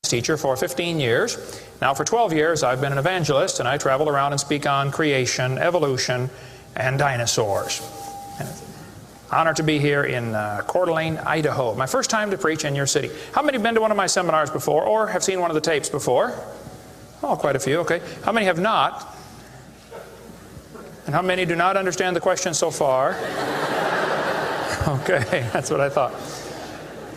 teacher for 15 years. Now for 12 years I've been an evangelist, and I travel around and speak on creation, evolution, and dinosaurs. And it's an honor to be here in Coeur d'Alene, Idaho. My first time to preach in your city. How many have been to one of my seminars before or have seen one of the tapes before? Oh, quite a few, okay. How many have not? And how many do not understand the question so far? Okay, that's what I thought.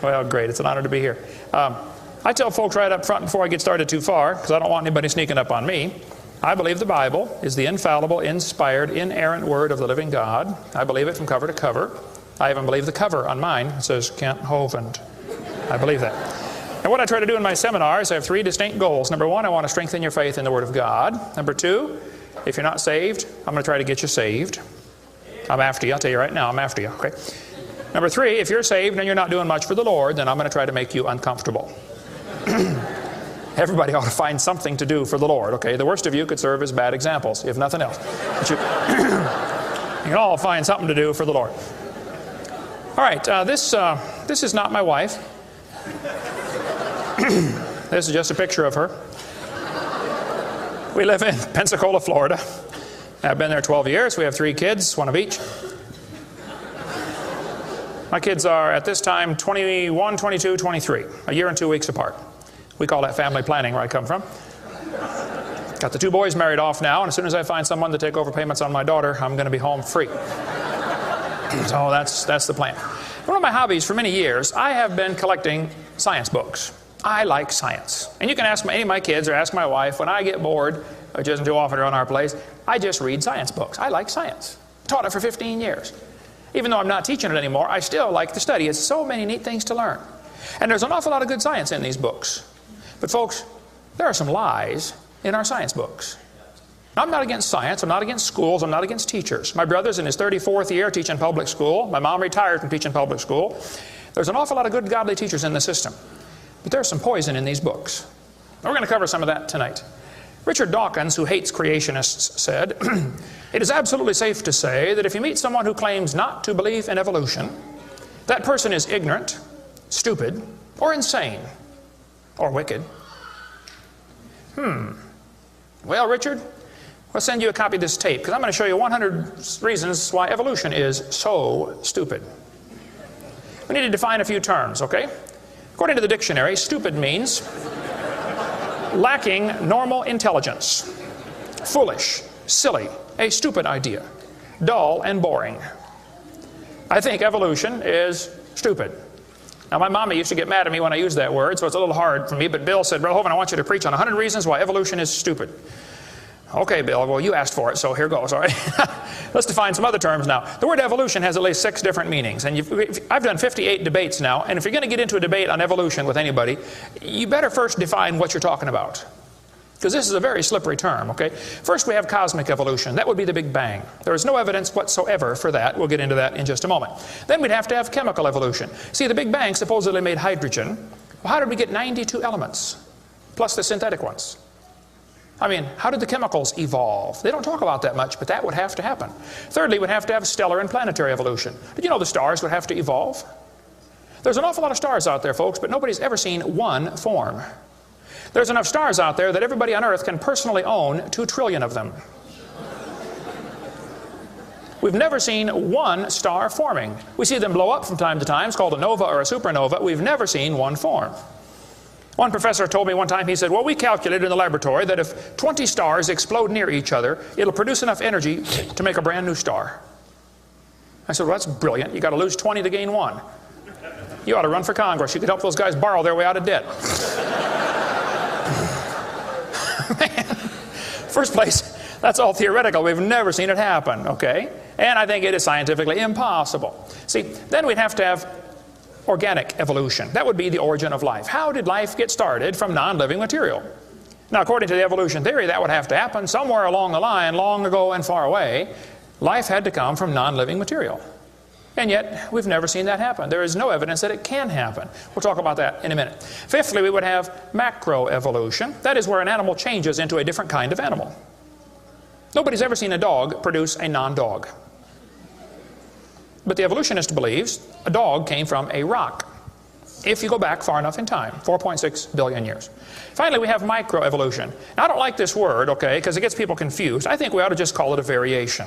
Well, great, it's an honor to be here. I tell folks right up front before I get started too far, because I don't want anybody sneaking up on me, I believe the Bible is the infallible, inspired, inerrant Word of the living God. I believe it from cover to cover. I even believe the cover on mine. It says Kent Hovind. I believe that. And what I try to do in my seminars, I have 3 distinct goals. Number 1, I want to strengthen your faith in the Word of God. Number 2, if you're not saved, I'm going to try to get you saved. I'm after you. I'll tell you right now, I'm after you. Okay. Number 3, if you're saved and you're not doing much for the Lord, then I'm going to try to make you uncomfortable. Everybody ought to find something to do for the Lord, okay? The worst of you could serve as bad examples, if nothing else. But you can all find something to do for the Lord. All right, this is not my wife. This is just a picture of her. We live in Pensacola, Florida. I've been there 12 years. We have 3 kids, 1 of each. My kids are, at this time, 21, 22, 23, a year and 2 weeks apart. We call that family planning where I come from. Got the 2 boys married off now, and as soon as I find someone to take over payments on my daughter, I'm going to be home free. So that's the plan. One of my hobbies for many years, I have been collecting science books. I like science. And you can ask any of my kids or ask my wife, when I get bored, which isn't too often around our place, I just read science books. I like science. Taught it for 15 years. Even though I'm not teaching it anymore, I still like to study. It's so many neat things to learn. And there's an awful lot of good science in these books. But folks, there are some lies in our science books. Now, I'm not against science. I'm not against schools. I'm not against teachers. My brother's in his 34th year teaching public school. My mom retired from teaching public school. There's an awful lot of good godly teachers in the system. But there's some poison in these books. And we're going to cover some of that tonight. Richard Dawkins, who hates creationists, said, "It is absolutely safe to say that if you meet someone who claims not to believe in evolution, that person is ignorant, stupid, or insane, or wicked." Well, Richard, we'll send you a copy of this tape, because I'm going to show you 100 reasons why evolution is so stupid. We need to define a few terms, okay? According to the dictionary, stupid means lacking normal intelligence, foolish, silly, a stupid idea, dull and boring. I think evolution is stupid. Now, my mommy used to get mad at me when I used that word, so it's a little hard for me, but Bill said, "Brother Hovind, I want you to preach on 100 reasons why evolution is stupid." Okay, Bill, well, you asked for it, so here goes, all right? Let's define some other terms now. The word evolution has at least 6 different meanings, and I've done 58 debates now, and if you're going to get into a debate on evolution with anybody, you better first define what you're talking about, because this is a very slippery term, okay? First, we have cosmic evolution. That would be the Big Bang. There is no evidence whatsoever for that. We'll get into that in just a moment. Then we'd have to have chemical evolution. See, the Big Bang supposedly made hydrogen. Well, how did we get 92 elements, plus the synthetic ones? I mean, how did the chemicals evolve? They don't talk about that much, but that would have to happen. Thirdly, we'd have to have stellar and planetary evolution. Did you know the stars would have to evolve? There's an awful lot of stars out there, folks, but nobody's ever seen one form. There's enough stars out there that everybody on Earth can personally own 2 trillion of them. We've never seen one star forming. We see them blow up from time to time. It's called a nova or a supernova. We've never seen one form. One professor told me one time, he said, "Well, we calculated in the laboratory that if 20 stars explode near each other, it'll produce enough energy to make a brand new star." I said, "Well, that's brilliant. You got to lose 20 to gain 1. You ought to run for Congress. You could help those guys borrow their way out of debt." Man, first place, that's all theoretical. We've never seen it happen, okay? And I think it is scientifically impossible. See, then we'd have to have organic evolution. That would be the origin of life. How did life get started from non-living material? Now, according to the evolution theory, that would have to happen somewhere along the line, long ago and far away. Life had to come from non-living material. And yet, we've never seen that happen. There is no evidence that it can happen. We'll talk about that in a minute. Fifthly, we would have macroevolution. That is where an animal changes into a different kind of animal. Nobody's ever seen a dog produce a non-dog. But the evolutionist believes a dog came from a rock. if you go back far enough in time, 4.6 billion years. Finally, we have microevolution. Now, I don't like this word, okay, because it gets people confused. I think we ought to just call it a variation.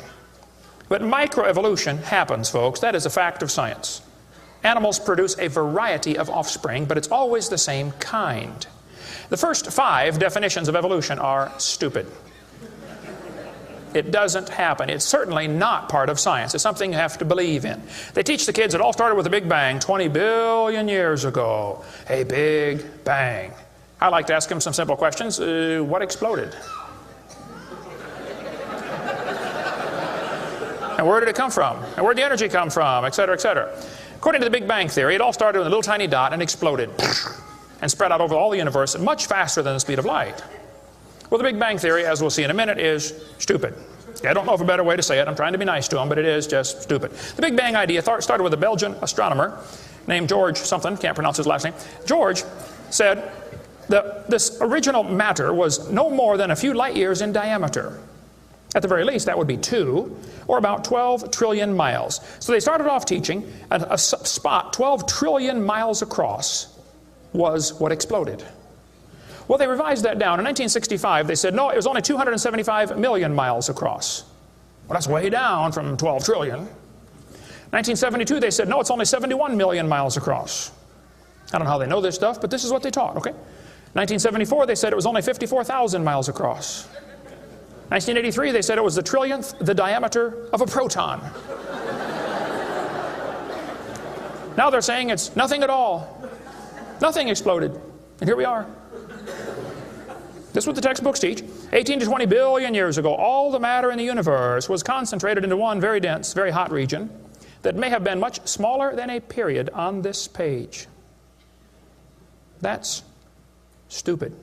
But microevolution happens, folks. That is a fact of science. Animals produce a variety of offspring, but it's always the same kind. The first 5 definitions of evolution are stupid. It doesn't happen. It's certainly not part of science. It's something you have to believe in. They teach the kids it all started with a big bang 20 billion years ago. A big bang. I like to ask them some simple questions. What exploded? And where did it come from? And where did the energy come from? Et cetera, et cetera. According to the Big Bang Theory, it all started with a little tiny dot and exploded and spread out over all the universe much faster than the speed of light. Well, the Big Bang Theory, as we'll see in a minute, is stupid. I don't know of a better way to say it. I'm trying to be nice to them, but it is just stupid. The Big Bang idea started with a Belgian astronomer named George something, can't pronounce his last name. George said that this original matter was no more than a few light years in diameter. At the very least, that would be 2, or about 12 trillion miles. So they started off teaching a spot 12 trillion miles across was what exploded. Well, they revised that down. In 1965, they said, no, it was only 275 million miles across. Well, that's way down from 12 trillion. 1972, they said, no, it's only 71 million miles across. I don't know how they know this stuff, but this is what they taught, okay? 1974, they said it was only 54,000 miles across. 1983, they said it was the trillionth the diameter of a proton. Now they're saying it's nothing at all. Nothing exploded. And here we are. This is what the textbooks teach. 18 to 20 billion years ago, all the matter in the universe was concentrated into one very dense, very hot region that may have been much smaller than a period on this page. That's stupid.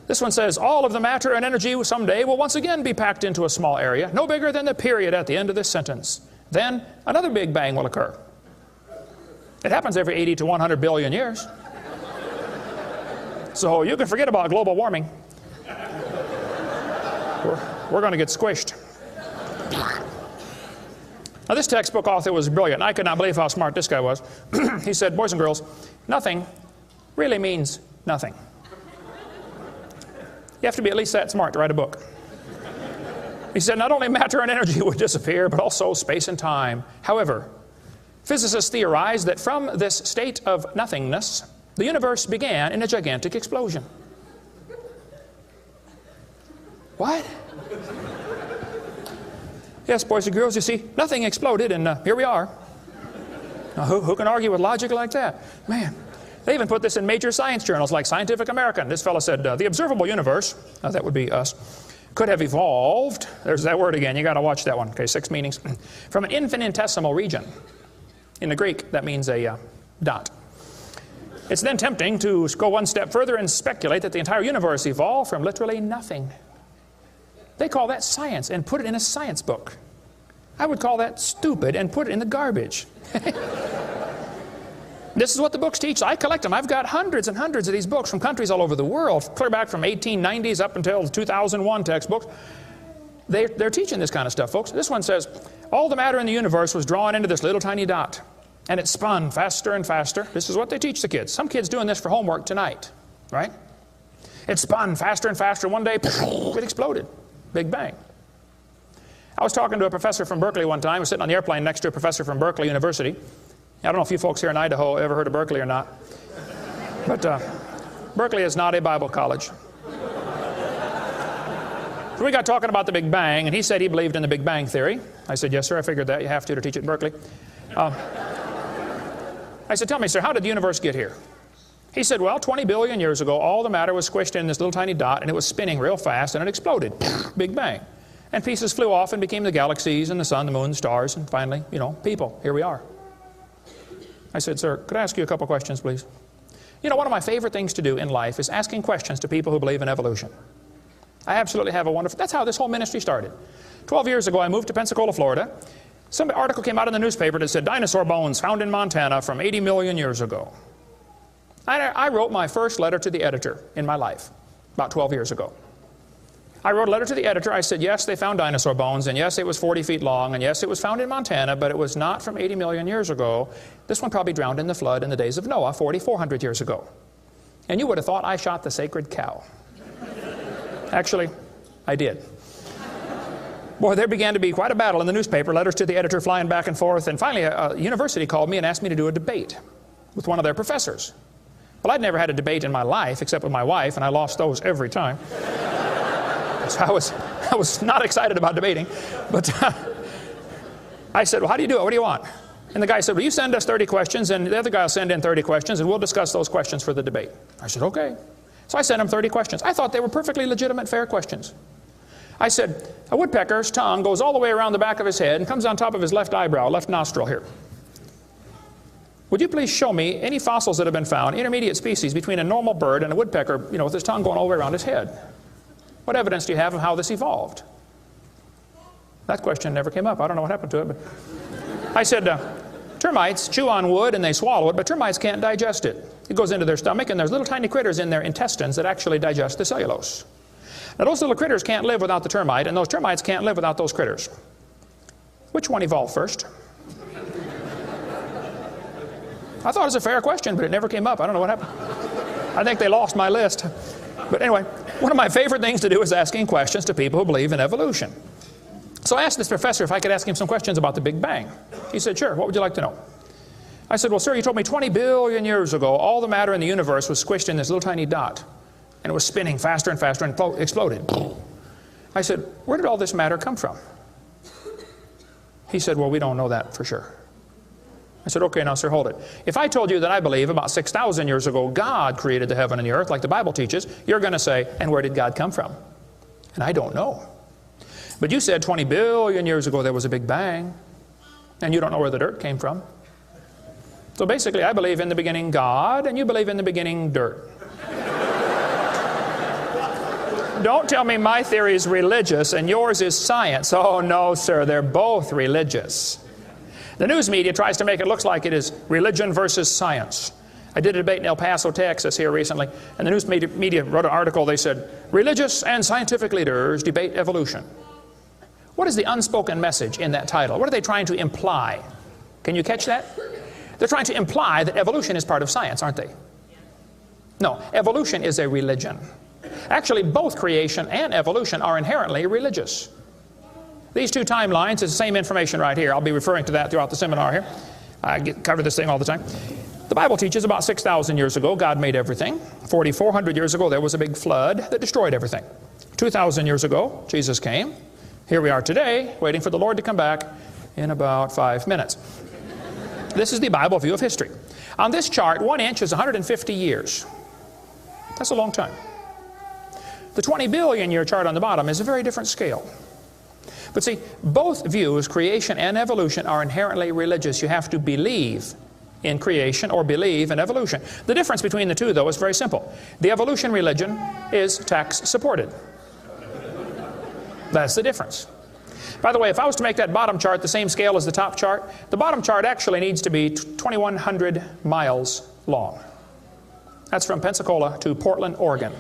This one says, all of the matter and energy someday will once again be packed into a small area, no bigger than the period at the end of this sentence. Then another big bang will occur. It happens every 80 to 100 billion years. So you can forget about global warming. We're going to get squished. Now this textbook author was brilliant. I could not believe how smart this guy was. He said, boys and girls, nothing really means nothing. You have to be at least that smart to write a book. He said not only matter and energy would disappear, but also space and time. However, physicists theorize that from this state of nothingness, the universe began in a gigantic explosion. What? Yes, boys and girls, you see, nothing exploded, and here we are. Now, who can argue with logic like that? Man. They even put this in major science journals like Scientific American. This fellow said, the observable universe, that would be us, could have evolved, there's that word again, you got to watch that one, okay, 6 meanings, from an infinitesimal region. In the Greek, that means a dot. It's then tempting to go one step further and speculate that the entire universe evolved from literally nothing. They call that science and put it in a science book. I would call that stupid and put it in the garbage. This is what the books teach. I collect them. I've got hundreds and hundreds of these books from countries all over the world, clear back from 1890s up until 2001 textbooks. They're teaching this kind of stuff, folks. This one says, all the matter in the universe was drawn into this little tiny dot, and it spun faster and faster. This is what they teach the kids. Some kids doing this for homework tonight, right? It spun faster and faster. One day, it exploded. Big bang. I was talking to a professor from Berkeley one time. I was sitting on the airplane next to a professor from Berkeley University. I don't know if you folks here in Idaho ever heard of Berkeley or not, but Berkeley is not a Bible college. So we got talking about the Big Bang, and he said he believed in the Big Bang Theory. I said, yes, sir, I figured that. You have to teach it in Berkeley. I said, tell me, sir, how did the universe get here? He said, well, 20 billion years ago, all the matter was squished in this little tiny dot, and it was spinning real fast, and it exploded. Big Bang. And pieces flew off and became the galaxies and the sun, the moon, the stars, and finally, people. Here we are. I said, sir, could I ask you a couple questions, please? One of my favorite things to do in life is asking questions to people who believe in evolution. I absolutely have a wonderful... That's how this whole ministry started. 12 years ago, I moved to Pensacola, Florida. Some article came out in the newspaper that said, dinosaur bones found in Montana from 80 million years ago. I wrote my first letter to the editor in my life, about 12 years ago. I wrote a letter to the editor. I said, yes, they found dinosaur bones, and yes, it was 40 feet long, and yes, it was found in Montana, but it was not from 80 million years ago. This one probably drowned in the flood in the days of Noah, 4,400 years ago. And you would have thought I shot the sacred cow. Actually, I did. Boy, there began to be quite a battle in the newspaper, letters to the editor flying back and forth, and finally a university called me and asked me to do a debate with one of their professors. Well, I'd never had a debate in my life except with my wife, and I lost those every time. So I was not excited about debating, but I said, well, how do you do it? What do you want? And the guy said, well, you send us 30 questions, and the other guy will send in 30 questions, and we'll discuss those questions for the debate. I said, okay. So I sent him 30 questions. I thought they were perfectly legitimate, fair questions. I said, a woodpecker's tongue goes all the way around the back of his head and comes on top of his left eyebrow, left nostril here. Would you please show me any fossils that have been found, intermediate species between a normal bird and a woodpecker, with his tongue going all the way around his head? What evidence do you have of how this evolved? That question never came up. I don't know what happened to it, but I said, termites chew on wood and they swallow it, but termites can't digest it. It goes into their stomach, and there's little tiny critters in their intestines that actually digest the cellulose. Now, those little critters can't live without the termite, and those termites can't live without those critters. Which one evolved first? I thought it was a fair question, but it never came up. I don't know what happened. I think they lost my list. But anyway, one of my favorite things to do is asking questions to people who believe in evolution. So I asked this professor if I could ask him some questions about the Big Bang. He said, sure, what would you like to know? I said, well, sir, you told me 20 billion years ago all the matter in the universe was squished in this little tiny dot, and it was spinning faster and faster and exploded. I said, where did all this matter come from? He said, well, we don't know that for sure. I said, okay, now, sir, hold it. If I told you that I believe about 6,000 years ago God created the heaven and the earth, like the Bible teaches, you're going to say, and where did God come from? And I don't know. But you said 20 billion years ago there was a Big Bang, and you don't know where the dirt came from. So basically, I believe in the beginning God, and you believe in the beginning dirt. Don't tell me my theory is religious and yours is science. Oh, no, sir, they're both religious. The news media tries to make it look like it is religion versus science. I did a debate in El Paso, Texas here recently, and the news media wrote an article. They said, religious and scientific leaders debate evolution. What is the unspoken message in that title? What are they trying to imply? Can you catch that? They're trying to imply that evolution is part of science, aren't they? No, evolution is a religion. Actually, both creation and evolution are inherently religious. These two timelines is the same information right here. I'll be referring to that throughout the seminar here. I cover this thing all the time. The Bible teaches about 6,000 years ago, God made everything. 4,400 years ago, there was a big flood that destroyed everything. 2,000 years ago, Jesus came. Here we are today, waiting for the Lord to come back in about 5 minutes. This is the Bible view of history. On this chart, 1 inch is 150 years. That's a long time. The 20 billion year chart on the bottom is a very different scale. But see, both views, creation and evolution, are inherently religious. You have to believe in creation or believe in evolution. The difference between the two, though, is very simple. The evolution religion is tax supported. That's the difference. By the way, if I was to make that bottom chart the same scale as the top chart, the bottom chart actually needs to be 2,100 miles long. That's from Pensacola to Portland, Oregon.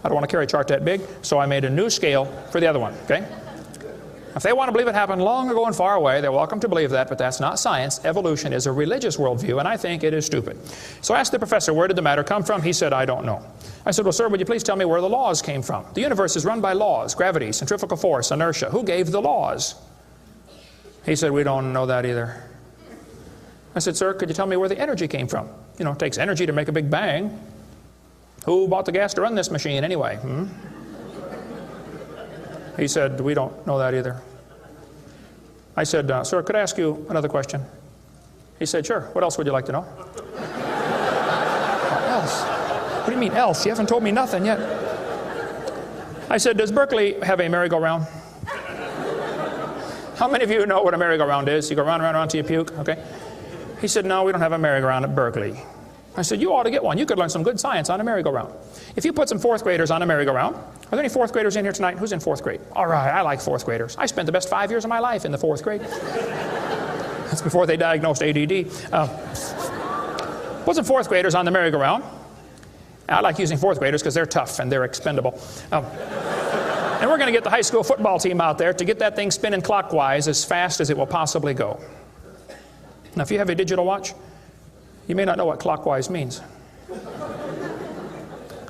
I don't want to carry a chart that big, so I made a new scale for the other one, okay? If they want to believe it happened long ago and far away, they're welcome to believe that, but that's not science. Evolution is a religious worldview, and I think it is stupid. So I asked the professor, where did the matter come from? He said, I don't know. I said, well, sir, would you please tell me where the laws came from? The universe is run by laws, gravity, centrifugal force, inertia. Who gave the laws? He said, we don't know that either. I said, sir, could you tell me where the energy came from? You know, it takes energy to make a big bang. Who bought the gas to run this machine anyway? He said, we don't know that either. I said, sir, could I ask you another question? He said, sure. What else would you like to know? What else? What do you mean else? You haven't told me nothing yet. I said, does Berkeley have a merry-go-round? How many of you know what a merry-go-round is? You go round, round, round till you puke, okay? He said, no, we don't have a merry-go-round at Berkeley. I said, you ought to get one. You could learn some good science on a merry-go-round. If you put some fourth graders on a merry-go-round, are there any fourth graders in here tonight? Who's in fourth grade? All right, I like fourth graders. I spent the best 5 years of my life in the fourth grade. That's before they diagnosed ADD. Put some fourth graders on the merry-go-round, I like using fourth graders because they're tough and they're expendable. And we're going to get the high school football team out there to get that thing spinning clockwise as fast as it will possibly go. Now, if you have a digital watch, you may not know what clockwise means.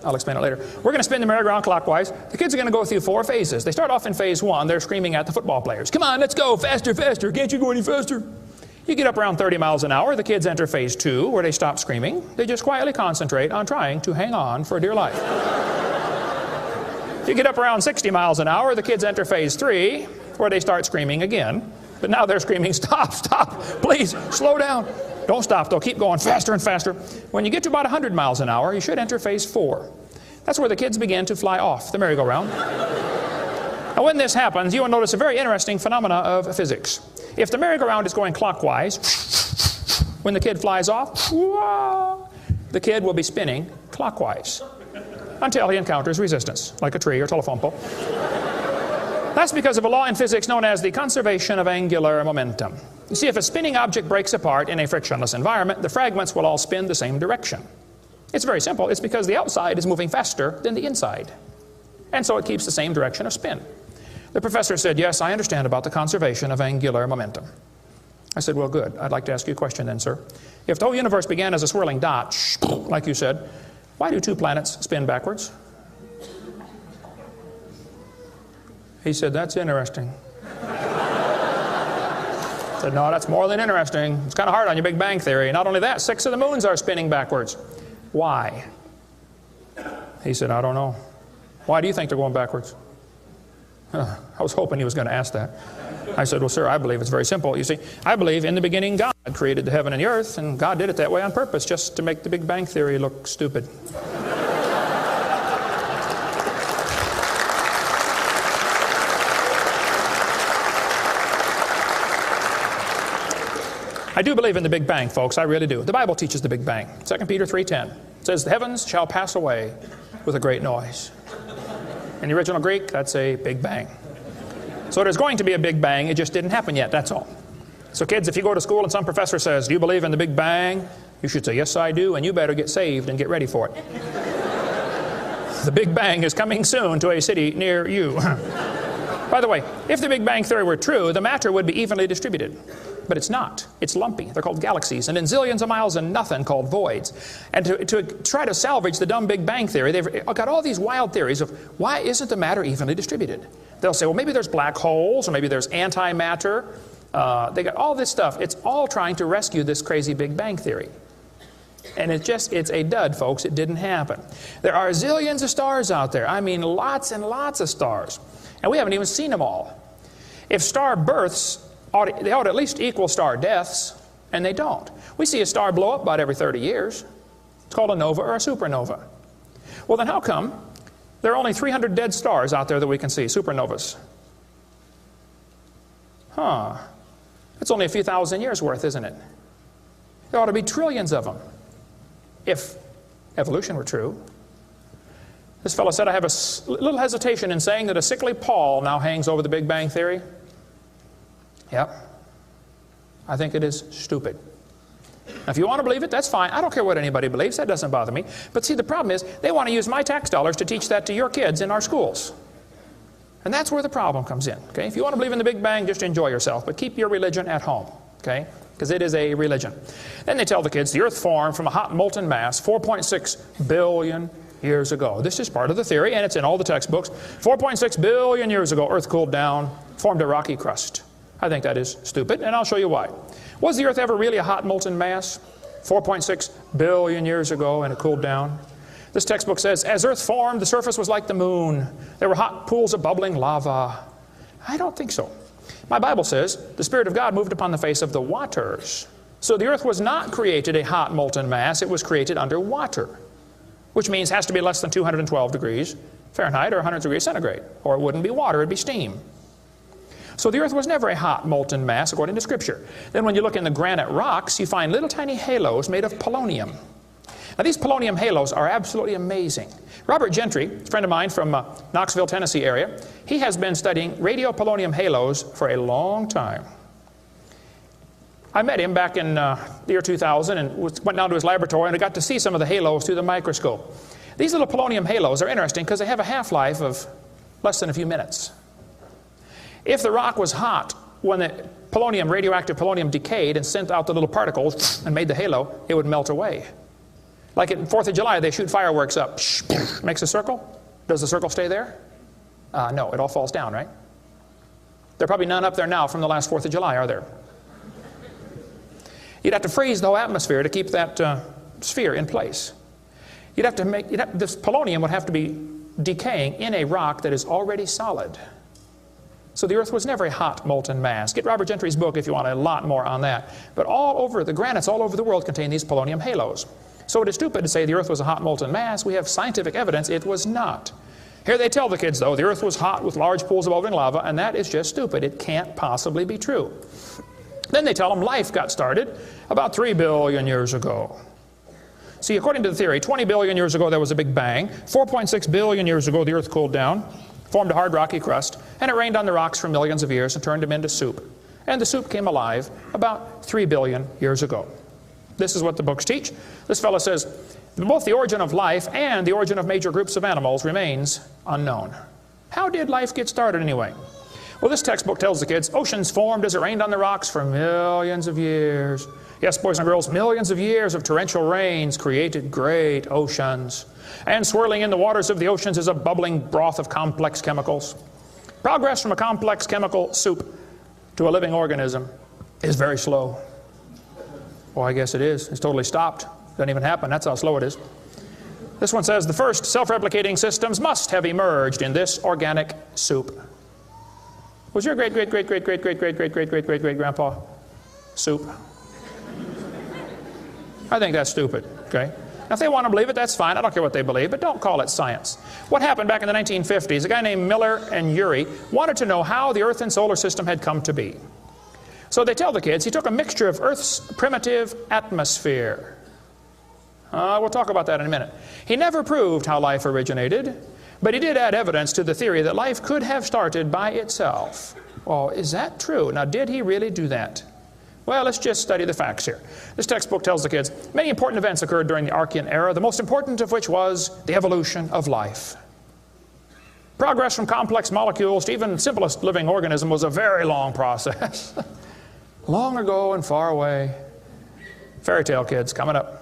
I'll explain it later. We're going to spin the merry-go-round clockwise. The kids are going to go through 4 phases. They start off in phase 1. They're screaming at the football players. Come on, let's go, faster, faster. Can't you go any faster? You get up around 30 miles an hour. The kids enter phase 2, where they stop screaming. They just quietly concentrate on trying to hang on for dear life. If you get up around 60 miles an hour, the kids enter phase 3, where they start screaming again. But now they're screaming, stop, stop, please, slow down. Don't stop, though. Keep going faster and faster. When you get to about 100 miles an hour, you should enter phase 4. That's where the kids begin to fly off the merry-go-round. Now, when this happens, you will notice a very interesting phenomena of physics. If the merry-go-round is going clockwise, when the kid flies off, the kid will be spinning clockwise until he encounters resistance, like a tree or telephone pole. That's because of a law in physics known as the conservation of angular momentum. You see, if a spinning object breaks apart in a frictionless environment, the fragments will all spin the same direction. It's very simple. It's because the outside is moving faster than the inside. And so it keeps the same direction of spin. The professor said, yes, I understand about the conservation of angular momentum. I said, well, good. I'd like to ask you a question then, sir. If the whole universe began as a swirling dot, like you said, why do 2 planets spin backwards? He said, that's interesting. I said, no, that's more than interesting. It's kind of hard on your Big Bang Theory. Not only that, 6 of the moons are spinning backwards. Why? He said, I don't know. Why do you think they're going backwards? I was hoping he was going to ask that. I said, well, sir, I believe it's very simple. You see, I believe in the beginning God created the heaven and the earth, and God did it that way on purpose, just to make the Big Bang Theory look stupid. I do believe in the Big Bang, folks. I really do. The Bible teaches the Big Bang. 2 Peter 3:10. It says, the heavens shall pass away with a great noise. In the original Greek, that's a Big Bang. So there's going to be a Big Bang. It just didn't happen yet, that's all. So kids, if you go to school and some professor says, do you believe in the Big Bang? You should say, yes, I do, and you better get saved and get ready for it. The Big Bang is coming soon to a city near you. By the way, if the Big Bang Theory were true, the matter would be evenly distributed. But it's not. It's lumpy. They're called galaxies. And in zillions of miles and nothing called voids. And to try to salvage the dumb Big Bang Theory, they've got all these wild theories of why isn't the matter evenly distributed? They'll say, well, maybe there's black holes, or maybe there's antimatter. They got all this stuff. It's all trying to rescue this crazy Big Bang Theory. And it's a dud, folks. It didn't happen. There are zillions of stars out there. I mean, lots and lots of stars. And we haven't even seen them all. If star births, they ought to at least equal star deaths, and they don't. We see a star blow up about every 30 years. It's called a nova or a supernova. Well, then how come there are only 300 dead stars out there that we can see, supernovas? That's only a few thousand years worth, isn't it? There ought to be trillions of them, if evolution were true. This fellow said, I have a little hesitation in saying that a sickly pall now hangs over the Big Bang Theory. Yep. I think it is stupid. Now, if you want to believe it, that's fine. I don't care what anybody believes. That doesn't bother me. But see, the problem is they want to use my tax dollars to teach that to your kids in our schools. And that's where the problem comes in. Okay? If you want to believe in the Big Bang, just enjoy yourself. But keep your religion at home. Okay? Because it is a religion. Then they tell the kids the earth formed from a hot molten mass 4.6 billion years ago. This is part of the theory, and it's in all the textbooks. 4.6 billion years ago, earth cooled down, formed a rocky crust. I think that is stupid, and I'll show you why. Was the earth ever really a hot molten mass 4.6 billion years ago, and it cooled down? This textbook says, as earth formed, the surface was like the moon. There were hot pools of bubbling lava. I don't think so. My Bible says the Spirit of God moved upon the face of the waters. So the earth was not created a hot molten mass. It was created under water, which means it has to be less than 212 degrees Fahrenheit or 100 degrees centigrade, or it wouldn't be water, it'd be steam. So the earth was never a hot molten mass according to Scripture. Then when you look in the granite rocks, you find little tiny halos made of polonium. Now these polonium halos are absolutely amazing. Robert Gentry, a friend of mine from Knoxville, Tennessee area, he has been studying radiopolonium halos for a long time. I met him back in the year 2000 and went down to his laboratory and I got to see some of the halos through the microscope. These little polonium halos are interesting because they have a half-life of less than a few minutes. If the rock was hot, when the polonium, radioactive polonium, decayed and sent out the little particles and made the halo, it would melt away. Like at 4th of July, they shoot fireworks up. Makes a circle. Does the circle stay there? No, it all falls down, right? There are probably none up there now from the last 4th of July, are there? You'd have to freeze the whole atmosphere to keep that sphere in place. This polonium would have to be decaying in a rock that is already solid. So the Earth was never a hot molten mass. Get Robert Gentry's book if you want a lot more on that. But all over, the granites all over the world contain these polonium halos. So it is stupid to say the Earth was a hot molten mass. We have scientific evidence it was not. Here they tell the kids, though, the Earth was hot with large pools of bubbling lava, and that is just stupid. It can't possibly be true. Then they tell them life got started about 3 billion years ago. See, according to the theory, 20 billion years ago there was a big bang. 4.6 billion years ago the Earth cooled down, formed a hard rocky crust, and it rained on the rocks for millions of years and turned them into soup. And the soup came alive about 3 billion years ago. This is what the books teach. This fellow says, both the origin of life and the origin of major groups of animals remains unknown. How did life get started anyway? Well, this textbook tells the kids, oceans formed as it rained on the rocks for millions of years. Yes, boys and girls, millions of years of torrential rains created great oceans. And swirling in the waters of the oceans is a bubbling broth of complex chemicals. Progress from a complex chemical soup to a living organism is very slow. Well, I guess it is. It's totally stopped. Doesn't even happen. That's how slow it is. This one says, the first self-replicating systems must have emerged in this organic soup. Was your great-great-great-great-great-great-great-great-great-great-great-grandpa soup? I think that's stupid, okay? Now, if they want to believe it, that's fine. I don't care what they believe, but don't call it science. What happened back in the 1950s, a guy named Miller and Urey wanted to know how the Earth and solar system had come to be. So they tell the kids he took a mixture of Earth's primitive atmosphere. We'll talk about that in a minute. He never proved how life originated, but he did add evidence to the theory that life could have started by itself. Well, is that true? Now, did he really do that? Well, let's just study the facts here. This textbook tells the kids many important events occurred during the Archean era, the most important of which was the evolution of life. Progress from complex molecules to even the simplest living organism was a very long process. Long ago and far away. Fairy tale kids, coming up.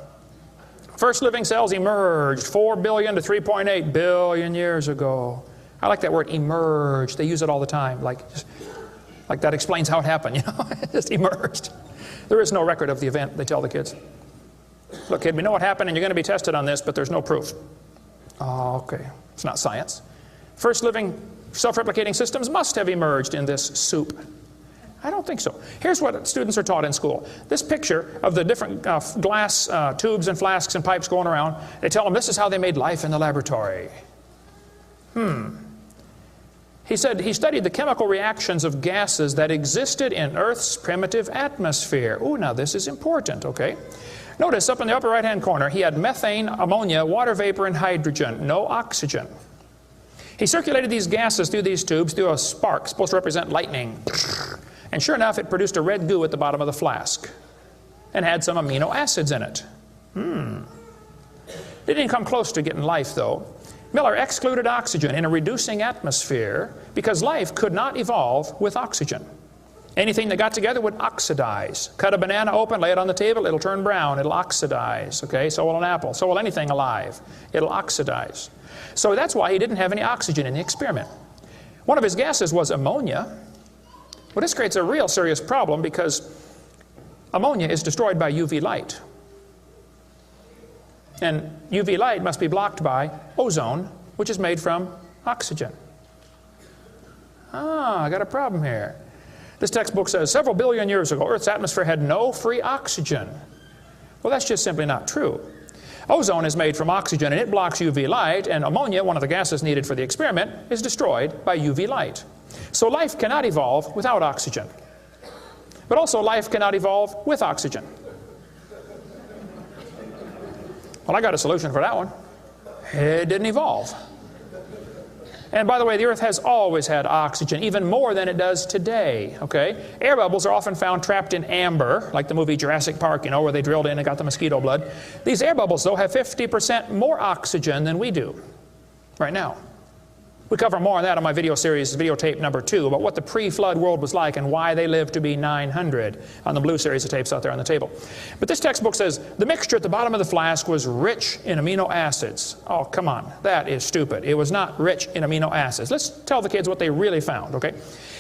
First living cells emerged 4 billion to 3.8 billion years ago. I like that word, emerged. They use it all the time. Like that explains how it happened, you know. It just emerged. There is no record of the event, they tell the kids. Look, kid, we know what happened and you're going to be tested on this, but there's no proof. Oh, okay. It's not science. First living self-replicating systems must have emerged in this soup. I don't think so. Here's what students are taught in school. This picture of the different glass tubes and flasks and pipes going around, they tell them this is how they made life in the laboratory. He said he studied the chemical reactions of gases that existed in Earth's primitive atmosphere. Ooh, now this is important, okay? Notice up in the upper right-hand corner, he had methane, ammonia, water vapor, and hydrogen, no oxygen. He circulated these gases through these tubes through a spark, supposed to represent lightning. And sure enough, it produced a red goo at the bottom of the flask and had some amino acids in it. It didn't come close to getting life, though. Miller excluded oxygen in a reducing atmosphere because life could not evolve with oxygen. Anything that got together would oxidize. Cut a banana open, lay it on the table, it'll turn brown, it'll oxidize. Okay, so will an apple, so will anything alive. It'll oxidize. So that's why he didn't have any oxygen in the experiment. One of his gases was ammonia. Well, this creates a real serious problem because ammonia is destroyed by UV light. And UV light must be blocked by ozone, which is made from oxygen. I got a problem here. This textbook says several billion years ago, Earth's atmosphere had no free oxygen. Well, that's just simply not true. Ozone is made from oxygen and it blocks UV light, and ammonia, one of the gases needed for the experiment, is destroyed by UV light. So life cannot evolve without oxygen. But also life cannot evolve with oxygen. Well, I got a solution for that one. It didn't evolve. And by the way, the earth has always had oxygen, even more than it does today, okay? Air bubbles are often found trapped in amber, like the movie Jurassic Park, you know, where they drilled in and got the mosquito blood. These air bubbles, though, have 50% more oxygen than we do right now. We cover more on that in my video series, videotape number 2, about what the pre-flood world was like and why they lived to be 900 on the blue series of tapes out there on the table. But this textbook says the mixture at the bottom of the flask was rich in amino acids. Oh, come on, that is stupid. It was not rich in amino acids. Let's tell the kids what they really found, okay?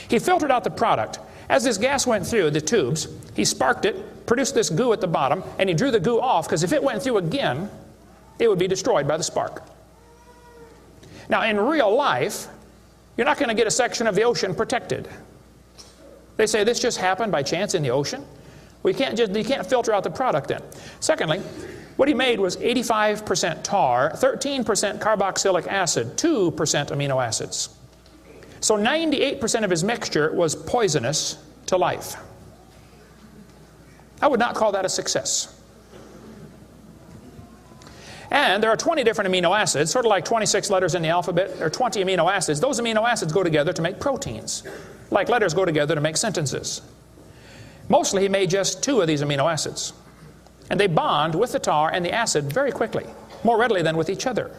He filtered out the product. As this gas went through the tubes, he sparked it, produced this goo at the bottom, and he drew the goo off, because if it went through again, it would be destroyed by the spark. Now, in real life, you're not going to get a section of the ocean protected. They say this just happened by chance in the ocean. Well, you can't filter out the product then. Secondly, what he made was 85% tar, 13% carboxylic acid, 2% amino acids. So 98% of his mixture was poisonous to life. I would not call that a success. And there are 20 different amino acids, sort of like 26 letters in the alphabet. There are 20 amino acids. Those amino acids go together to make proteins, like letters go together to make sentences. Mostly he made just 2 of these amino acids. And they bond with the tar and the acid very quickly, more readily than with each other.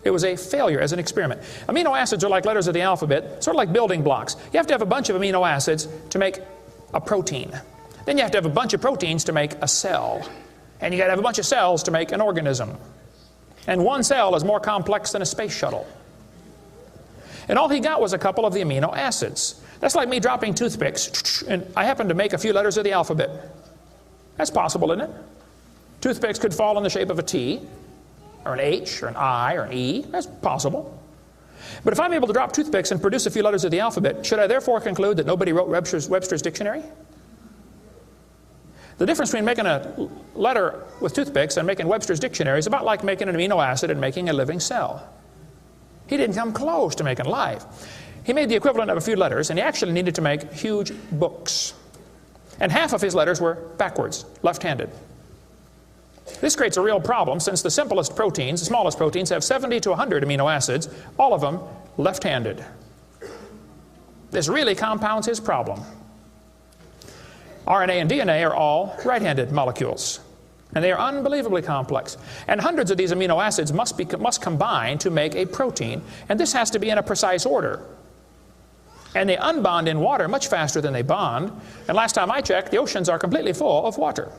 It was a failure as an experiment. Amino acids are like letters of the alphabet, sort of like building blocks. You have to have a bunch of amino acids to make a protein. Then you have to have a bunch of proteins to make a cell. And you got to have a bunch of cells to make an organism. And one cell is more complex than a space shuttle. And all he got was a couple of the amino acids. That's like me dropping toothpicks, and I happen to make a few letters of the alphabet. That's possible, isn't it? Toothpicks could fall in the shape of a T, or an H, or an I, or an E. That's possible. But if I'm able to drop toothpicks and produce a few letters of the alphabet, should I therefore conclude that nobody wrote Webster's dictionary? The difference between making a letter with toothpicks and making Webster's dictionary is about like making an amino acid and making a living cell. He didn't come close to making life. He made the equivalent of a few letters, and he actually needed to make huge books. And half of his letters were backwards, left-handed. This creates a real problem, since the simplest proteins, the smallest proteins, have 70 to 100 amino acids, all of them left-handed. This really compounds his problem. RNA and DNA are all right-handed molecules, and they are unbelievably complex. And hundreds of these amino acids must combine to make a protein, and this has to be in a precise order. And they unbond in water much faster than they bond, and last time I checked, the oceans are completely full of water.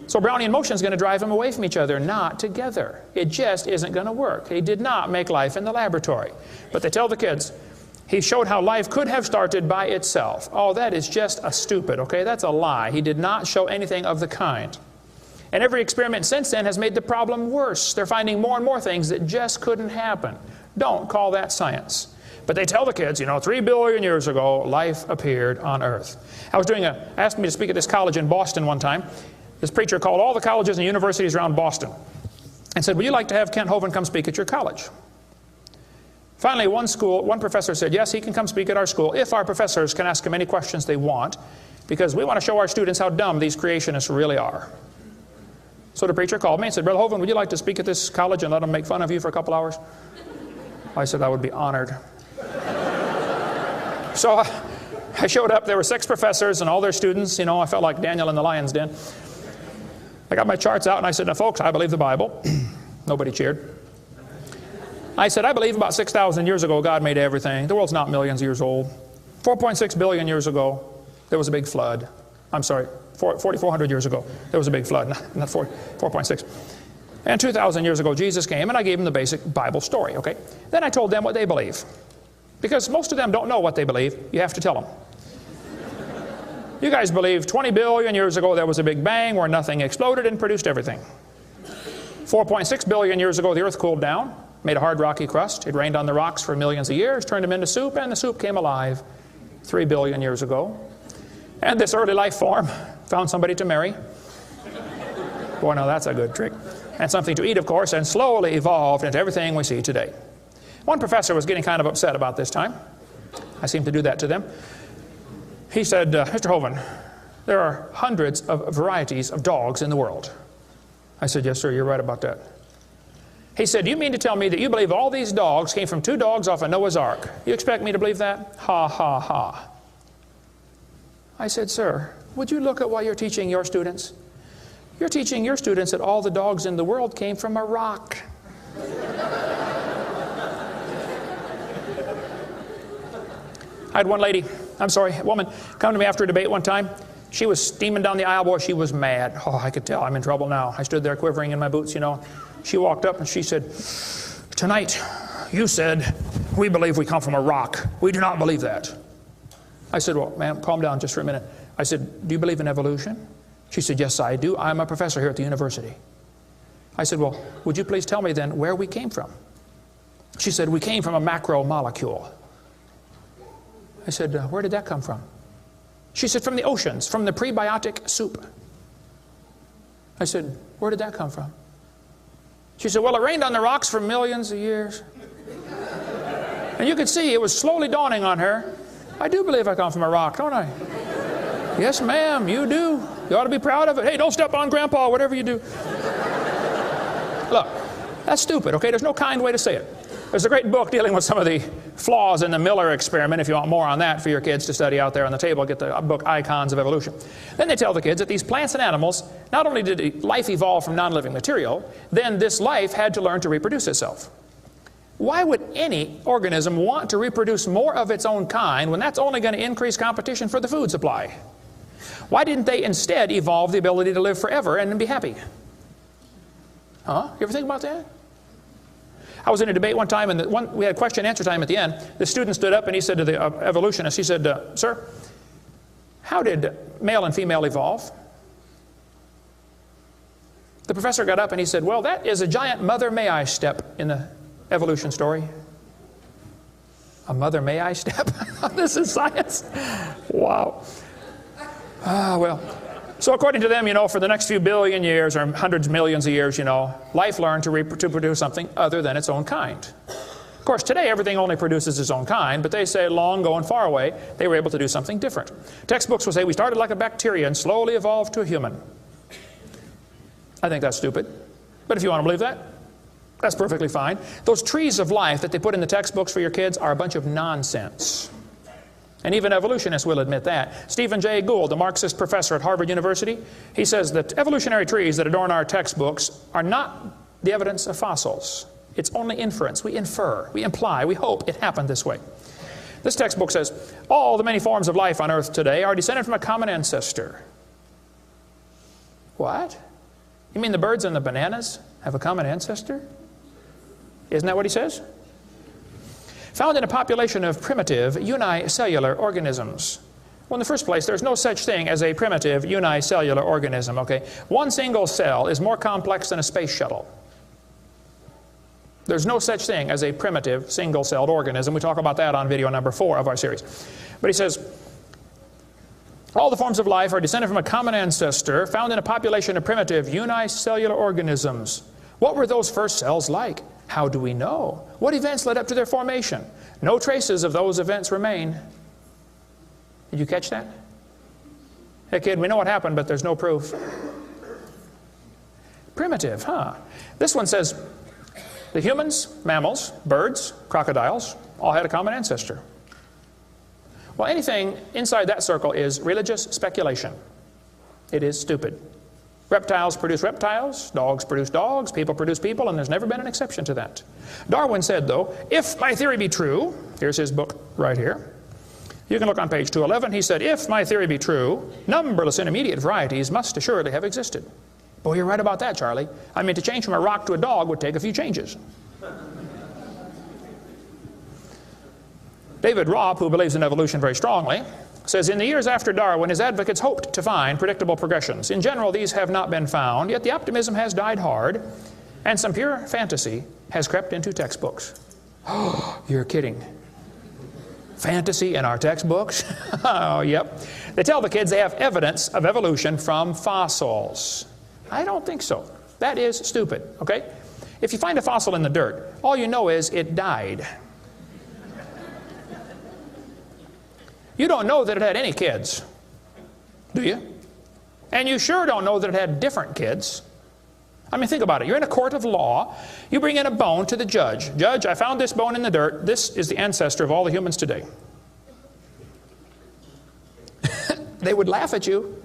So Brownian motion is going to drive them away from each other, not together. It just isn't going to work. He did not make life in the laboratory. But they tell the kids, he showed how life could have started by itself. Oh, that is just a stupid, okay? That's a lie. He did not show anything of the kind. And every experiment since then has made the problem worse. They're finding more and more things that just couldn't happen. Don't call that science. But they tell the kids, you know, 3 billion years ago, life appeared on Earth. Asked me to speak at this college in Boston one time. This preacher called all the colleges and universities around Boston and said, would you like to have Kent Hovind come speak at your college? Finally, one professor said, yes, he can come speak at our school if our professors can ask him any questions they want, because we want to show our students how dumb these creationists really are. So the preacher called me and said, Brother Hovind, would you like to speak at this college and let them make fun of you for a couple hours? I said, I would be honored. So I showed up. There were 6 professors and all their students. You know, I felt like Daniel in the lion's den. I got my charts out and I said, now folks, I believe the Bible. Nobody cheered. I said, I believe about 6,000 years ago God made everything. The world's not millions of years old. 4.6 billion years ago, there was a big flood. I'm sorry, 4,400 years ago, there was a big flood, not 4.6. And 2,000 years ago, Jesus came, and I gave them the basic Bible story, okay? Then I told them what they believe. Because most of them don't know what they believe. You have to tell them. You guys believe 20 billion years ago there was a big bang where nothing exploded and produced everything. 4.6 billion years ago the earth cooled down, made a hard rocky crust. It rained on the rocks for millions of years, turned them into soup, and the soup came alive 3 billion years ago. And this early life form found somebody to marry. Boy, now that's a good trick. And something to eat, of course, and slowly evolved into everything we see today. One professor was getting kind of upset about this time. I seem to do that to them. He said, Mr. Hovind, there are hundreds of varieties of dogs in the world. I said, yes, sir, you're right about that. He said, you mean to tell me that you believe all these dogs came from 2 dogs off of Noah's Ark? You expect me to believe that? Ha, ha, ha. I said, sir, would you look at what you're teaching your students? You're teaching your students that all the dogs in the world came from a rock. I had one woman come to me after a debate one time. She was steaming down the aisle. Boy, she was mad. Oh, I could tell I'm in trouble now. I stood there quivering in my boots, you know. She walked up and she said, tonight you said we believe we come from a rock. We do not believe that. I said, well, ma'am, calm down just for a minute. I said, do you believe in evolution? She said, yes, I do. I'm a professor here at the university. I said, well, would you please tell me then where we came from? She said, we came from a macromolecule. I said, where did that come from? She said, from the oceans, from the prebiotic soup. I said, where did that come from? She said, well, it rained on the rocks for millions of years. And you could see it was slowly dawning on her. I do believe I come from a rock, don't I? Yes, ma'am, you do. You ought to be proud of it. Hey, don't step on Grandpa, whatever you do. Look, that's stupid, okay? There's no kind way to say it. There's a great book dealing with some of the flaws in the Miller experiment. If you want more on that for your kids to study out there on the table, get the book Icons of Evolution. Then they tell the kids that these plants and animals, not only did life evolve from non-living material, then this life had to learn to reproduce itself. Why would any organism want to reproduce more of its own kind when that's only going to increase competition for the food supply? Why didn't they instead evolve the ability to live forever and be happy? Huh? You ever think about that? I was in a debate one time, and we had question and answer time at the end. The student stood up and he said to the evolutionist, he said, sir, how did male and female evolve? The professor got up and he said, well, that is a giant mother may I step in the evolution story. A mother may I step? This is science. Wow. Well, so according to them, you know, for the next few billion years or hundreds of millions of years, you know, life learned to produce something other than its own kind. Of course, today everything only produces its own kind, but they say long ago and far away, they were able to do something different. Textbooks will say we started like a bacteria and slowly evolved to a human. I think that's stupid. But if you want to believe that, that's perfectly fine. Those trees of life that they put in the textbooks for your kids are a bunch of nonsense. And even evolutionists will admit that. Stephen Jay Gould, the Marxist professor at Harvard University, he says that evolutionary trees that adorn our textbooks are not the evidence of fossils. It's only inference. We infer, we imply, we hope it happened this way. This textbook says, all the many forms of life on Earth today are descended from a common ancestor. What? You mean the birds and the bananas have a common ancestor? Isn't that what he says? Found in a population of primitive unicellular organisms. Well, in the first place, there's no such thing as a primitive unicellular organism, okay? One single cell is more complex than a space shuttle. There's no such thing as a primitive single-celled organism. We talk about that on video number 4 of our series. But he says, all the forms of life are descended from a common ancestor found in a population of primitive unicellular organisms. What were those first cells like? How do we know? What events led up to their formation? No traces of those events remain. Did you catch that? Hey kid, we know what happened, but there's no proof. Primitive, huh? This one says the humans, mammals, birds, crocodiles all had a common ancestor. Well, anything inside that circle is religious speculation. It is stupid. Reptiles produce reptiles, dogs produce dogs, people produce people, and there's never been an exception to that. Darwin said, though, if my theory be true, here's his book right here. You can look on page 211. He said, if my theory be true, numberless intermediate varieties must assuredly have existed. Boy, you're right about that, Charlie. I mean, to change from a rock to a dog would take a few changes. David Robb, who believes in evolution very strongly, says, in the years after Darwin, his advocates hoped to find predictable progressions. In general, these have not been found, yet the optimism has died hard, and some pure fantasy has crept into textbooks. Oh, you're kidding. Fantasy in our textbooks? Oh, yep. They tell the kids they have evidence of evolution from fossils. I don't think so. That is stupid, okay? If you find a fossil in the dirt, all you know is it died. You don't know that it had any kids, do you? And you sure don't know that it had different kids. I mean, think about it. You're in a court of law. You bring in a bone to the judge. Judge, I found this bone in the dirt. This is the ancestor of all the humans today. They would laugh at you.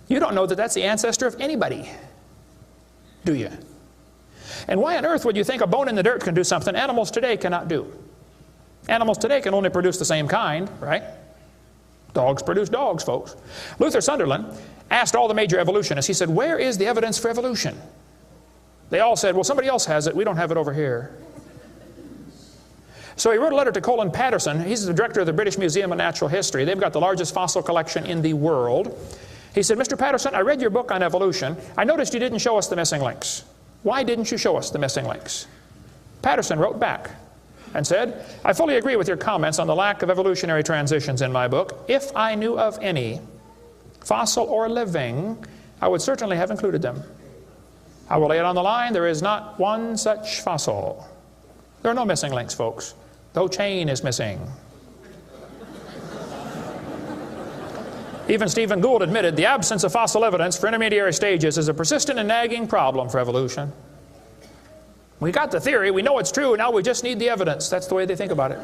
You don't know that that's the ancestor of anybody, do you? And why on earth would you think a bone in the dirt can do something animals today cannot do? Animals today can only produce the same kind, right? Dogs produce dogs, folks. Luther Sunderland asked all the major evolutionists, he said, where is the evidence for evolution? They all said, well, somebody else has it. We don't have it over here. So he wrote a letter to Colin Patterson. He's the director of the British Museum of Natural History. They've got the largest fossil collection in the world. He said, Mr. Patterson, I read your book on evolution. I noticed you didn't show us the missing links. Why didn't you show us the missing links? Patterson wrote back and said, I fully agree with your comments on the lack of evolutionary transitions in my book. If I knew of any, fossil or living, I would certainly have included them. I will lay it on the line, there is not one such fossil. There are no missing links, folks. No chain is missing. Even Stephen Gould admitted the absence of fossil evidence for intermediary stages is a persistent and nagging problem for evolution. We got the theory, we know it's true, now we just need the evidence. That's the way they think about it.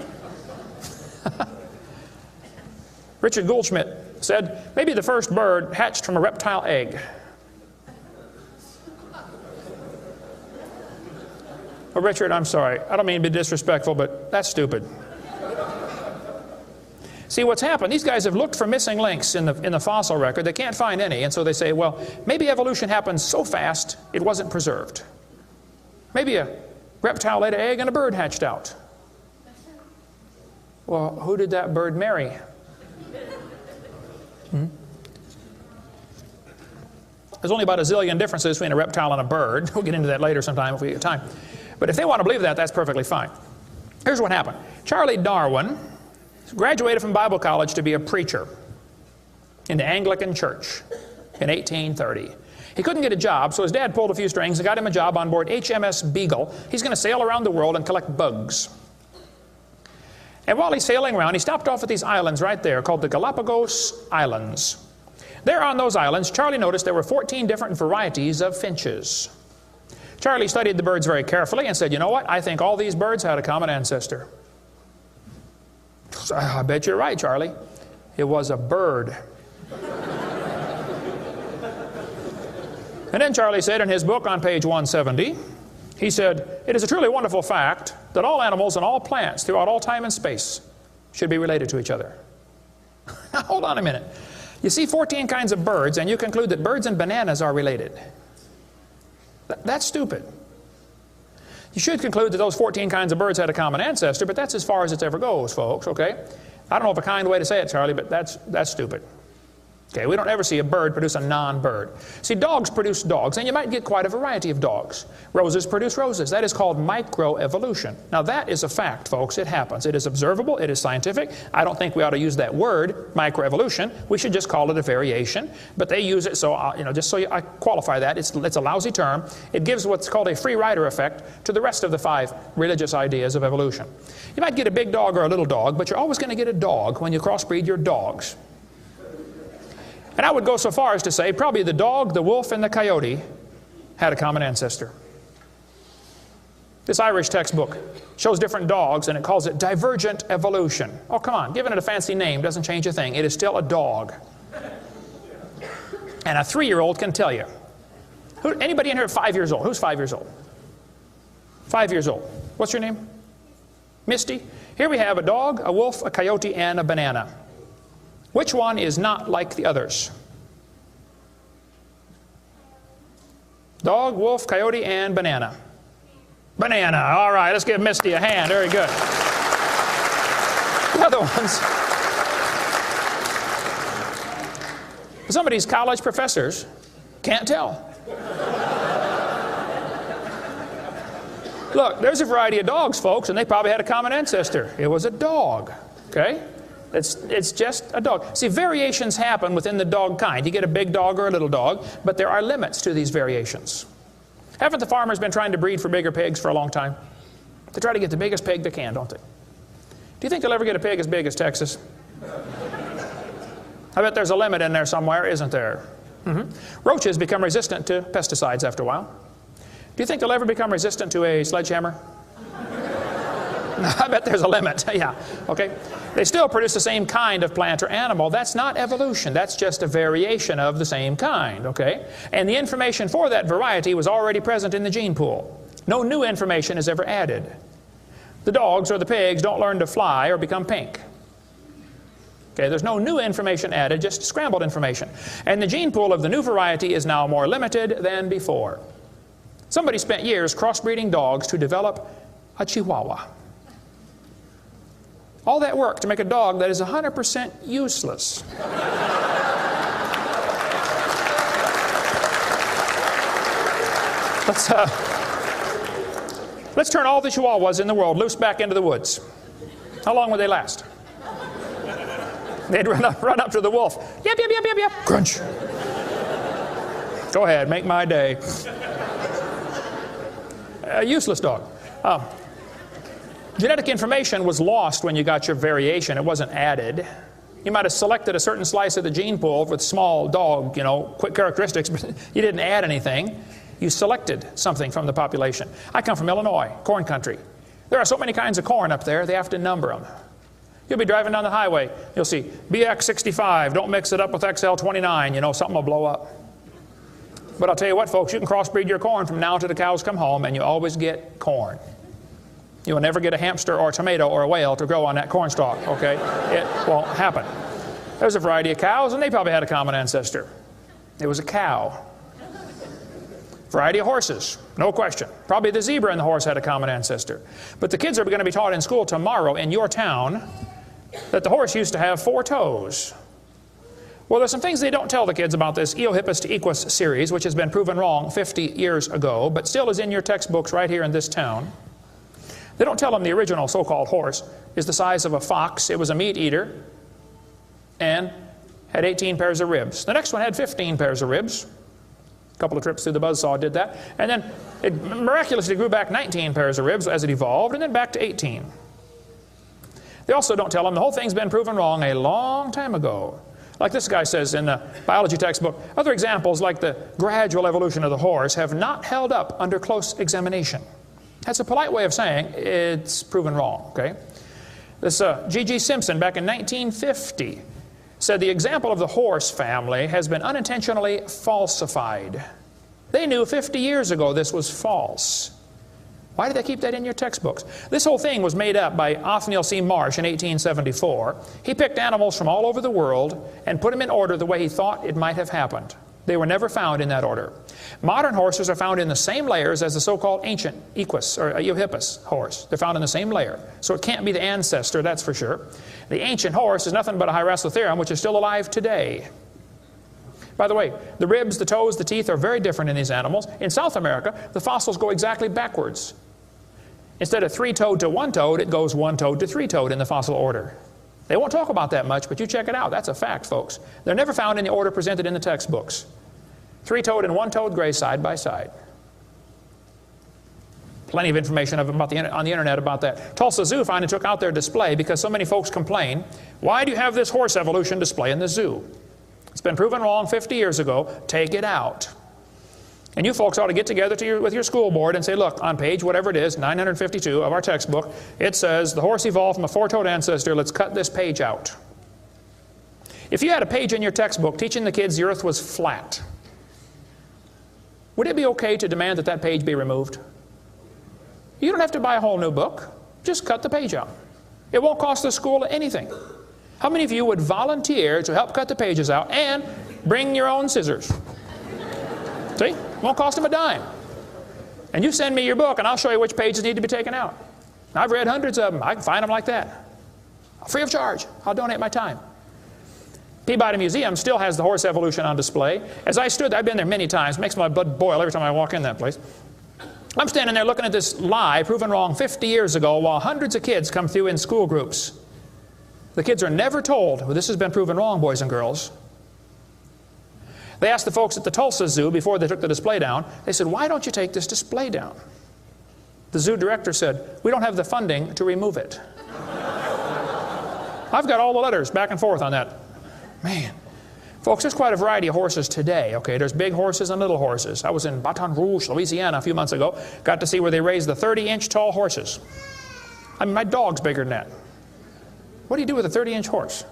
Richard Goldschmidt said, maybe the first bird hatched from a reptile egg. Well, Richard, I'm sorry. I don't mean to be disrespectful, but that's stupid. See, what's happened, these guys have looked for missing links in the fossil record. They can't find any, and so they say, well, maybe evolution happened so fast it wasn't preserved. Maybe a reptile laid an egg and a bird hatched out. Well, who did that bird marry? There's only about a zillion differences between a reptile and a bird. We'll get into that later sometime if we get time. But if they want to believe that, that's perfectly fine. Here's what happened. Charlie Darwin graduated from Bible college to be a preacher in the Anglican Church in 1830. He couldn't get a job, so his dad pulled a few strings and got him a job on board HMS Beagle. He's going to sail around the world and collect bugs. And while he's sailing around, he stopped off at these islands right there called the Galapagos Islands. There on those islands, Charlie noticed there were 14 different varieties of finches. Charlie studied the birds very carefully and said, you know what, I think all these birds had a common ancestor. I bet you're right, Charlie. It was a bird. And then Charlie said in his book on page 170, he said, it is a truly wonderful fact that all animals and all plants throughout all time and space should be related to each other. Now, hold on a minute. You see 14 kinds of birds, and you conclude that birds and bananas are related. That's stupid. You should conclude that those 14 kinds of birds had a common ancestor, but that's as far as it ever goes, folks, okay? I don't know of a kind way to say it, Charlie, but that's stupid. Okay, we don't ever see a bird produce a non-bird. See, dogs produce dogs, and you might get quite a variety of dogs. Roses produce roses. That is called microevolution. Now, that is a fact, folks. It happens. It is observable. It is scientific. I don't think we ought to use that word, microevolution. We should just call it a variation. But they use it, so, just so I qualify that, it's a lousy term. It gives what's called a free rider effect to the rest of the 5 religious ideas of evolution. You might get a big dog or a little dog, but you're always going to get a dog when you crossbreed your dogs. And I would go so far as to say probably the dog, the wolf, and the coyote had a common ancestor. This Irish textbook shows different dogs, and it calls it divergent evolution. Oh, come on, giving it a fancy name doesn't change a thing. It is still a dog. And a 3-year-old can tell you. Anybody in here 5 years old? Who's 5 years old? 5 years old. What's your name? Misty. Here we have a dog, a wolf, a coyote, and a banana. Which one is not like the others? Dog, wolf, coyote, and banana. Banana. All right, let's give Misty a hand. Very good. The other ones. Some of these college professors can't tell. Look, there's a variety of dogs, folks, and they probably had a common ancestor. It was a dog, okay? It's just a dog. See, variations happen within the dog kind. You get a big dog or a little dog, but there are limits to these variations. Haven't the farmers been trying to breed for bigger pigs for a long time? They try to get the biggest pig they can, don't they? Do you think they'll ever get a pig as big as Texas? I bet there's a limit in there somewhere, isn't there? Roaches become resistant to pesticides after a while. Do you think they'll ever become resistant to a sledgehammer? I bet there's a limit. Yeah, okay. They still produce the same kind of plant or animal. That's not evolution. That's just a variation of the same kind, okay? And the information for that variety was already present in the gene pool. No new information is ever added. The dogs or the pigs don't learn to fly or become pink. Okay, there's no new information added, just scrambled information. And the gene pool of the new variety is now more limited than before. Somebody spent years crossbreeding dogs to develop a Chihuahua. All that work to make a dog that is 100% useless. Let's turn all the Chihuahuas in the world loose back into the woods. How long would they last? They'd run up to the wolf. Yep, yep, yep, yep, yep. Crunch. Go ahead, make my day. A useless dog. Genetic information was lost when you got your variation. It wasn't added. You might have selected a certain slice of the gene pool with small dog, quick characteristics, but you didn't add anything. You selected something from the population. I come from Illinois, corn country. There are so many kinds of corn up there, they have to number them. You'll be driving down the highway. You'll see BX65, don't mix it up with XL29, something will blow up. But I'll tell you what, folks, you can crossbreed your corn from now till the cows come home, and you always get corn. You will never get a hamster or a tomato or a whale to grow on that corn stalk, okay? It won't happen. There's a variety of cows, and they probably had a common ancestor. It was a cow. Variety of horses, no question. Probably the zebra and the horse had a common ancestor. But the kids are going to be taught in school tomorrow in your town that the horse used to have 4 toes. Well, there's some things they don't tell the kids about this Eohippus to Equus series, which has been proven wrong 50 years ago, but still is in your textbooks right here in this town. They don't tell them the original so-called horse is the size of a fox. It was a meat eater and had 18 pairs of ribs. The next one had 15 pairs of ribs. A couple of trips through the buzzsaw did that. And then it miraculously grew back 19 pairs of ribs as it evolved, and then back to 18. They also don't tell them the whole thing's been proven wrong a long time ago. Like this guy says in the biology textbook, other examples like the gradual evolution of the horse have not held up under close examination. That's a polite way of saying it's proven wrong, okay? This G.G. Simpson back in 1950 said the example of the horse family has been unintentionally falsified. They knew 50 years ago this was false. Why did they keep that in your textbooks? This whole thing was made up by Othniel C. Marsh in 1874. He picked animals from all over the world and put them in order the way he thought it might have happened. They were never found in that order. Modern horses are found in the same layers as the so-called ancient Equus or Eohippus horse. They're found in the same layer. So it can't be the ancestor, that's for sure. The ancient horse is nothing but a Hyracotherium, which is still alive today. By the way, the ribs, the toes, the teeth are very different in these animals. In South America, the fossils go exactly backwards. Instead of 3-toed to 1-toed, it goes 1-toed to 3-toed in the fossil order. They won't talk about that much, but you check it out. That's a fact, folks. They're never found in the order presented in the textbooks. 3-toed and 1-toed graze side by side. Plenty of information on the internet about that. Tulsa Zoo finally took out their display because so many folks complain, why do you have this horse evolution display in the zoo? It's been proven wrong 50 years ago. Take it out. And you folks ought to get together with your school board and say, look, on page whatever it is, 952 of our textbook, it says the horse evolved from a 4-toed ancestor. Let's cut this page out. If you had a page in your textbook teaching the kids the earth was flat, would it be okay to demand that that page be removed? You don't have to buy a whole new book. Just cut the page out. It won't cost the school anything. How many of you would volunteer to help cut the pages out and bring your own scissors? See? Won't cost them a dime. And you send me your book and I'll show you which pages need to be taken out. I've read hundreds of them. I can find them like that. Free of charge. I'll donate my time. Peabody Museum still has the horse evolution on display. As I stood there, I've been there many times. It makes my blood boil every time I walk in that place. I'm standing there looking at this lie proven wrong 50 years ago while hundreds of kids come through in school groups. The kids are never told, well, this has been proven wrong, boys and girls. They asked the folks at the Tulsa Zoo before they took the display down, they said, why don't you take this display down? The zoo director said, we don't have the funding to remove it. I've got all the letters back and forth on that. Man, Folks, there's quite a variety of horses today, okay? There's big horses and little horses. I was in Baton Rouge, Louisiana a few months ago. Got to see where they raised the 30-inch tall horses. I mean, my dog's bigger than that. What do you do with a 30-inch horse?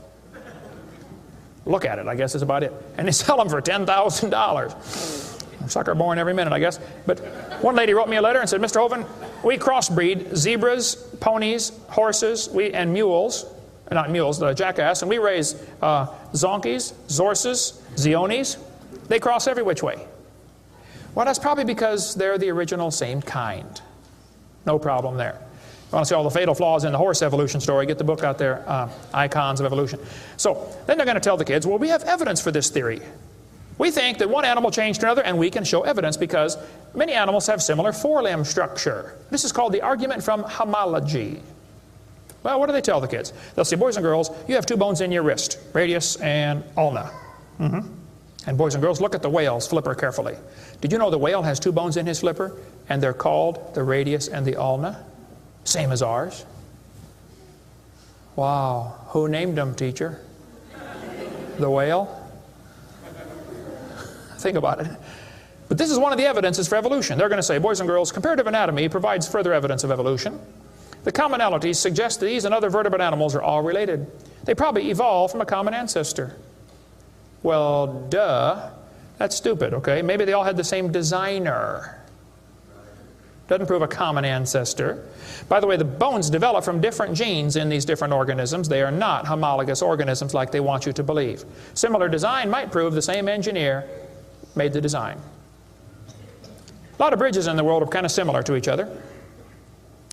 Look at it, I guess is about it. And they sell them for $10,000. Sucker born every minute, I guess. But one lady wrote me a letter and said, Mr. Hovind, we crossbreed zebras, ponies, horses, and mules. Not mules, the jackass. And we raise zonkies, zorses, zeonies. They cross every which way. Well, that's probably because they're the original same kind. No problem there. You want to see all the fatal flaws in the horse evolution story, get the book out there, Icons of Evolution. So then they're going to tell the kids, well, we have evidence for this theory. We think that one animal changed to another, and we can show evidence because many animals have similar forelimb structure. This is called the argument from homology. Well, what do they tell the kids? They'll say, boys and girls, you have two bones in your wrist, radius and ulna. And boys and girls, look at the whale's flipper carefully. Did you know the whale has two bones in his flipper, and they're called the radius and the ulna? Same as ours. Wow. Who named them, teacher? The whale? Think about it. But this is one of the evidences for evolution. They're going to say, boys and girls, comparative anatomy provides further evidence of evolution. The commonalities suggest that these and other vertebrate animals are all related. They probably evolved from a common ancestor. Well, duh. That's stupid, okay? Maybe they all had the same designer. Doesn't prove a common ancestor. By the way, the bones develop from different genes in these different organisms. They are not homologous organisms like they want you to believe. Similar design might prove the same engineer made the design. A lot of bridges in the world are kind of similar to each other.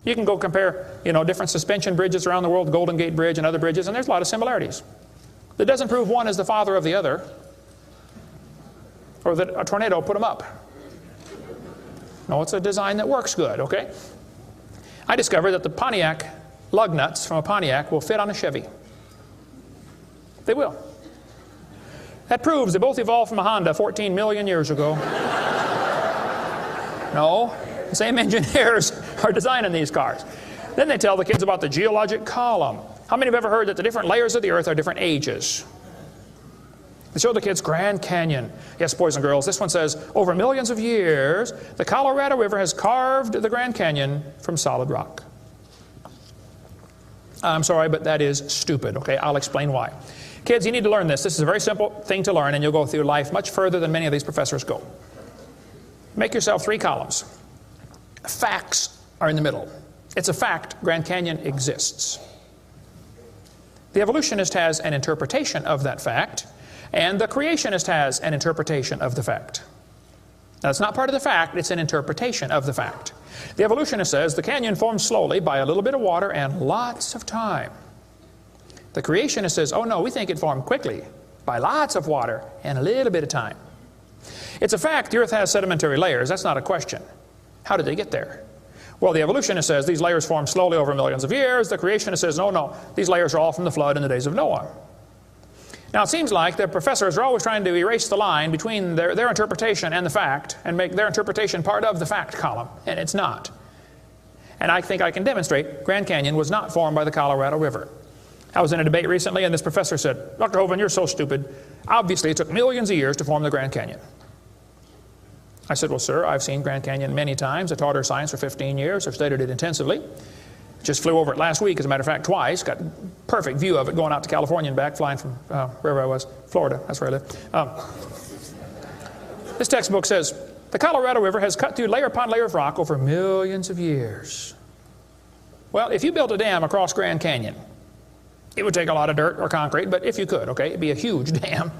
You can go compare, different suspension bridges around the world, the Golden Gate Bridge and other bridges, and there's a lot of similarities. That doesn't prove one is the father of the other, or that a tornado put them up. No, it's a design that works good, okay? I discovered that the Pontiac lug nuts from a Pontiac will fit on a Chevy. They will. That proves they both evolved from a Honda 14 million years ago. No, the same engineers are designing these cars. Then they tell the kids about the geologic column. How many have ever heard that the different layers of the earth are different ages? They show the kids Grand Canyon. Yes, boys and girls, this one says, over millions of years, the Colorado River has carved the Grand Canyon from solid rock. I'm sorry, but that is stupid, okay? I'll explain why. Kids, you need to learn this. This is a very simple thing to learn, and you'll go through life much further than many of these professors go. Make yourself 3 columns. Facts are in the middle. It's a fact Grand Canyon exists. The evolutionist has an interpretation of that fact, and the creationist has an interpretation of the fact. Now, it's not part of the fact, it's an interpretation of the fact. The evolutionist says the canyon formed slowly by a little bit of water and lots of time. The creationist says, oh no, we think it formed quickly by lots of water and a little bit of time. It's a fact the earth has sedimentary layers. That's not a question. How did they get there? Well, the evolutionist says these layers formed slowly over millions of years. The creationist says, no, these layers are all from the flood in the days of Noah. Now, it seems like the professors are always trying to erase the line between their interpretation and the fact and make their interpretation part of the fact column, and it's not. And I think I can demonstrate Grand Canyon was not formed by the Colorado River. I was in a debate recently, and this professor said, Dr. Hovind, you're so stupid. Obviously, it took millions of years to form the Grand Canyon. I said, well, sir, I've seen Grand Canyon many times. I taught earth science for 15 years. I've studied it intensively. Just flew over it last week, as a matter of fact, twice. Got a perfect view of it going out to California and back, flying from wherever I was, Florida. That's where I live. This textbook says, the Colorado River has cut through layer upon layer of rock over millions of years. Well, if you built a dam across Grand Canyon, it would take a lot of dirt or concrete, but if you could, okay, it'd be a huge dam.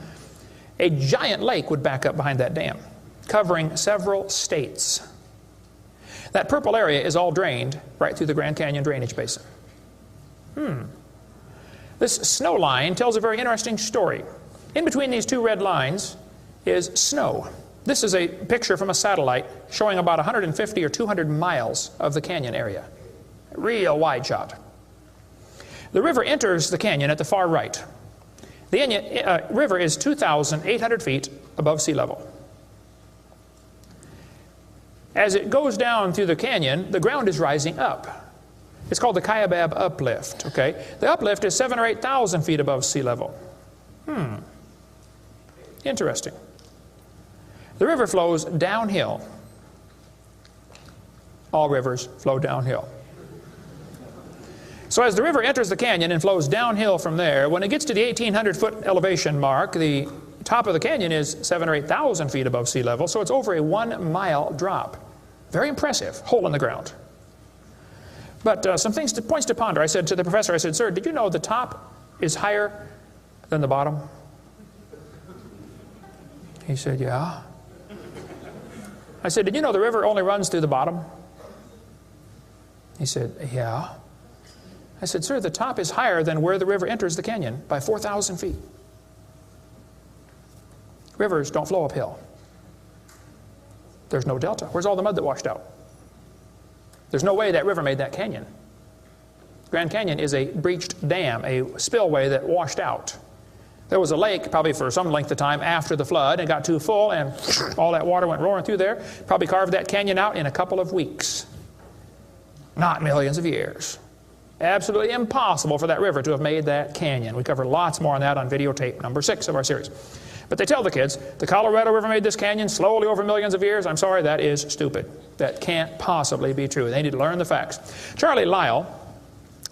A giant lake would back up behind that dam, covering several states. That purple area is all drained right through the Grand Canyon drainage basin. This snow line tells a very interesting story. In between these 2 red lines is snow. This is a picture from a satellite showing about 150 or 200 miles of the canyon area. Real wide shot. The river enters the canyon at the far right. The river is 2,800 feet above sea level. As it goes down through the canyon, the ground is rising up. It's called the Kaibab uplift, okay? The uplift is 7,000 or 8,000 feet above sea level. Interesting. The river flows downhill. All rivers flow downhill. So as the river enters the canyon and flows downhill from there, when it gets to the 1,800-foot elevation mark, the top of the canyon is 7,000 or 8,000 feet above sea level, so it's over a 1-mile drop. Very impressive, hole in the ground. But some points to ponder. I said to the professor, I said, sir, did you know the top is higher than the bottom? He said, yeah. I said, did you know the river only runs through the bottom? He said, yeah. I said, sir, the top is higher than where the river enters the canyon by 4,000 feet. Rivers don't flow uphill. There's no delta. Where's all the mud that washed out? There's no way that river made that canyon. Grand Canyon is a breached dam, a spillway that washed out. There was a lake probably for some length of time after the flood and got too full and all that water went roaring through there. Probably carved that canyon out in a couple of weeks. Not millions of years. Absolutely impossible for that river to have made that canyon. We cover lots more on that on videotape number 6 of our series. But they tell the kids, the Colorado River made this canyon slowly over millions of years. I'm sorry, that is stupid. That can't possibly be true. They need to learn the facts. Charlie Lyell,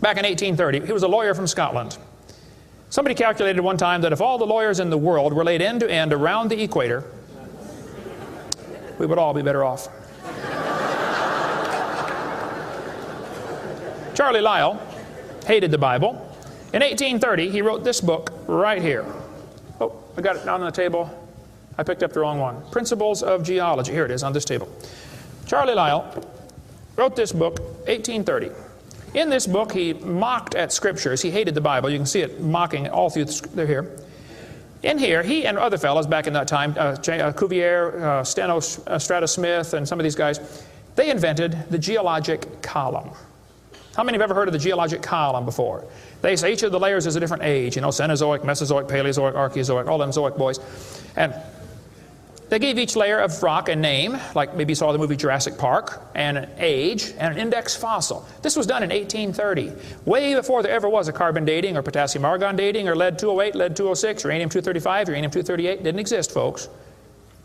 back in 1830, he was a lawyer from Scotland. Somebody calculated one time that if all the lawyers in the world were laid end to end around the equator, we would all be better off. Charlie Lyell hated the Bible. In 1830, he wrote this book right here. Oh, I got it down on the table. I picked up the wrong one. Principles of Geology. Here it is on this table. Charlie Lyell wrote this book, 1830. In this book, he mocked at scriptures. He hated the Bible. You can see it mocking all through they're here. In here, he and other fellows back in that time, Cuvier, Stratus Smith, and some of these guys, they invented the geologic column. How many have ever heard of the geologic column before? They say each of the layers is a different age, you know, Cenozoic, Mesozoic, Paleozoic, Archeozoic, all them Zoic boys. And they gave each layer of rock a name, like maybe you saw the movie Jurassic Park, and an age, and an index fossil. This was done in 1830, way before there ever was a carbon dating or potassium argon dating or lead-208, lead-206, uranium-235, uranium-238. Didn't exist, folks.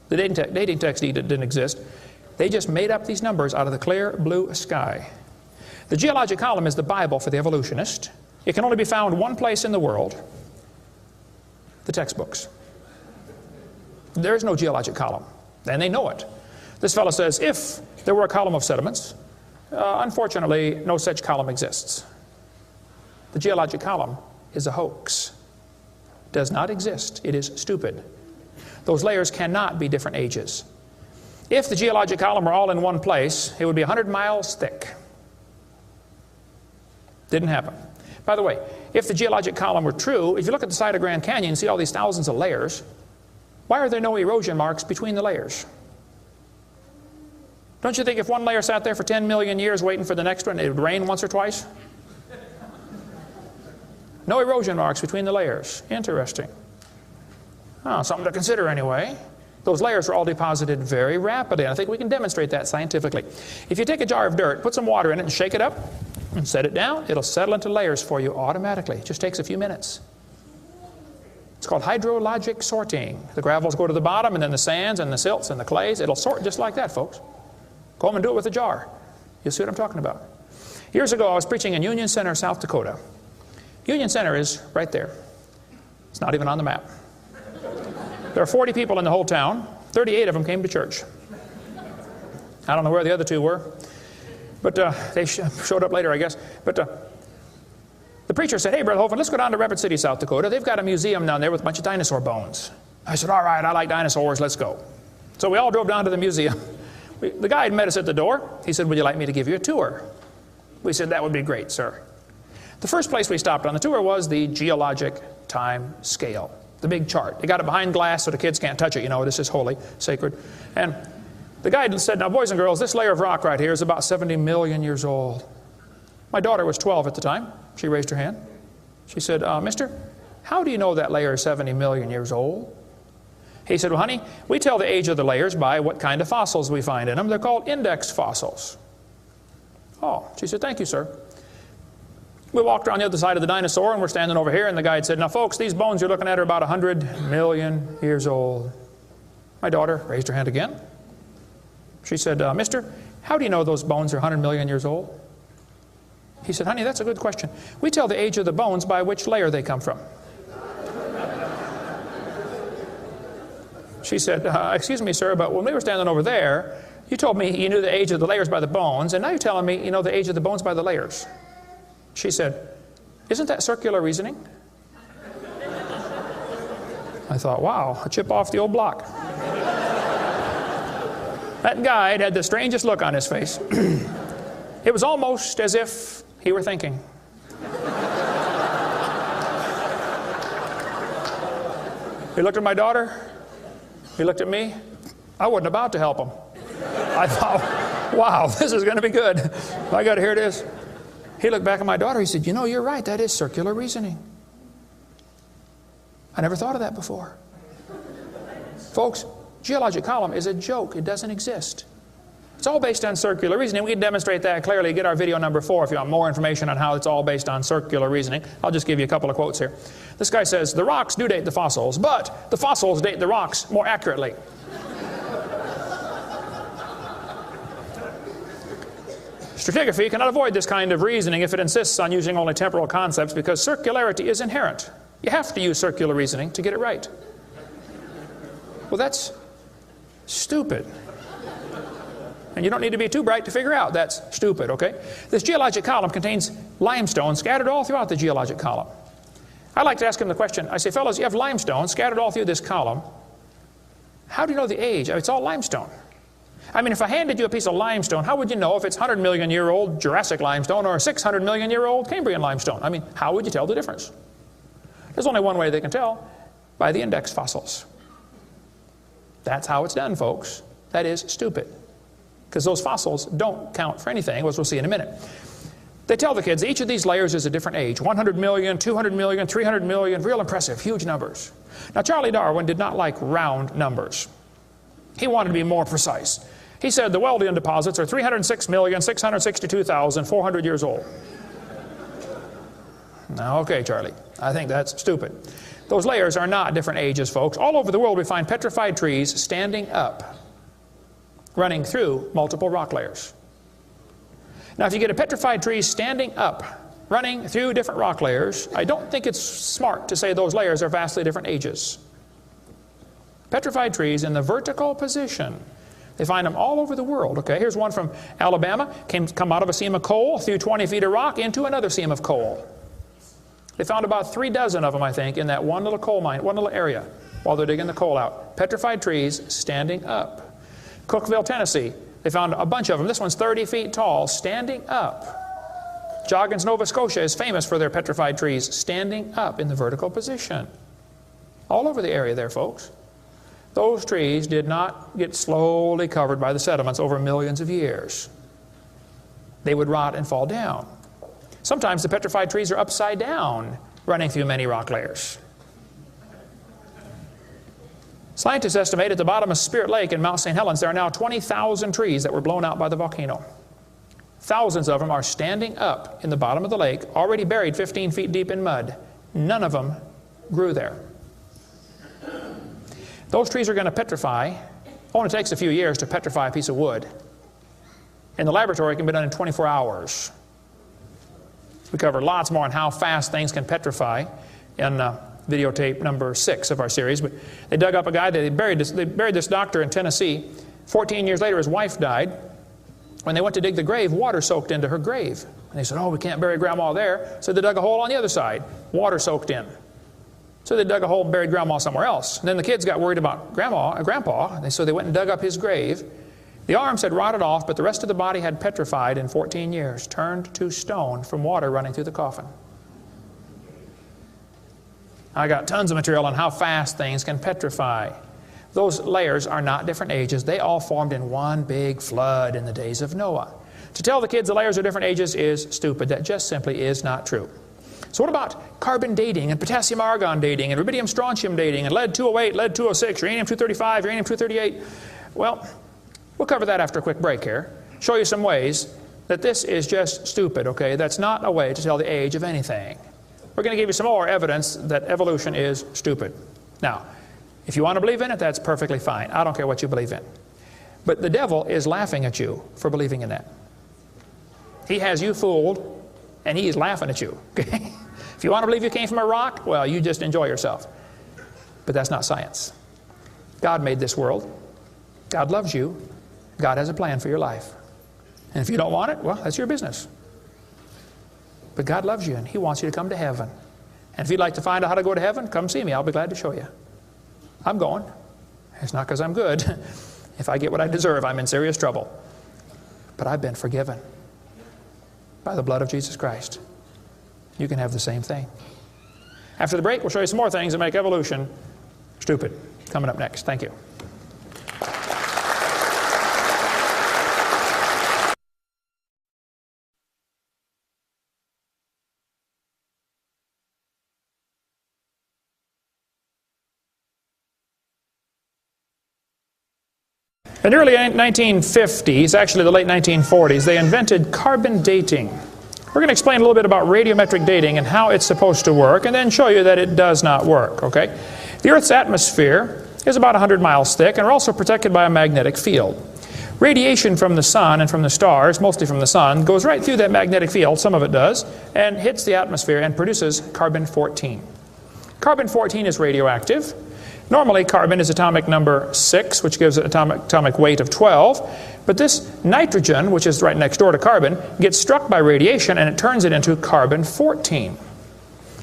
The dating text didn't exist. They just made up these numbers out of the clear blue sky. The geologic column is the Bible for the evolutionist. It can only be found one place in the world, the textbooks. There's no geologic column, and they know it. This fellow says, if there were a column of sediments, unfortunately, no such column exists. The geologic column is a hoax. Does not exist. It is stupid. Those layers cannot be different ages. If the geologic column were all in one place, it would be 100 miles thick. Didn't happen. By the way, if the geologic column were true, if you look at the side of Grand Canyon and see all these thousands of layers, why are there no erosion marks between the layers? Don't you think if one layer sat there for 10 million years waiting for the next one, it would rain once or twice? No erosion marks between the layers. Interesting. Oh, something to consider anyway. Those layers are all deposited very rapidly, and I think we can demonstrate that scientifically. If you take a jar of dirt, put some water in it and shake it up, and set it down, it'll settle into layers for you automatically. It just takes a few minutes. It's called hydrologic sorting. The gravels go to the bottom, and then the sands and the silts and the clays. It'll sort just like that, folks. Go home and do it with a jar. You'll see what I'm talking about. Years ago, I was preaching in Union Center, South Dakota. Union Center is right there. It's not even on the map. There are 40 people in the whole town. 38 of them came to church. I don't know where the other 2 were. But they showed up later, I guess. But the preacher said, hey, Brother Hovind, let's go down to Rapid City, South Dakota. They've got a museum down there with a bunch of dinosaur bones. I said, all right, I like dinosaurs, let's go. So we all drove down to the museum. The guide met us at the door. He said, would you like me to give you a tour? We said, that would be great, sir. The first place we stopped on the tour was the geologic time scale, the big chart. They got it behind glass so the kids can't touch it. You know, this is holy, sacred. And the guide said, now, boys and girls, this layer of rock right here is about 70 million years old. My daughter was 12 at the time. She raised her hand. She said, mister, how do you know that layer is 70 million years old? He said, well, honey, we tell the age of the layers by what kind of fossils we find in them. They're called index fossils. Oh, she said, thank you, sir. We walked around the other side of the dinosaur, and we're standing over here, and the guide said, now folks, these bones you're looking at are about 100 million years old. My daughter raised her hand again. She said, mister, how do you know those bones are 100 million years old? He said, honey, that's a good question. We tell the age of the bones by which layer they come from. She said, excuse me, sir, but when we were standing over there, you told me you knew the age of the layers by the bones, and now you're telling me you know the age of the bones by the layers. She said, isn't that circular reasoning? I thought, wow, a chip off the old block. That guide had the strangest look on his face. It was almost as if he were thinking. He looked at my daughter. He looked at me. I wasn't about to help him. I thought, wow, this is going to be good. I got to hear this. He looked back at my daughter. He said, you know, you're right. That is circular reasoning. I never thought of that before. Folks, geologic column is a joke. It doesn't exist. It's all based on circular reasoning. We can demonstrate that clearly. Get our video number 4 if you want more information on how it's all based on circular reasoning. I'll just give you a couple of quotes here. This guy says, the rocks do date the fossils, but the fossils date the rocks more accurately. Stratigraphy cannot avoid this kind of reasoning if it insists on using only temporal concepts because circularity is inherent. You have to use circular reasoning to get it right. Well, that's stupid. And you don't need to be too bright to figure out that's stupid, okay? This geologic column contains limestone scattered all throughout the geologic column. I like to ask him the question, I say, fellows, you have limestone scattered all through this column. How do you know the age? It's all limestone. I mean, if I handed you a piece of limestone, how would you know if it's 100 million year old Jurassic limestone or 600 million year old Cambrian limestone? I mean, how would you tell the difference? There's only one way they can tell, by the index fossils. That's how it's done, folks. That is stupid. Because those fossils don't count for anything, as we'll see in a minute. They tell the kids each of these layers is a different age. 100 million, 200 million, 300 million, real impressive, huge numbers. Now, Charlie Darwin did not like round numbers. He wanted to be more precise. He said the Wealdian deposits are 306,662,400 years old. Now, okay, Charlie, I think that's stupid. Those layers are not different ages, folks. All over the world we find petrified trees standing up, running through multiple rock layers. Now, if you get a petrified tree standing up, running through different rock layers, I don't think it's smart to say those layers are vastly different ages. Petrified trees in the vertical position, they find them all over the world. Okay, here's one from Alabama, come out of a seam of coal, through 20 feet of rock, into another seam of coal. They found about 3 dozen of them, I think, in that one little coal mine, one little area, while they're digging the coal out. Petrified trees standing up. Cookeville, Tennessee, they found a bunch of them. This one's 30 feet tall, standing up. Joggins, Nova Scotia is famous for their petrified trees standing up in the vertical position. All over the area there, folks. Those trees did not get slowly covered by the sediments over millions of years. They would rot and fall down. Sometimes the petrified trees are upside down, running through many rock layers. Scientists estimate at the bottom of Spirit Lake in Mount St. Helens there are now 20,000 trees that were blown out by the volcano. Thousands of them are standing up in the bottom of the lake, already buried 15 feet deep in mud. None of them grew there. Those trees are going to petrify. Only takes a few years to petrify a piece of wood. In the laboratory, it can be done in 24 hours. We cover lots more on how fast things can petrify in videotape number 6 of our series. But they dug up a guy, they buried this doctor in Tennessee. 14 years later, his wife died. When they went to dig the grave, water soaked into her grave. And they said, oh, we can't bury Grandma there. So they dug a hole on the other side. Water soaked in. So they dug a hole and buried Grandma somewhere else. And then the kids got worried about Grandpa, and so they went and dug up his grave. The arms had rotted off, but the rest of the body had petrified in 14 years, turned to stone from water running through the coffin. I got tons of material on how fast things can petrify. Those layers are not different ages. They all formed in one big flood in the days of Noah. To tell the kids the layers are different ages is stupid. That just simply is not true. So what about carbon dating and potassium argon dating and rubidium strontium dating and lead-208, lead-206, uranium-235, uranium-238? Well, we'll cover that after a quick break here. Show you some ways that this is just stupid, okay? That's not a way to tell the age of anything. We're going to give you some more evidence that evolution is stupid. Now, if you want to believe in it, that's perfectly fine. I don't care what you believe in. But the devil is laughing at you for believing in that. He has you fooled, and he is laughing at you. Okay? If you want to believe you came from a rock, well, you just enjoy yourself. But that's not science. God made this world. God loves you. God has a plan for your life. And if you don't want it, well, that's your business. But God loves you, and he wants you to come to heaven. And if you'd like to find out how to go to heaven, come see me. I'll be glad to show you. I'm going. It's not because I'm good. If I get what I deserve, I'm in serious trouble. But I've been forgiven by the blood of Jesus Christ. You can have the same thing. After the break, we'll show you some more things that make evolution stupid. Coming up next. Thank you. In the early 1950s, actually the late 1940s, they invented carbon dating. We're going to explain a little bit about radiometric dating and how it's supposed to work, and then show you that it does not work, okay? The Earth's atmosphere is about 100 miles thick, and we're also protected by a magnetic field. Radiation from the sun and from the stars, mostly from the sun, goes right through that magnetic field, some of it does, and hits the atmosphere and produces carbon-14. Carbon-14 is radioactive. Normally, carbon is atomic number 6, which gives it atomic weight of 12. But this nitrogen, which is right next door to carbon, gets struck by radiation and it turns it into carbon-14.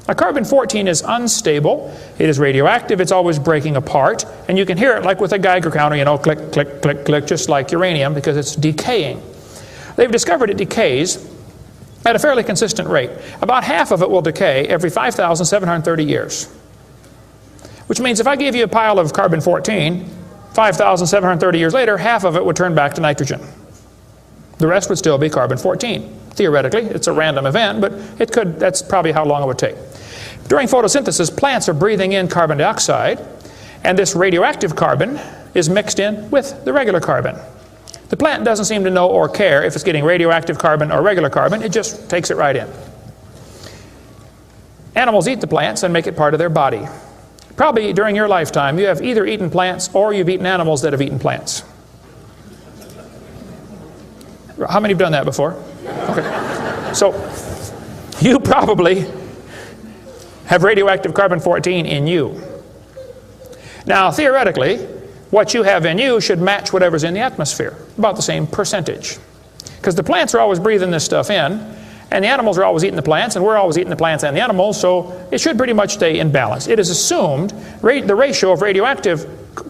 Now, carbon-14 is unstable. It is radioactive. It's always breaking apart. And you can hear it like with a Geiger counter, you know, click, click, click, click, just like uranium, because it's decaying. They've discovered it decays at a fairly consistent rate. About half of it will decay every 5,730 years. Which means if I gave you a pile of carbon-14, 5,730 years later, half of it would turn back to nitrogen. The rest would still be carbon-14. Theoretically, it's a random event, but it could, that's probably how long it would take. During photosynthesis, plants are breathing in carbon dioxide, and this radioactive carbon is mixed in with the regular carbon. The plant doesn't seem to know or care if it's getting radioactive carbon or regular carbon, it just takes it right in. Animals eat the plants and make it part of their body. Probably during your lifetime, you have either eaten plants or you've eaten animals that have eaten plants. How many have done that before? Okay. So, you probably have radioactive carbon-14 in you. Now, theoretically, what you have in you should match whatever's in the atmosphere, about the same percentage. Because the plants are always breathing this stuff in, and the animals are always eating the plants, and we're always eating the plants and the animals, so it should pretty much stay in balance. It is assumed the ratio of radioactive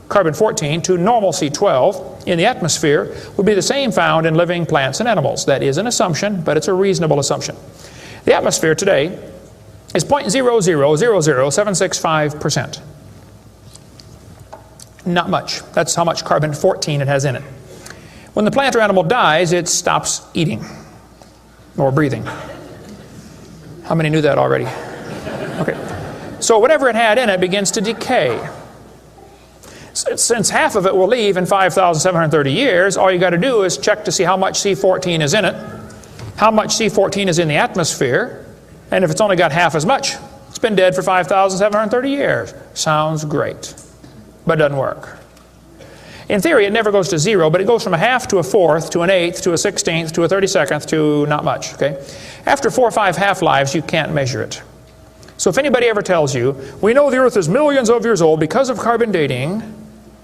carbon-14 to normal C12 in the atmosphere would be the same found in living plants and animals. That is an assumption, but it's a reasonable assumption. The atmosphere today is 0.0000765%. Not much. That's how much carbon-14 it has in it. When the plant or animal dies, it stops eating or breathing. How many knew that already? Okay. So whatever it had in it begins to decay. Since half of it will leave in 5,730 years, all you got to do is check to see how much C14 is in it, how much C14 is in the atmosphere, and if it's only got half as much, it's been dead for 5,730 years. Sounds great, but doesn't work. In theory, it never goes to zero, but it goes from a half to a fourth, to an eighth, to a 16th, to a 32nd, to not much, okay? After 4 or 5 half-lives, you can't measure it. So if anybody ever tells you, we know the Earth is millions of years old because of carbon dating,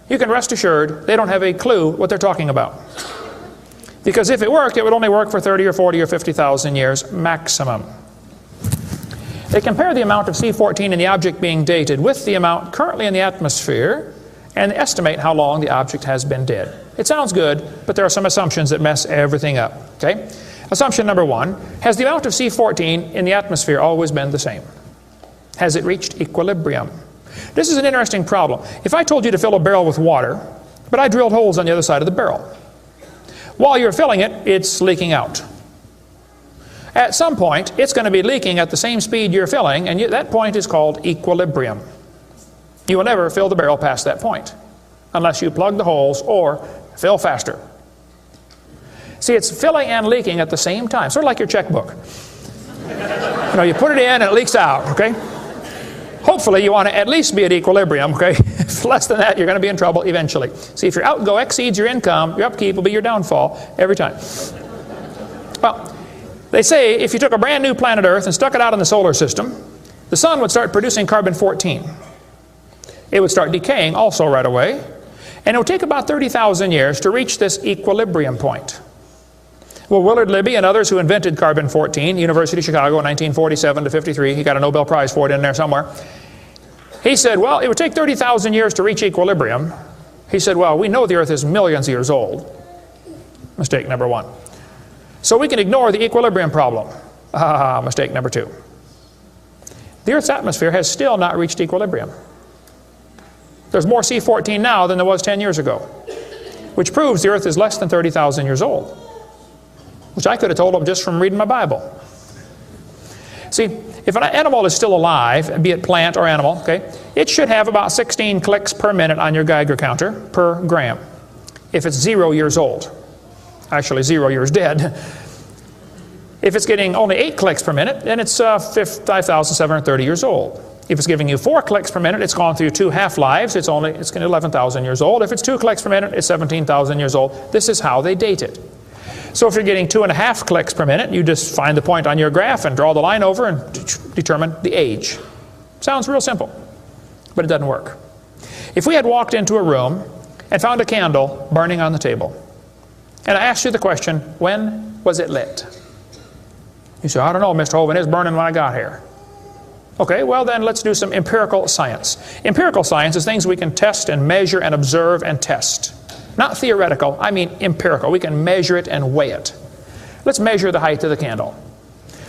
you can rest assured they don't have a clue what they're talking about. Because if it worked, it would only work for 30 or 40 or 50,000 years maximum. They compare the amount of C14 in the object being dated with the amount currently in the atmosphere, and estimate how long the object has been dead. It sounds good, but there are some assumptions that mess everything up. Okay? Assumption number 1, has the amount of C14 in the atmosphere always been the same? Has it reached equilibrium? This is an interesting problem. If I told you to fill a barrel with water, but I drilled holes on the other side of the barrel, while you're filling it, it's leaking out. At some point, it's going to be leaking at the same speed you're filling, and that point is called equilibrium. You will never fill the barrel past that point, unless you plug the holes or fill faster. See, it's filling and leaking at the same time, sort of like your checkbook. You know, you put it in and it leaks out, okay? Hopefully you want to at least be at equilibrium, okay? If less than that, you're going to be in trouble eventually. See, if your outgo exceeds your income, your upkeep will be your downfall every time. Well, they say if you took a brand new planet Earth and stuck it out in the solar system, the sun would start producing carbon-14. It would start decaying also right away, and it would take about 30,000 years to reach this equilibrium point. Well, Willard Libby and others who invented carbon-14, University of Chicago in 1947 to 53, he got a Nobel Prize for it in there somewhere. He said, well, it would take 30,000 years to reach equilibrium. He said, well, we know the Earth is millions of years old. Mistake number one. So we can ignore the equilibrium problem. Mistake number two. The Earth's atmosphere has still not reached equilibrium. There's more C14 now than there was 10 years ago, which proves the Earth is less than 30,000 years old, which I could have told them just from reading my Bible. See, if an animal is still alive, be it plant or animal, okay, it should have about 16 clicks per minute on your Geiger counter per gram. If it's 0 years old, actually 0 years dead. If it's getting only 8 clicks per minute, then it's 5,730 years old. If it's giving you 4 clicks per minute, it's gone through 2 half-lives, it's 11,000 years old. If it's 2 clicks per minute, it's 17,000 years old. This is how they date it. So if you're getting 2.5 clicks per minute, you just find the point on your graph and draw the line over and determine the age. Sounds real simple, but it doesn't work. If we had walked into a room and found a candle burning on the table, and I asked you the question, when was it lit? You say, I don't know, Mr. Hovind, it's burning when I got here. Okay, well then let's do some empirical science. Empirical science is things we can test and measure and observe and test. Not theoretical, I mean empirical. We can measure it and weigh it. Let's measure the height of the candle.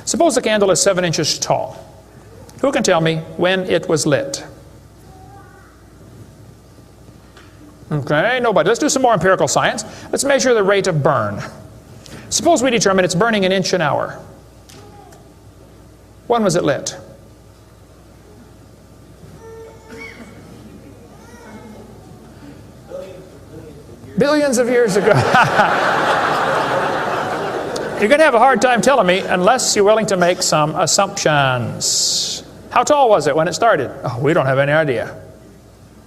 Suppose the candle is 7 inches tall. Who can tell me when it was lit? Okay, nobody. Let's do some more empirical science. Let's measure the rate of burn. Suppose we determine it's burning 1 inch an hour. When was it lit? Billions of years ago. You're going to have a hard time telling me unless you're willing to make some assumptions. How tall was it when it started? Oh, we don't have any idea.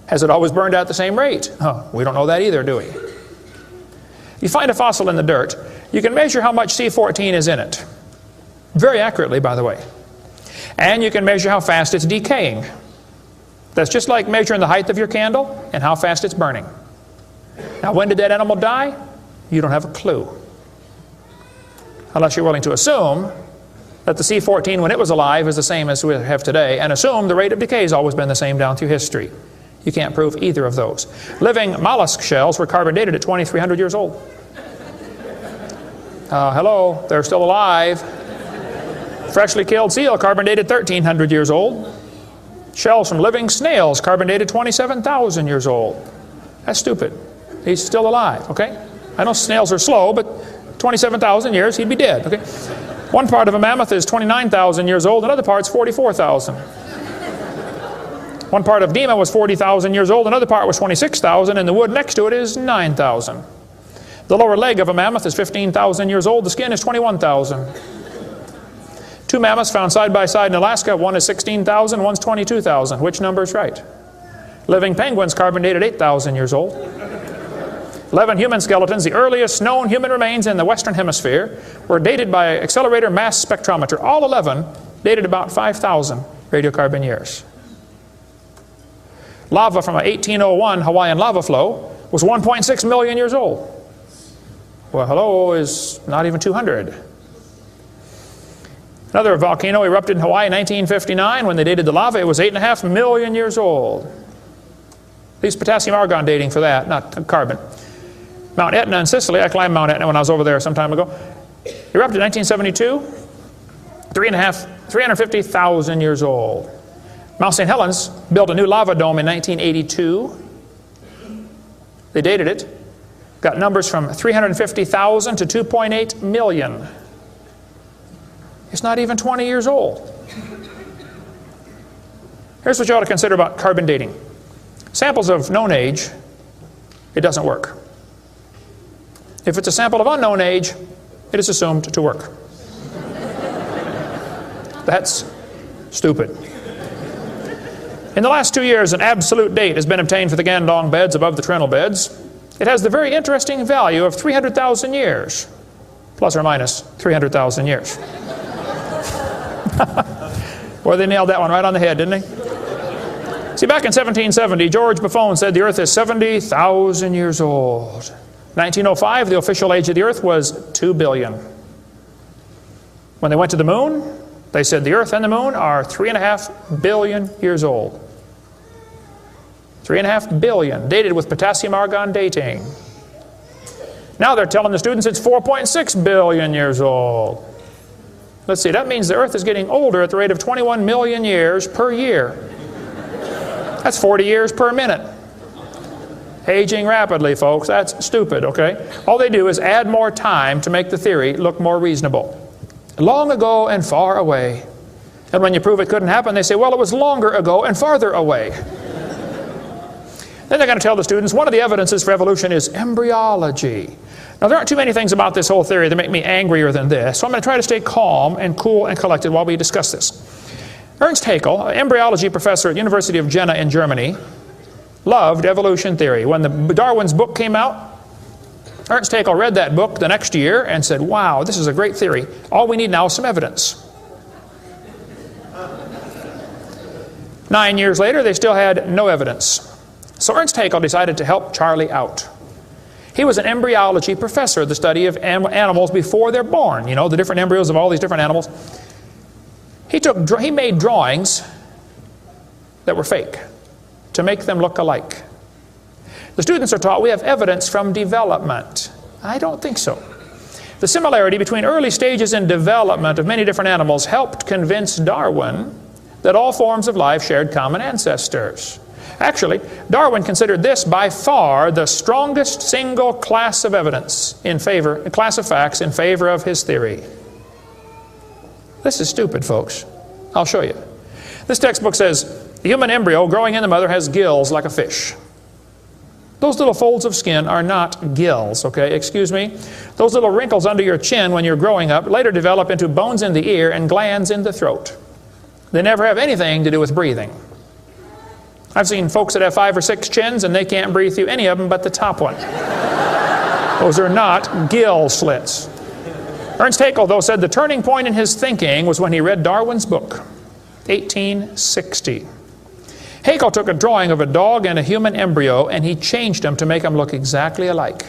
Has it always burned at the same rate? Oh, we don't know that either, do we? You find a fossil in the dirt, you can measure how much C14 is in it. Very accurately, by the way. And you can measure how fast it's decaying. That's just like measuring the height of your candle and how fast it's burning. Now, when did that animal die? You don't have a clue. Unless you're willing to assume that the C14 when it was alive is the same as we have today, and assume the rate of decay has always been the same down through history. You can't prove either of those. Living mollusk shells were carbon dated at 2,300 years old. Hello, they're still alive. Freshly killed seal carbon dated 1,300 years old. Shells from living snails carbon dated 27,000 years old. That's stupid. He's still alive, okay? I know snails are slow, but 27,000 years, he'd be dead, okay? One part of a mammoth is 29,000 years old, another part's 44,000. One part of Dima was 40,000 years old, another part was 26,000, and the wood next to it is 9,000. The lower leg of a mammoth is 15,000 years old, the skin is 21,000. 2 mammoths found side by side in Alaska, one is 16,000, one's 22,000. Which number is right? Living penguins carbon dated 8,000 years old. 11 human skeletons, the earliest known human remains in the Western Hemisphere, were dated by accelerator mass spectrometer. All 11 dated about 5,000 radiocarbon years. Lava from a 1801 Hawaiian lava flow was 1.6 million years old. Well, hello is not even 200. Another volcano erupted in Hawaii in 1959. When they dated the lava, it was 8.5 million years old. Least potassium argon dating for that, not carbon. Mount Etna in Sicily, I climbed Mount Etna when I was over there some time ago. Erupted in 1972, 350,000 years old. Mount St. Helens built a new lava dome in 1982. They dated it. Got numbers from 350,000 to 2.8 million. It's not even 20 years old. Here's what you ought to consider about carbon dating. Samples of known age, it doesn't work. If it's a sample of unknown age, it is assumed to work. That's stupid. In the last 2 years, an absolute date has been obtained for the Gandong beds above the Trinil beds. It has the very interesting value of 300,000 years, plus or minus 300,000 years. Boy, they nailed that one right on the head, didn't they? See, back in 1770, George Buffon said the Earth is 70,000 years old. 1905, the official age of the Earth was 2 billion. When they went to the moon, they said the Earth and the moon are 3.5 billion years old. 3.5 billion, dated with potassium-argon dating. Now they're telling the students it's 4.6 billion years old. Let's see, that means the Earth is getting older at the rate of 21 million years per year. That's 40 years per minute. Aging rapidly, folks. That's stupid, okay? All they do is add more time to make the theory look more reasonable. Long ago and far away. And when you prove it couldn't happen, they say, well, it was longer ago and farther away. Then they're going to tell the students one of the evidences for evolution is embryology. Now, there aren't too many things about this whole theory that make me angrier than this, so I'm going to try to stay calm and cool and collected while we discuss this. Ernst Haeckel, an embryology professor at the University of Jena in Germany, loved evolution theory. When Darwin's book came out, Ernst Haeckel read that book the next year and said, wow, this is a great theory. All we need now is some evidence. 9 years later, they still had no evidence. So Ernst Haeckel decided to help Charlie out. He was an embryology professor, the study of animals before they're born. You know, the different embryos of all these different animals. He made drawings that were fake to make them look alike. The students are taught we have evidence from development. I don't think so. The similarity between early stages in development of many different animals helped convince Darwin that all forms of life shared common ancestors. Actually, Darwin considered this by far the strongest single class of evidence in favor, a class of facts in favor of his theory. This is stupid, folks. I'll show you. This textbook says, the human embryo growing in the mother has gills like a fish. Those little folds of skin are not gills, okay? Excuse me. Those little wrinkles under your chin when you're growing up later develop into bones in the ear and glands in the throat. They never have anything to do with breathing. I've seen folks that have 5 or 6 chins and they can't breathe through any of them but the top one. Those are not gill slits. Ernst Haeckel, though, said the turning point in his thinking was when he read Darwin's book, 1860. Haeckel took a drawing of a dog and a human embryo and he changed them to make them look exactly alike.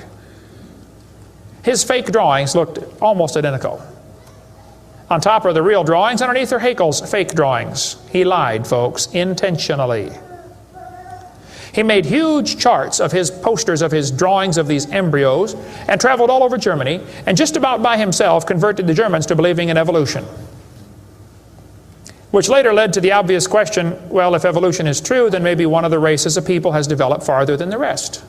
His fake drawings looked almost identical. On top are the real drawings, underneath are Haeckel's fake drawings. He lied, folks, intentionally. He made huge charts of his posters of his drawings of these embryos and traveled all over Germany and just about by himself converted the Germans to believing in evolution. Which later led to the obvious question, well, if evolution is true, then maybe one of the races of people has developed farther than the rest.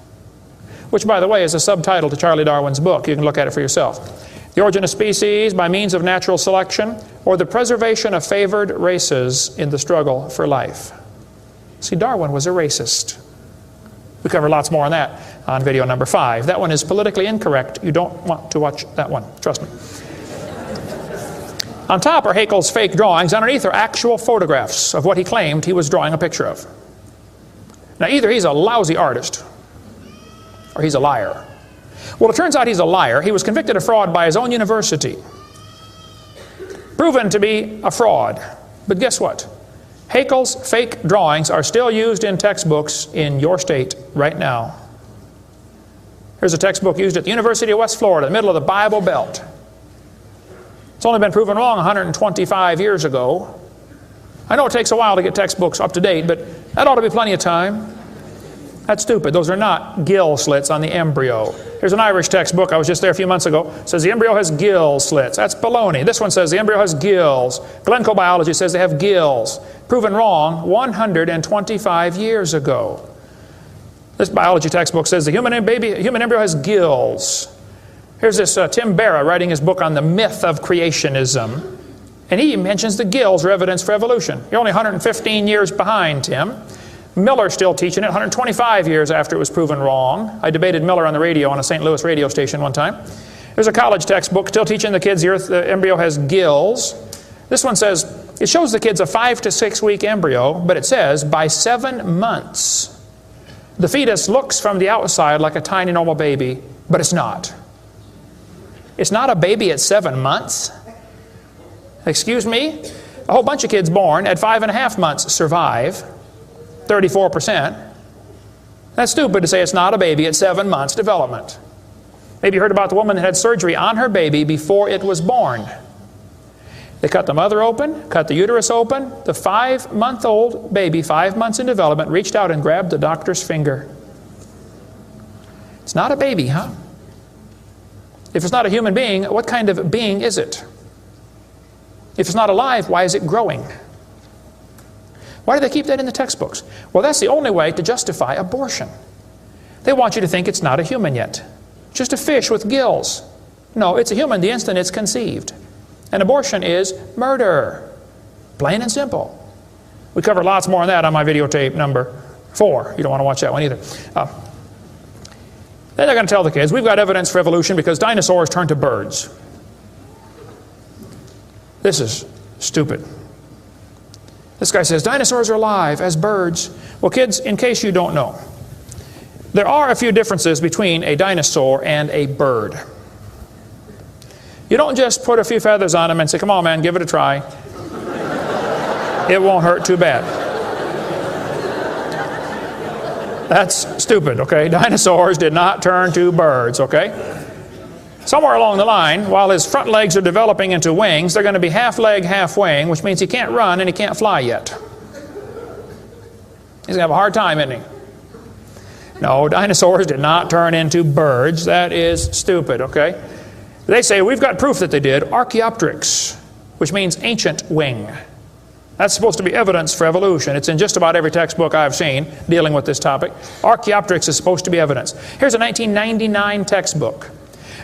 Which, by the way, is a subtitle to Charlie Darwin's book. You can look at it for yourself. The Origin of Species by Means of Natural Selection, or the Preservation of Favored Races in the Struggle for Life. See, Darwin was a racist. We cover lots more on that on video number 5. That one is politically incorrect. You don't want to watch that one. Trust me. On top are Haeckel's fake drawings. Underneath are actual photographs of what he claimed he was drawing a picture of. Now, either he's a lousy artist or he's a liar. Well, it turns out he's a liar. He was convicted of fraud by his own university. Proven to be a fraud. But guess what? Haeckel's fake drawings are still used in textbooks in your state right now. Here's a textbook used at the University of West Florida, in the middle of the Bible Belt. It's only been proven wrong 125 years ago. I know it takes a while to get textbooks up to date, but that ought to be plenty of time. That's stupid. Those are not gill slits on the embryo. Here's an Irish textbook. I was just there a few months ago. It says the embryo has gill slits. That's baloney. This one says the embryo has gills. Glencoe Biology says they have gills. Proven wrong 125 years ago. This biology textbook says the human embryo has gills. Here's this Tim Barra writing his book on the myth of creationism. And he mentions the gills are evidence for evolution. You're only 115 years behind, Tim. Miller's still teaching it 125 years after it was proven wrong. I debated Miller on the radio on a St. Louis radio station one time. There's a college textbook still teaching the kids the embryo has gills. This one says, it shows the kids a 5 to 6 week embryo, but it says by 7 months, the fetus looks from the outside like a tiny normal baby, but it's not. It's not a baby at 7 months? Excuse me? A whole bunch of kids born at 5.5 months survive, 34%. That's stupid to say it's not a baby at 7 months development. Maybe you heard about the woman that had surgery on her baby before it was born. They cut the mother open, cut the uterus open. The 5-month-old baby, 5 months in development, reached out and grabbed the doctor's finger. It's not a baby, huh? If it's not a human being, what kind of being is it? If it's not alive, why is it growing? Why do they keep that in the textbooks? Well, that's the only way to justify abortion. They want you to think it's not a human yet. Just a fish with gills. No, it's a human the instant it's conceived. And abortion is murder. Plain and simple. We cover lots more on that on my videotape number 4. You don't want to watch that one either. Then they're going to tell the kids, we've got evidence for evolution because dinosaurs turned to birds. This is stupid. This guy says, dinosaurs are alive as birds. Well, kids, in case you don't know, there are a few differences between a dinosaur and a bird. You don't just put a few feathers on them and say, come on, man, give it a try. It won't hurt too bad. That's stupid, okay? Dinosaurs did not turn to birds, okay? Somewhere along the line, while his front legs are developing into wings, they're going to be half leg, half wing, which means he can't run and he can't fly yet. He's going to have a hard time, isn't he? No, dinosaurs did not turn into birds. That is stupid, okay? They say, we've got proof that they did. Archaeopteryx, which means ancient wing. That's supposed to be evidence for evolution. It's in just about every textbook I've seen dealing with this topic. Archaeopteryx is supposed to be evidence. Here's a 1999 textbook.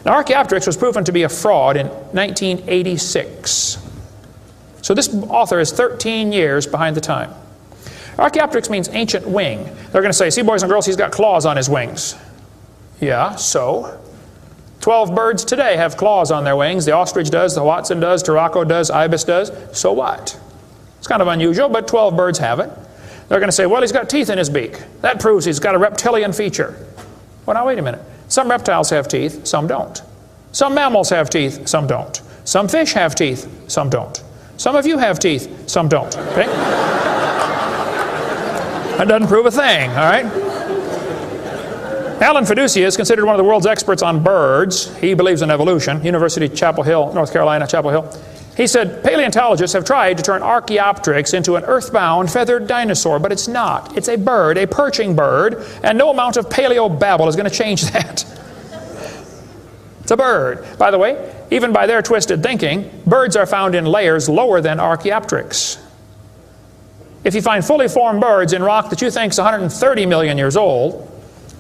Now, Archaeopteryx was proven to be a fraud in 1986. So this author is 13 years behind the time. Archaeopteryx means ancient wing. They're going to say, see, boys and girls, he's got claws on his wings. Yeah, so? 12 birds today have claws on their wings. The ostrich does, the Watson does, Turako does, ibis does. So what? It's kind of unusual, but 12 birds have it. They're going to say, well, he's got teeth in his beak. That proves he's got a reptilian feature. Well, now, wait a minute. Some reptiles have teeth, some don't. Some mammals have teeth, some don't. Some fish have teeth, some don't. Some of you have teeth, some don't. Okay? That doesn't prove a thing, all right? Alan Fiducia is considered one of the world's experts on birds. He believes in evolution. University of Chapel Hill, North Carolina, Chapel Hill. He said, paleontologists have tried to turn Archaeopteryx into an earthbound feathered dinosaur, but it's not. It's a bird, a perching bird, and no amount of paleo-babble is going to change that. It's a bird. By the way, even by their twisted thinking, birds are found in layers lower than Archaeopteryx. If you find fully formed birds in rock that you think is 130 million years old,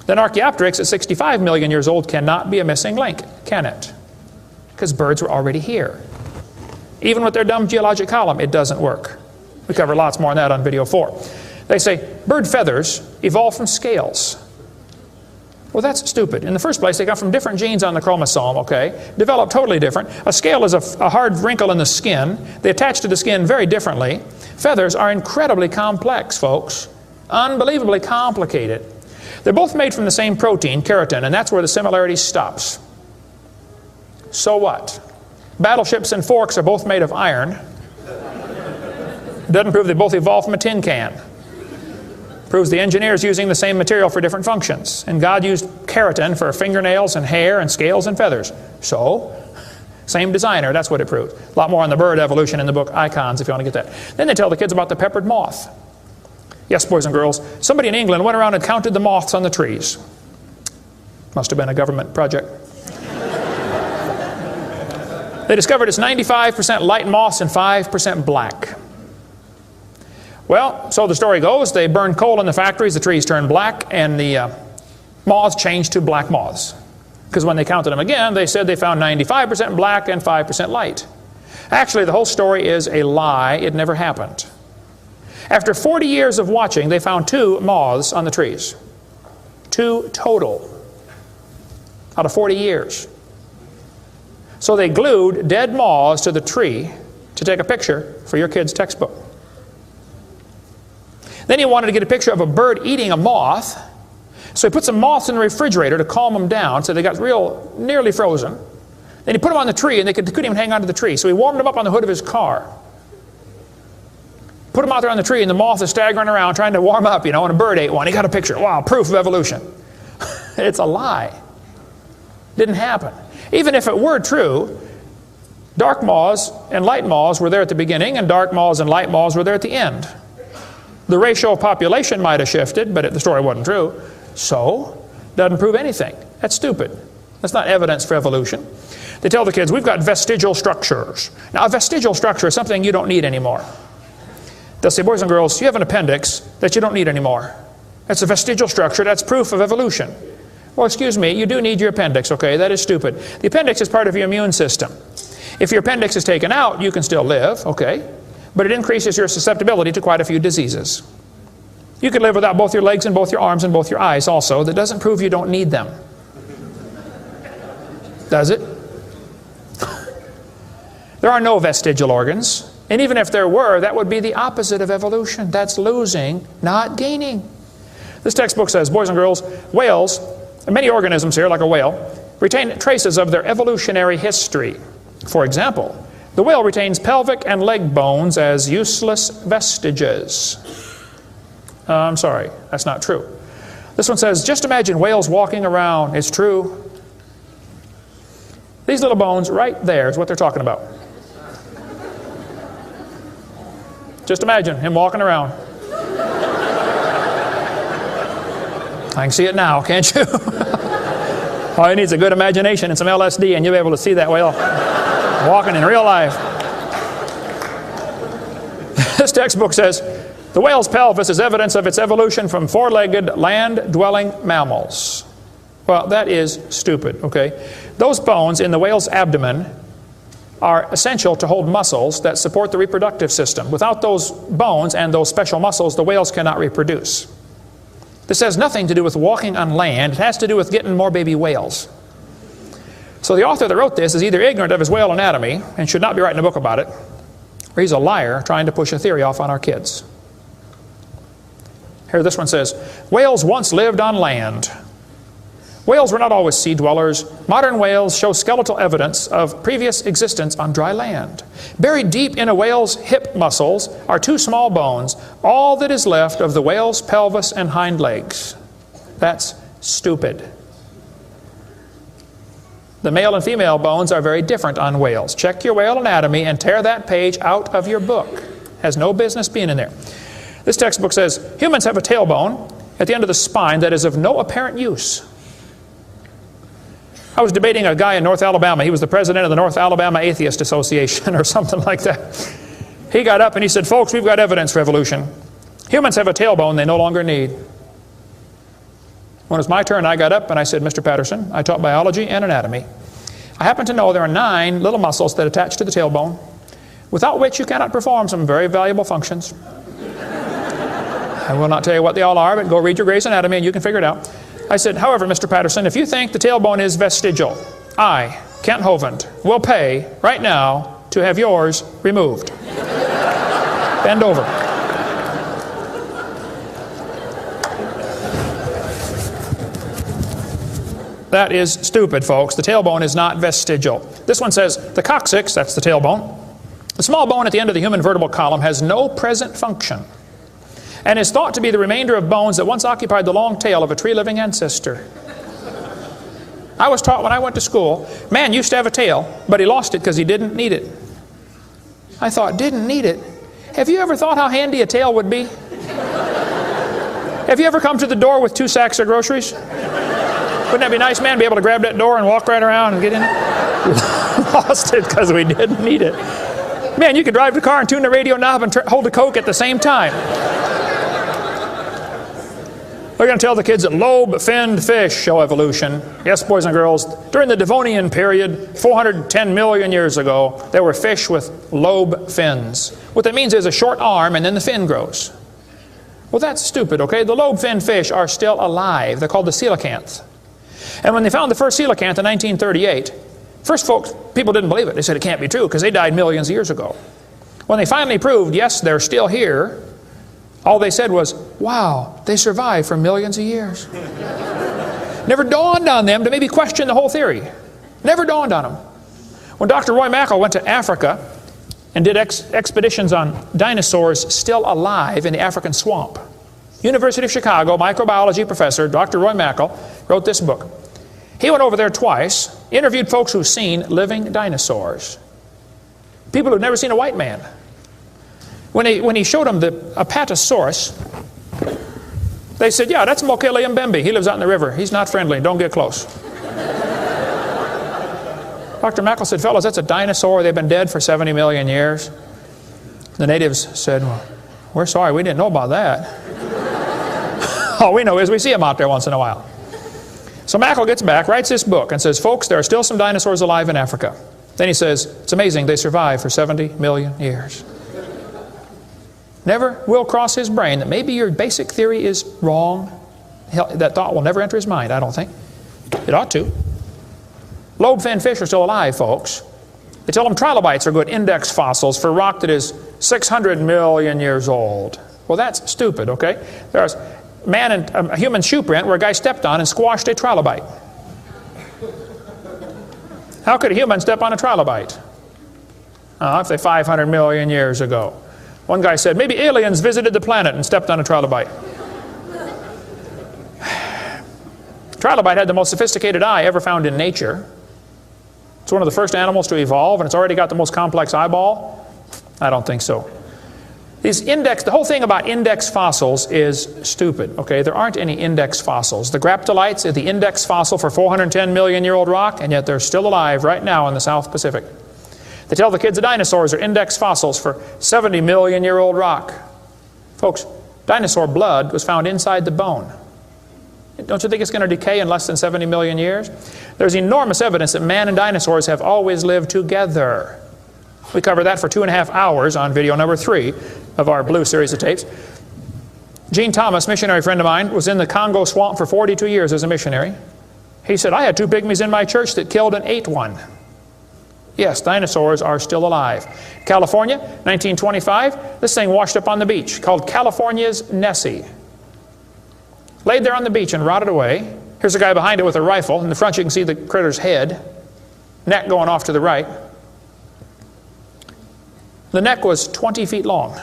then Archaeopteryx at 65 million years old cannot be a missing link, can it? Because birds were already here. Even with their dumb geologic column, it doesn't work. We cover lots more on that on video 4. They say bird feathers evolved from scales. Well, that's stupid. In the first place, they come from different genes on the chromosome, okay? Developed totally different. A scale is a hard wrinkle in the skin. They attach to the skin very differently. Feathers are incredibly complex, folks. Unbelievably complicated. They're both made from the same protein, keratin, and that's where the similarity stops. So what? Battleships and forks are both made of iron. Doesn't prove they both evolved from a tin can. Proves the engineer's using the same material for different functions. And God used keratin for fingernails and hair and scales and feathers. So, same designer, that's what it proves. A lot more on the bird evolution in the book Icons if you want to get that. Then they tell the kids about the peppered moth. Yes, boys and girls, somebody in England went around and counted the moths on the trees. Must have been a government project. They discovered it's 95% light moths and 5% black. Well, so the story goes, they burned coal in the factories, the trees turned black, and the moths changed to black moths. Because when they counted them again, they said they found 95% black and 5% light. Actually, the whole story is a lie. It never happened. After 40 years of watching, they found 2 moths on the trees. 2 total out of 40 years. So they glued dead moths to the tree to take a picture for your kid's textbook. Then he wanted to get a picture of a bird eating a moth. So he put some moths in the refrigerator to calm them down so they got nearly frozen. Then he put them on the tree and they couldn't even hang onto the tree. So he warmed them up on the hood of his car. Put them out there on the tree and the moth is staggering around trying to warm up, and a bird ate one. He got a picture. Wow, proof of evolution. It's a lie. Didn't happen. Even if it were true, dark moths and light moths were there at the beginning, and dark moths and light moths were there at the end. The ratio of population might have shifted, but the story wasn't true. So, doesn't prove anything. That's stupid. That's not evidence for evolution. They tell the kids, we've got vestigial structures. Now, a vestigial structure is something you don't need anymore. They'll say, boys and girls, you have an appendix that you don't need anymore. That's a vestigial structure. That's proof of evolution. Well, excuse me, you do need your appendix, okay? That is stupid. The appendix is part of your immune system. If your appendix is taken out, you can still live, okay? But it increases your susceptibility to quite a few diseases. You could live without both your legs and both your arms and both your eyes also. That doesn't prove you don't need them. Does it? There are no vestigial organs. And even if there were, that would be the opposite of evolution. That's losing, not gaining. This textbook says, boys and girls, whales, and many organisms here, like a whale, retain traces of their evolutionary history. For example, the whale retains pelvic and leg bones as useless vestiges. I'm sorry, that's not true. This one says, just imagine whales walking around. It's true. These little bones right there is what they're talking about. Just imagine him walking around. I can see it now, can't you? All you need is a good imagination and some LSD and you'll be able to see that whale walking in real life. This textbook says, the whale's pelvis is evidence of its evolution from 4-legged land-dwelling mammals. Well, that is stupid, okay? Those bones in the whale's abdomen are essential to hold muscles that support the reproductive system. Without those bones and those special muscles, the whales cannot reproduce. This has nothing to do with walking on land. It has to do with getting more baby whales. So the author that wrote this is either ignorant of his whale anatomy and should not be writing a book about it, or he's a liar trying to push a theory off on our kids. Here this one says, whales once lived on land. Whales were not always sea dwellers. Modern whales show skeletal evidence of previous existence on dry land. Buried deep in a whale's hip muscles are 2 small bones, all that is left of the whale's pelvis and hind legs. That's stupid. The male and female bones are very different on whales. Check your whale anatomy and tear that page out of your book. Has no business being in there. This textbook says, humans have a tailbone at the end of the spine that is of no apparent use. I was debating a guy in North Alabama. He was the president of the North Alabama Atheist Association or something like that. He got up and he said, folks, we've got evidence for evolution. Humans have a tailbone they no longer need. When it was my turn, I got up and I said, Mr. Patterson, I taught biology and anatomy. I happen to know there are 9 little muscles that attach to the tailbone, without which you cannot perform some very valuable functions. I will not tell you what they all are, but go read your Gray's Anatomy and you can figure it out. I said, however, Mr. Patterson, if you think the tailbone is vestigial, I, Kent Hovind, will pay right now to have yours removed. Bend over. That is stupid, folks. The tailbone is not vestigial. This one says, the coccyx, that's the tailbone, the small bone at the end of the human vertebral column, has no present function and is thought to be the remainder of bones that once occupied the long tail of a tree-living ancestor. I was taught when I went to school, man used to have a tail, but he lost it because he didn't need it. I thought, didn't need it? Have you ever thought how handy a tail would be? Have you ever come to the door with 2 sacks of groceries? Wouldn't that be nice, man, be able to grab that door and walk right around and get in it? Lost it because we didn't need it. Man, you could drive the car and tune the radio knob and hold a Coke at the same time. We're going to tell the kids that lobe-finned fish show evolution. Yes, boys and girls, during the Devonian period, 410 million years ago, there were fish with lobe fins. What that means is a short arm and then the fin grows. Well, that's stupid, okay? The lobe-finned fish are still alive. They're called the coelacanth. And when they found the first coelacanth in 1938, first people didn't believe it. They said it can't be true because they died millions of years ago. When they finally proved, yes, they're still here, all they said was, wow, they survived for millions of years. Never dawned on them to maybe question the whole theory. Never dawned on them. When Dr. Roy Mackal went to Africa and did expeditions on dinosaurs still alive in the African swamp, University of Chicago microbiology professor Dr. Roy Mackal wrote this book. He went over there twice, interviewed folks who've seen living dinosaurs. People who've never seen a white man. When he showed them the Apatosaurus, they said, yeah, that's Mokele Mbembe. He lives out in the river. He's not friendly. Don't get close. Dr. Mackal said, fellas, that's a dinosaur. They've been dead for 70 million years. The natives said, well, we're sorry. We didn't know about that. All we know is we see them out there once in a while. So Mackal gets back, writes this book, and says, folks, there are still some dinosaurs alive in Africa. Then he says, it's amazing they survived for 70 million years. Never will cross his brain that maybe your basic theory is wrong. That thought will never enter his mind, I don't think. It ought to. Lobe-finned fish are still alive, folks. They tell them trilobites are good index fossils for rock that is 600 million years old. Well, that's stupid, okay? There's a human shoe print where a guy stepped on and squashed a trilobite. How could a human step on a trilobite? If they're 500 million years ago. One guy said, maybe aliens visited the planet and stepped on a trilobite. Trilobite had the most sophisticated eye ever found in nature. It's one of the first animals to evolve, and it's already got the most complex eyeball. I don't think so. The whole thing about index fossils is stupid, okay? There aren't any index fossils. The graptolites are the index fossil for 410 million year old rock, and yet they're still alive right now in the South Pacific. They tell the kids the dinosaurs are index fossils for 70 million year old rock. Folks, dinosaur blood was found inside the bone. Don't you think it's going to decay in less than 70 million years? There's enormous evidence that man and dinosaurs have always lived together. We covered that for 2.5 hours on video number 3 of our blue series of tapes. Gene Thomas, missionary friend of mine, was in the Congo swamp for 42 years as a missionary. He said, I had 2 pygmies in my church that killed and ate one. Yes, dinosaurs are still alive. California, 1925, this thing washed up on the beach called California's Nessie. Laid there on the beach and rotted away. Here's a guy behind it with a rifle. In the front you can see the critter's head. Neck going off to the right. The neck was 20 feet long.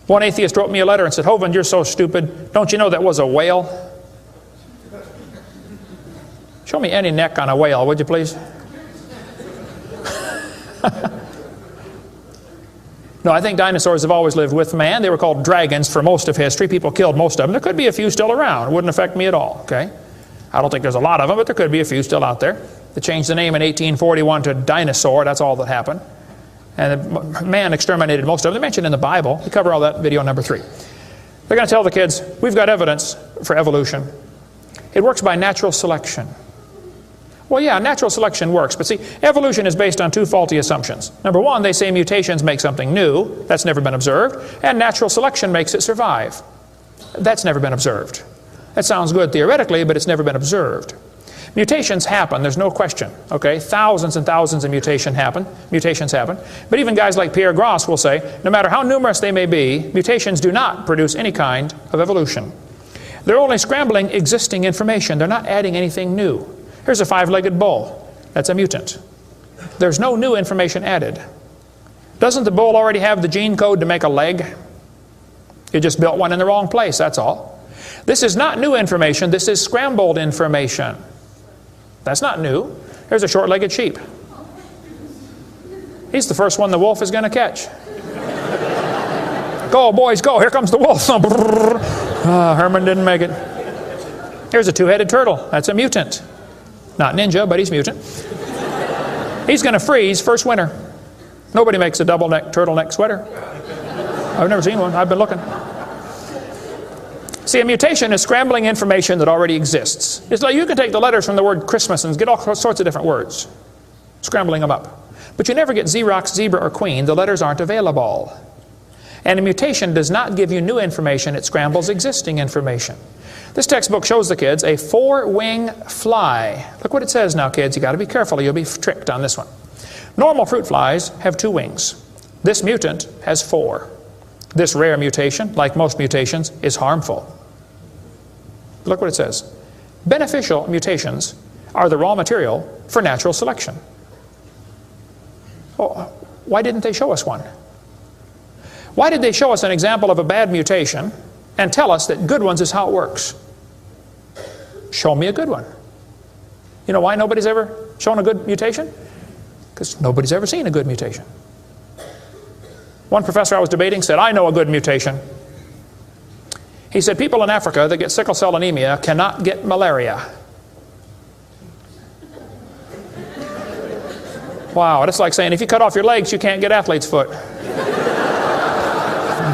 One atheist wrote me a letter and said, Hovind, you're so stupid. Don't you know that was a whale? Show me any neck on a whale, would you please? No, I think dinosaurs have always lived with man. They were called dragons for most of history. People killed most of them. There could be a few still around. It wouldn't affect me at all, okay? I don't think there's a lot of them, but there could be a few still out there. They changed the name in 1841 to dinosaur. That's all that happened. And man exterminated most of them. They're mentioned in the Bible. We cover all that video number 3. They're going to tell the kids, we've got evidence for evolution. It works by natural selection. Well, yeah, natural selection works, but see, evolution is based on 2 faulty assumptions. Number 1, they say mutations make something new. That's never been observed. And natural selection makes it survive. That's never been observed. That sounds good theoretically, but it's never been observed. Mutations happen, there's no question, okay? Thousands and thousands of mutations happen. But even guys like Pierre Gross will say, no matter how numerous they may be, mutations do not produce any kind of evolution. They're only scrambling existing information. They're not adding anything new. Here's a 5-legged bull. That's a mutant. There's no new information added. Doesn't the bull already have the gene code to make a leg? You just built one in the wrong place, that's all. This is not new information. This is scrambled information. That's not new. Here's a short-legged sheep. He's the first one the wolf is going to catch. Go, boys, go. Here comes the wolf. Herman didn't make it. Here's a 2-headed turtle. That's a mutant. Not ninja, but he's mutant. He's going to freeze first winter. Nobody makes a double-neck turtleneck sweater. I've never seen one. I've been looking. See, a mutation is scrambling information that already exists. It's like you can take the letters from the word Christmas and get all sorts of different words, scrambling them up. But you never get Xerox, zebra, or queen. The letters aren't available. And a mutation does not give you new information. It scrambles existing information. This textbook shows the kids a 4-wing fly. Look what it says now, kids. You've got to be careful. You'll be tricked on this one. Normal fruit flies have 2 wings. This mutant has 4. This rare mutation, like most mutations, is harmful. Look what it says. Beneficial mutations are the raw material for natural selection. Oh, why didn't they show us one? Why did they show us an example of a bad mutation and tell us that good ones is how it works? Show me a good one. You know why nobody's ever shown a good mutation? Because nobody's ever seen a good mutation. One professor I was debating said, I know a good mutation. He said, people in Africa that get sickle cell anemia cannot get malaria. Wow, that's like saying if you cut off your legs, you can't get athlete's foot.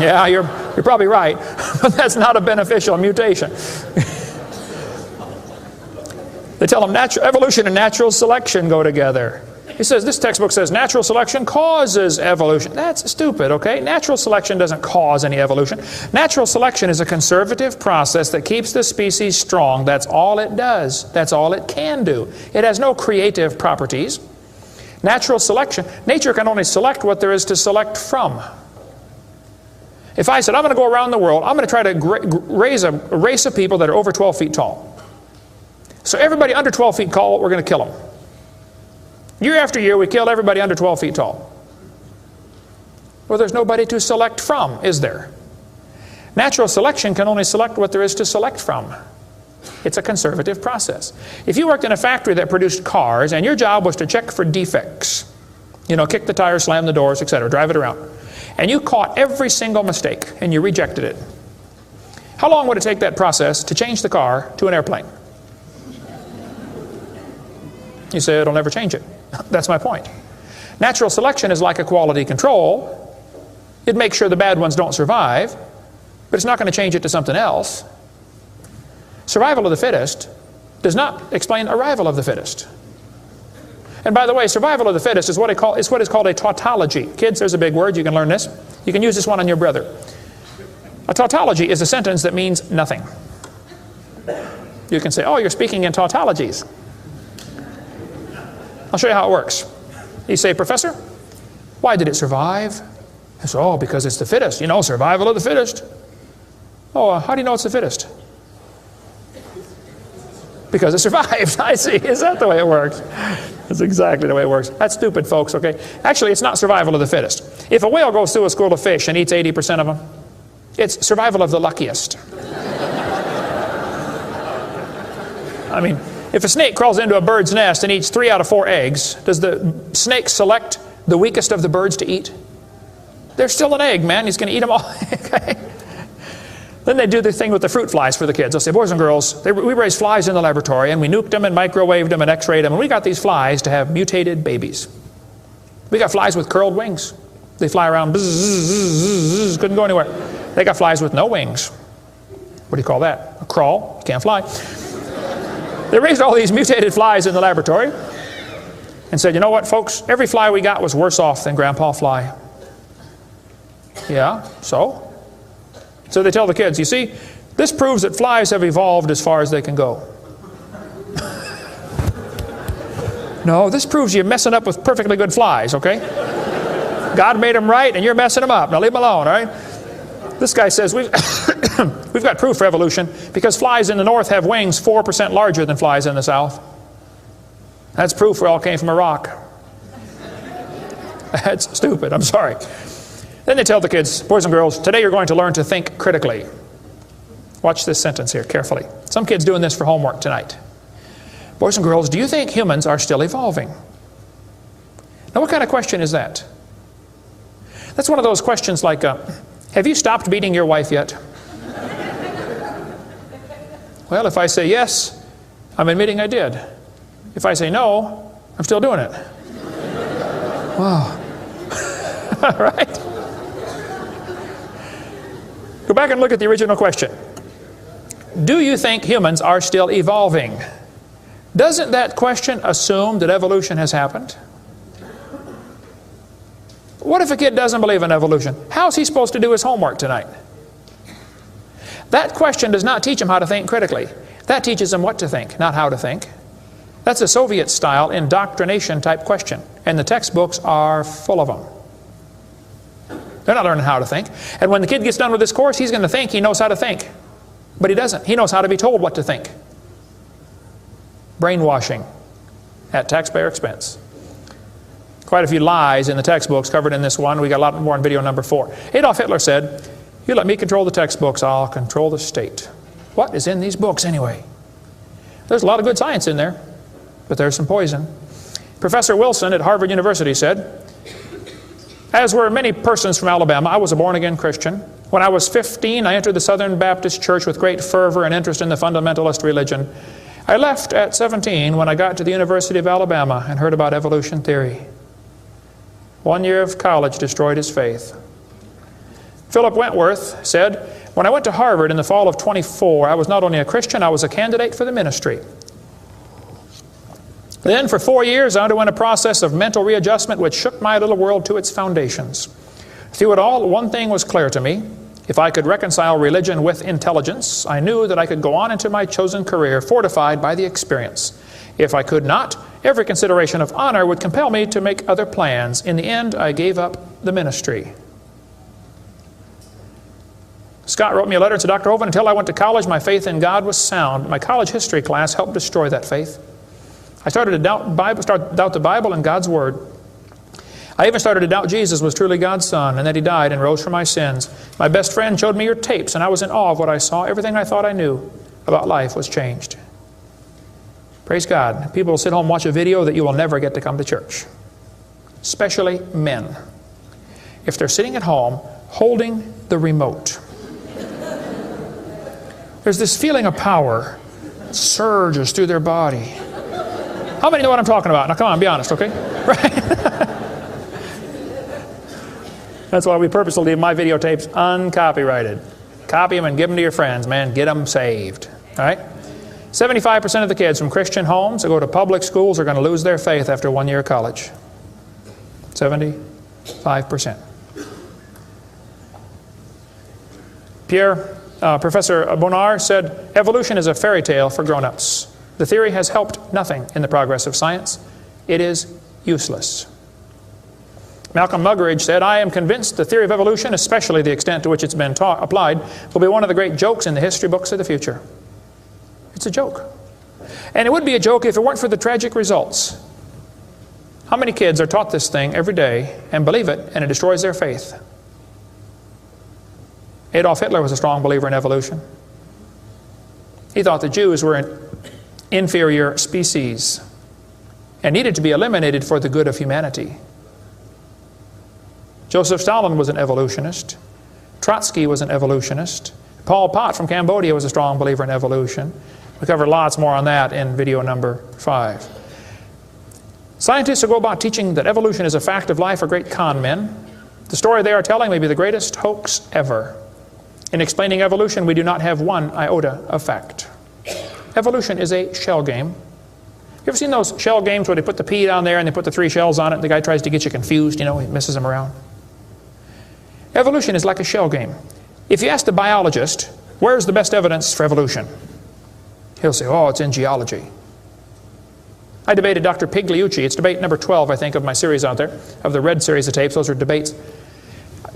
Yeah, you're probably right, but that's not a beneficial mutation. They tell them evolution and natural selection go together. He says, this textbook says natural selection causes evolution. That's stupid, okay? Natural selection doesn't cause any evolution. Natural selection is a conservative process that keeps the species strong. That's all it does. That's all it can do. It has no creative properties. Natural selection, nature can only select what there is to select from. If I said, I'm going to go around the world, I'm going to try to raise a race of people that are over 12 feet tall. So everybody under 12 feet tall, we're going to kill them. Year after year, we kill everybody under 12 feet tall. Well, there's nobody to select from, is there? Natural selection can only select what there is to select from. It's a conservative process. If you worked in a factory that produced cars and your job was to check for defects, you know, kick the tires, slam the doors, etc., drive it around, and you caught every single mistake and you rejected it, how long would it take that process to change the car to an airplane? You say it'll never change it. That's my point. Natural selection is like a quality control. It makes sure the bad ones don't survive, but it's not going to change it to something else. Survival of the fittest does not explain arrival of the fittest. And by the way, survival of the fittest is what is called a tautology. Kids, there's a big word. You can learn this. You can use this one on your brother. A tautology is a sentence that means nothing. You can say, oh, you're speaking in tautologies. I'll show you how it works. You say, Professor, why did it survive? I say, oh, because it's the fittest. You know, survival of the fittest. Oh, how do you know it's the fittest? Because it survived. I see. Is that the way it works? That's exactly the way it works. That's stupid, folks, okay? Actually, it's not survival of the fittest. If a whale goes through a school of fish and eats 80% of them, it's survival of the luckiest. I mean, if a snake crawls into a bird's nest and eats 3 out of 4 eggs, does the snake select the weakest of the birds to eat? There's still an egg, man. He's going to eat them all. Okay? Then they do the thing with the fruit flies for the kids. They'll say, boys and girls, we raised flies in the laboratory, and we nuked them and microwaved them and x-rayed them, and we got these flies to have mutated babies. We got flies with curled wings. They fly around, bzz, bzz, bzz, bzz, couldn't go anywhere. They got flies with no wings. What do you call that? A crawl. You can't fly. They raised all these mutated flies in the laboratory and said, you know what, folks? Every fly we got was worse off than Grandpa Fly. Yeah, so? So they tell the kids, you see, this proves that flies have evolved as far as they can go. No, this proves you're messing up with perfectly good flies, okay? God made them right and you're messing them up. Now leave them alone, all right? This guy says, we've got proof for evolution because flies in the north have wings 4% larger than flies in the south. That's proof we all came from a rock. That's stupid, I'm sorry. Then they tell the kids, boys and girls, today you're going to learn to think critically. Watch this sentence here carefully. Some kids doing this for homework tonight. Boys and girls, do you think humans are still evolving? Now what kind of question is that? That's one of those questions like, have you stopped beating your wife yet? Well, if I say yes, I'm admitting I did. If I say no, I'm still doing it. Wow. Right? Go back and look at the original question. Do you think humans are still evolving? Doesn't that question assume that evolution has happened? What if a kid doesn't believe in evolution? How is he supposed to do his homework tonight? That question does not teach him how to think critically. That teaches him what to think, not how to think. That's a Soviet-style indoctrination type question, and the textbooks are full of them. They're not learning how to think. And when the kid gets done with this course, he's going to think he knows how to think. But he doesn't. He knows how to be told what to think. Brainwashing at taxpayer expense. Quite a few lies in the textbooks covered in this one. We got a lot more in video number 4. Adolf Hitler said, "You let me control the textbooks, I'll control the state." What is in these books anyway? There's a lot of good science in there, but there's some poison. Professor Wilson at Harvard University said, "As were many persons from Alabama, I was a born-again Christian. When I was 15, I entered the Southern Baptist Church with great fervor and interest in the fundamentalist religion. I left at 17 when I got to the University of Alabama and heard about evolution theory. 1 year of college destroyed his faith." Philip Wentworth said, "When I went to Harvard in the fall of 24, I was not only a Christian, I was a candidate for the ministry. Then for 4 years I underwent a process of mental readjustment which shook my little world to its foundations. Through it all, one thing was clear to me. If I could reconcile religion with intelligence, I knew that I could go on into my chosen career fortified by the experience. If I could not, every consideration of honor would compel me to make other plans. In the end, I gave up the ministry." Scott wrote me a letter and said, "Dr. Hovind, until I went to college, my faith in God was sound. My college history class helped destroy that faith. I started to doubt the Bible and God's Word. I even started to doubt Jesus was truly God's Son and that He died and rose for my sins. My best friend showed me your tapes, and I was in awe of what I saw. Everything I thought I knew about life was changed." Praise God. People will sit home and watch a video that you will never get to come to church. Especially men. If they're sitting at home holding the remote. There's this feeling of power that surges through their body. How many know what I'm talking about? Now come on, be honest, okay? Right? That's why we purposely leave my videotapes uncopyrighted. Copy them and give them to your friends, man. Get them saved. All right? 75% of the kids from Christian homes that go to public schools are going to lose their faith after 1 year of college. 75%. Professor Bonar said, "Evolution is a fairy tale for grown-ups. The theory has helped nothing in the progress of science. It is useless." Malcolm Muggeridge said, "I am convinced the theory of evolution, especially the extent to which it's been applied, will be one of the great jokes in the history books of the future." It's a joke. And it would be a joke if it weren't for the tragic results. How many kids are taught this thing every day and believe it, and it destroys their faith? Adolf Hitler was a strong believer in evolution. He thought the Jews were an inferior species and needed to be eliminated for the good of humanity. Joseph Stalin was an evolutionist. Trotsky was an evolutionist. Pol Pot from Cambodia was a strong believer in evolution. We covered lots more on that in video number 5. Scientists who go about teaching that evolution is a fact of life are great con men. The story they are telling may be the greatest hoax ever. In explaining evolution, we do not have one iota of fact. Evolution is a shell game. You ever seen those shell games where they put the pea down there and they put the 3 shells on it and the guy tries to get you confused, you know, he messes them around? Evolution is like a shell game. If you ask the biologist, where's the best evidence for evolution? He'll say, oh, it's in geology. I debated Dr. Pigliucci. It's debate number 12, I think, of my series out there, of the red series of tapes. Those are debates.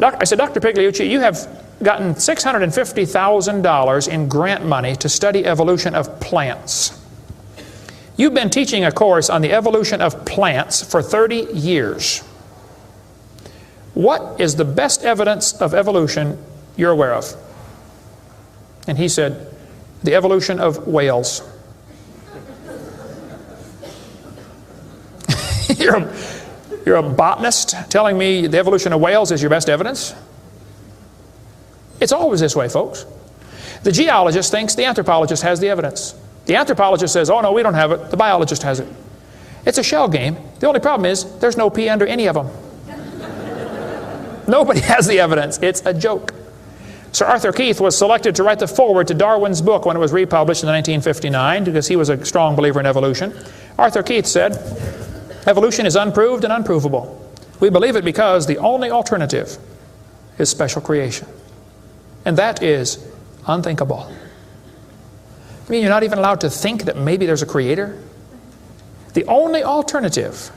I said, Dr. Pigliucci, you have gotten $650,000 in grant money to study evolution of plants. You've been teaching a course on the evolution of plants for 30 years. What is the best evidence of evolution you're aware of? And he said, the evolution of whales. You're a botanist telling me the evolution of whales is your best evidence? It's always this way, folks. The geologist thinks the anthropologist has the evidence. The anthropologist says, oh no, we don't have it. The biologist has it. It's a shell game. The only problem is there's no pea under any of them. Nobody has the evidence. It's a joke. Sir Arthur Keith was selected to write the foreword to Darwin's book when it was republished in 1959 because he was a strong believer in evolution. Arthur Keith said, "Evolution is unproved and unprovable. We believe it because the only alternative is special creation. And that is unthinkable." I mean, you're not even allowed to think that maybe there's a creator? The only alternative.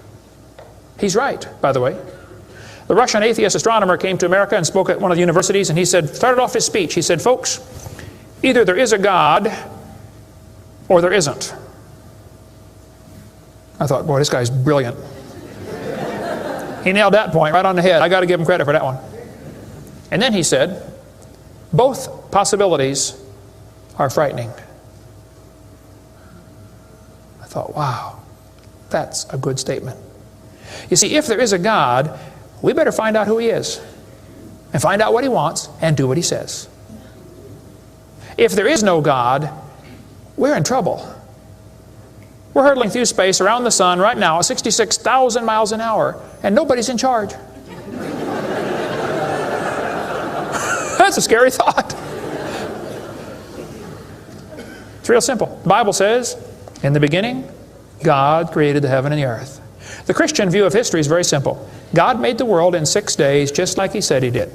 He's right, by the way. The Russian atheist astronomer came to America and spoke at one of the universities, and he started off his speech, he said, "Folks, either there is a God or there isn't." I thought, boy, this guy's brilliant. He nailed that point right on the head. I got to give him credit for that one. And then he said, "Both possibilities are frightening." I thought, wow, that's a good statement. You see, if there is a God, we better find out who He is and find out what He wants and do what He says. If there is no God, we're in trouble. We're hurtling through space around the sun right now at 66,000 miles an hour, and nobody's in charge. That's a scary thought. It's real simple. The Bible says, in the beginning, God created the heaven and the earth. The Christian view of history is very simple. God made the world in 6 days just like He said He did.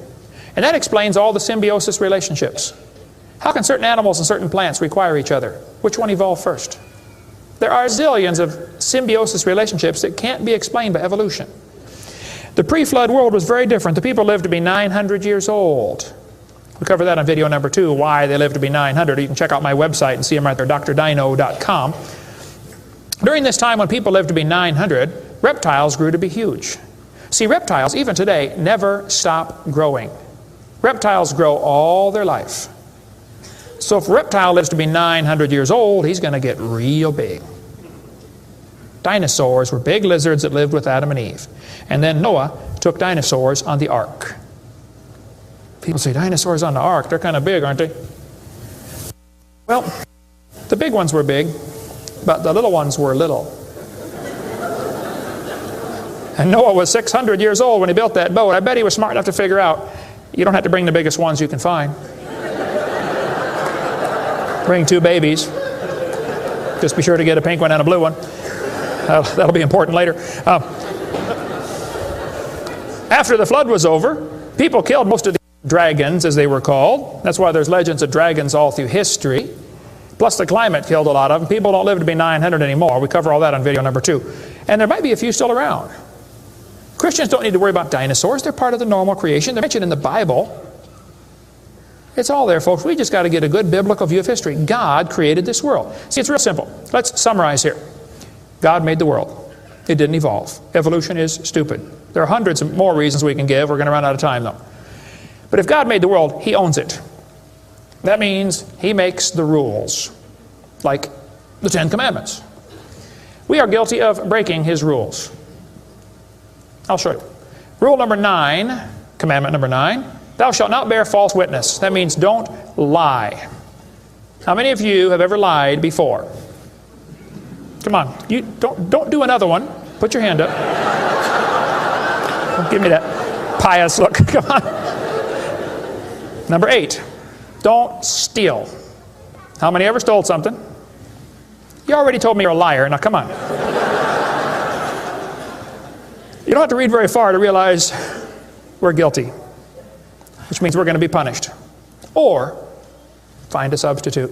And that explains all the symbiosis relationships. How can certain animals and certain plants require each other? Which one evolved first? There are zillions of symbiosis relationships that can't be explained by evolution. The pre-flood world was very different. The people lived to be 900 years old. We cover that on video number 2, why they lived to be 900. You can check out my website and see them right there, drdino.com. During this time when people lived to be 900, reptiles grew to be huge. See, reptiles, even today, never stop growing. Reptiles grow all their life. So if a reptile lives to be 900 years old, he's going to get real big. Dinosaurs were big lizards that lived with Adam and Eve. And then Noah took dinosaurs on the ark. People say, dinosaurs on the ark, they're kind of big, aren't they? Well, the big ones were big, but the little ones were little. And Noah was 600 years old when he built that boat. I bet he was smart enough to figure out, you don't have to bring the biggest ones you can find. Bring 2 babies. Just be sure to get a pink one and a blue one. That'll be important later. After the flood was over, people killed most of the dragons, as they were called. That's why there's legends of dragons all through history. Plus the climate killed a lot of them. People don't live to be 900 anymore. We cover all that on video number 2. And there might be a few still around. Christians don't need to worry about dinosaurs. They're part of the normal creation. They're mentioned in the Bible. It's all there, folks. We just got to get a good biblical view of history. God created this world. See, it's real simple. Let's summarize here. God made the world. It didn't evolve. Evolution is stupid. There are hundreds of more reasons we can give. We're going to run out of time, though. But if God made the world, He owns it. That means He makes the rules, like the 10 Commandments. We are guilty of breaking His rules. I'll show you. Rule number 9, commandment number 9, thou shalt not bear false witness. That means don't lie. How many of you have ever lied before? Come on, you don't do another one. Put your hand up. Don't give me that pious look. Come on. Number 8, don't steal. How many ever stole something? You already told me you're a liar. Now come on. You don't have to read very far to realize we're guilty, which means we're going to be punished. Or find a substitute.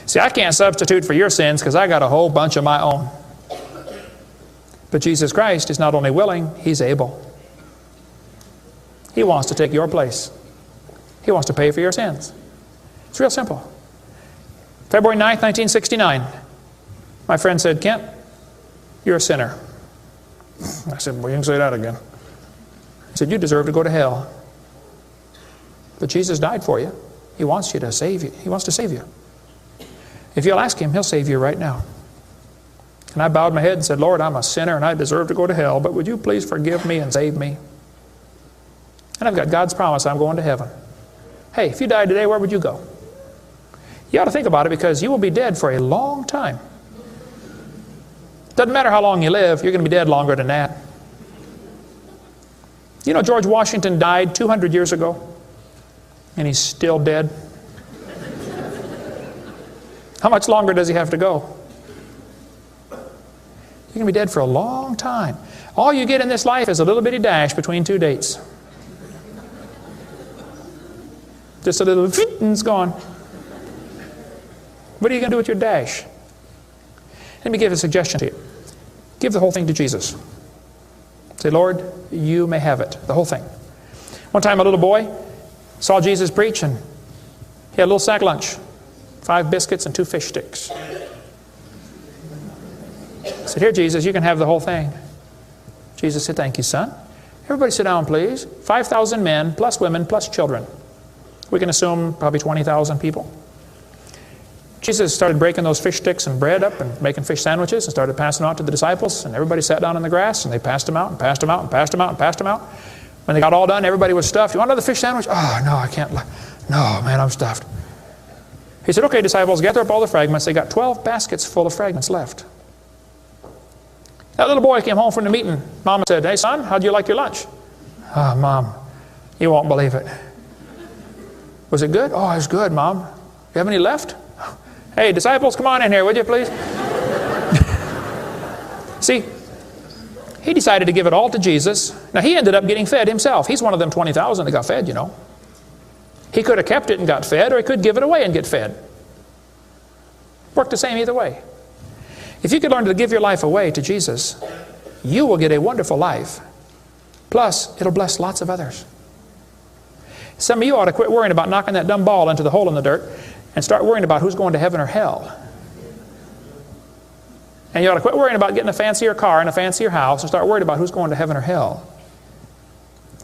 See, I can't substitute for your sins because I got a whole bunch of my own. But Jesus Christ is not only willing, He's able. He wants to take your place. He wants to pay for your sins. It's real simple. February 9th, 1969. My friend said, Kent, you're a sinner. I said, well, you can say that again. He said, you deserve to go to hell. But Jesus died for you. He wants you to save you. He wants to save you. If you'll ask Him, He'll save you right now. And I bowed my head and said, Lord, I'm a sinner and I deserve to go to hell, but would you please forgive me and save me? And I've got God's promise I'm going to heaven. Hey, if you died today, where would you go? You ought to think about it because you will be dead for a long time. Doesn't matter how long you live, you're going to be dead longer than that. You know, George Washington died 200 years ago. And he's still dead. How much longer does he have to go? You're going to be dead for a long time. All you get in this life is a little bitty dash between two dates. Just a little and it's gone. What are you going to do with your dash? Let me give a suggestion to you. Give the whole thing to Jesus. Say, Lord, you may have it, the whole thing. One time a little boy saw Jesus preach and he had a little sack lunch, 5 biscuits and 2 fish sticks. He said, here, Jesus, you can have the whole thing. Jesus said, thank you, son. Everybody sit down, please. 5,000 men, plus women, plus children. We can assume probably 20,000 people. Jesus started breaking those fish sticks and bread up and making fish sandwiches and started passing them out to the disciples. And everybody sat down in the grass and they passed them out and passed them out and passed them out and passed them out. When they got all done, everybody was stuffed. You want another fish sandwich? Oh, no, I can't. No, man, I'm stuffed. He said, okay, disciples, gather up all the fragments. They got 12 baskets full of fragments left. That little boy came home from the meeting. Mama said, hey, son, how'd you like your lunch? Oh, Mom, you won't believe it. Was it good? Oh, it was good, Mom. You have any left? Hey, disciples, come on in here, would you please? See, he decided to give it all to Jesus. Now, he ended up getting fed himself. He's one of them 20,000 that got fed, you know. He could have kept it and got fed, or he could give it away and get fed. Worked the same either way. If you could learn to give your life away to Jesus, you will get a wonderful life. Plus, it'll bless lots of others. Some of you ought to quit worrying about knocking that dumb ball into the hole in the dirt and start worrying about who's going to heaven or hell. And you ought to quit worrying about getting a fancier car and a fancier house and start worrying about who's going to heaven or hell.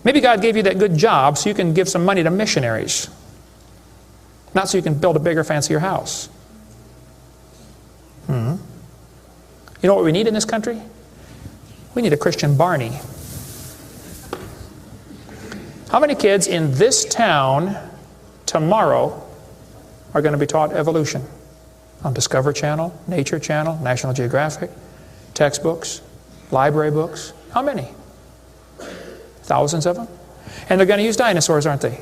Maybe God gave you that good job so you can give some money to missionaries, not so you can build a bigger, fancier house. You know what we need in this country? We need a Christian Barney. How many kids in this town tomorrow are going to be taught evolution on Discovery Channel, Nature Channel, National Geographic, textbooks, library books? How many? Thousands of them. And they're going to use dinosaurs, aren't they?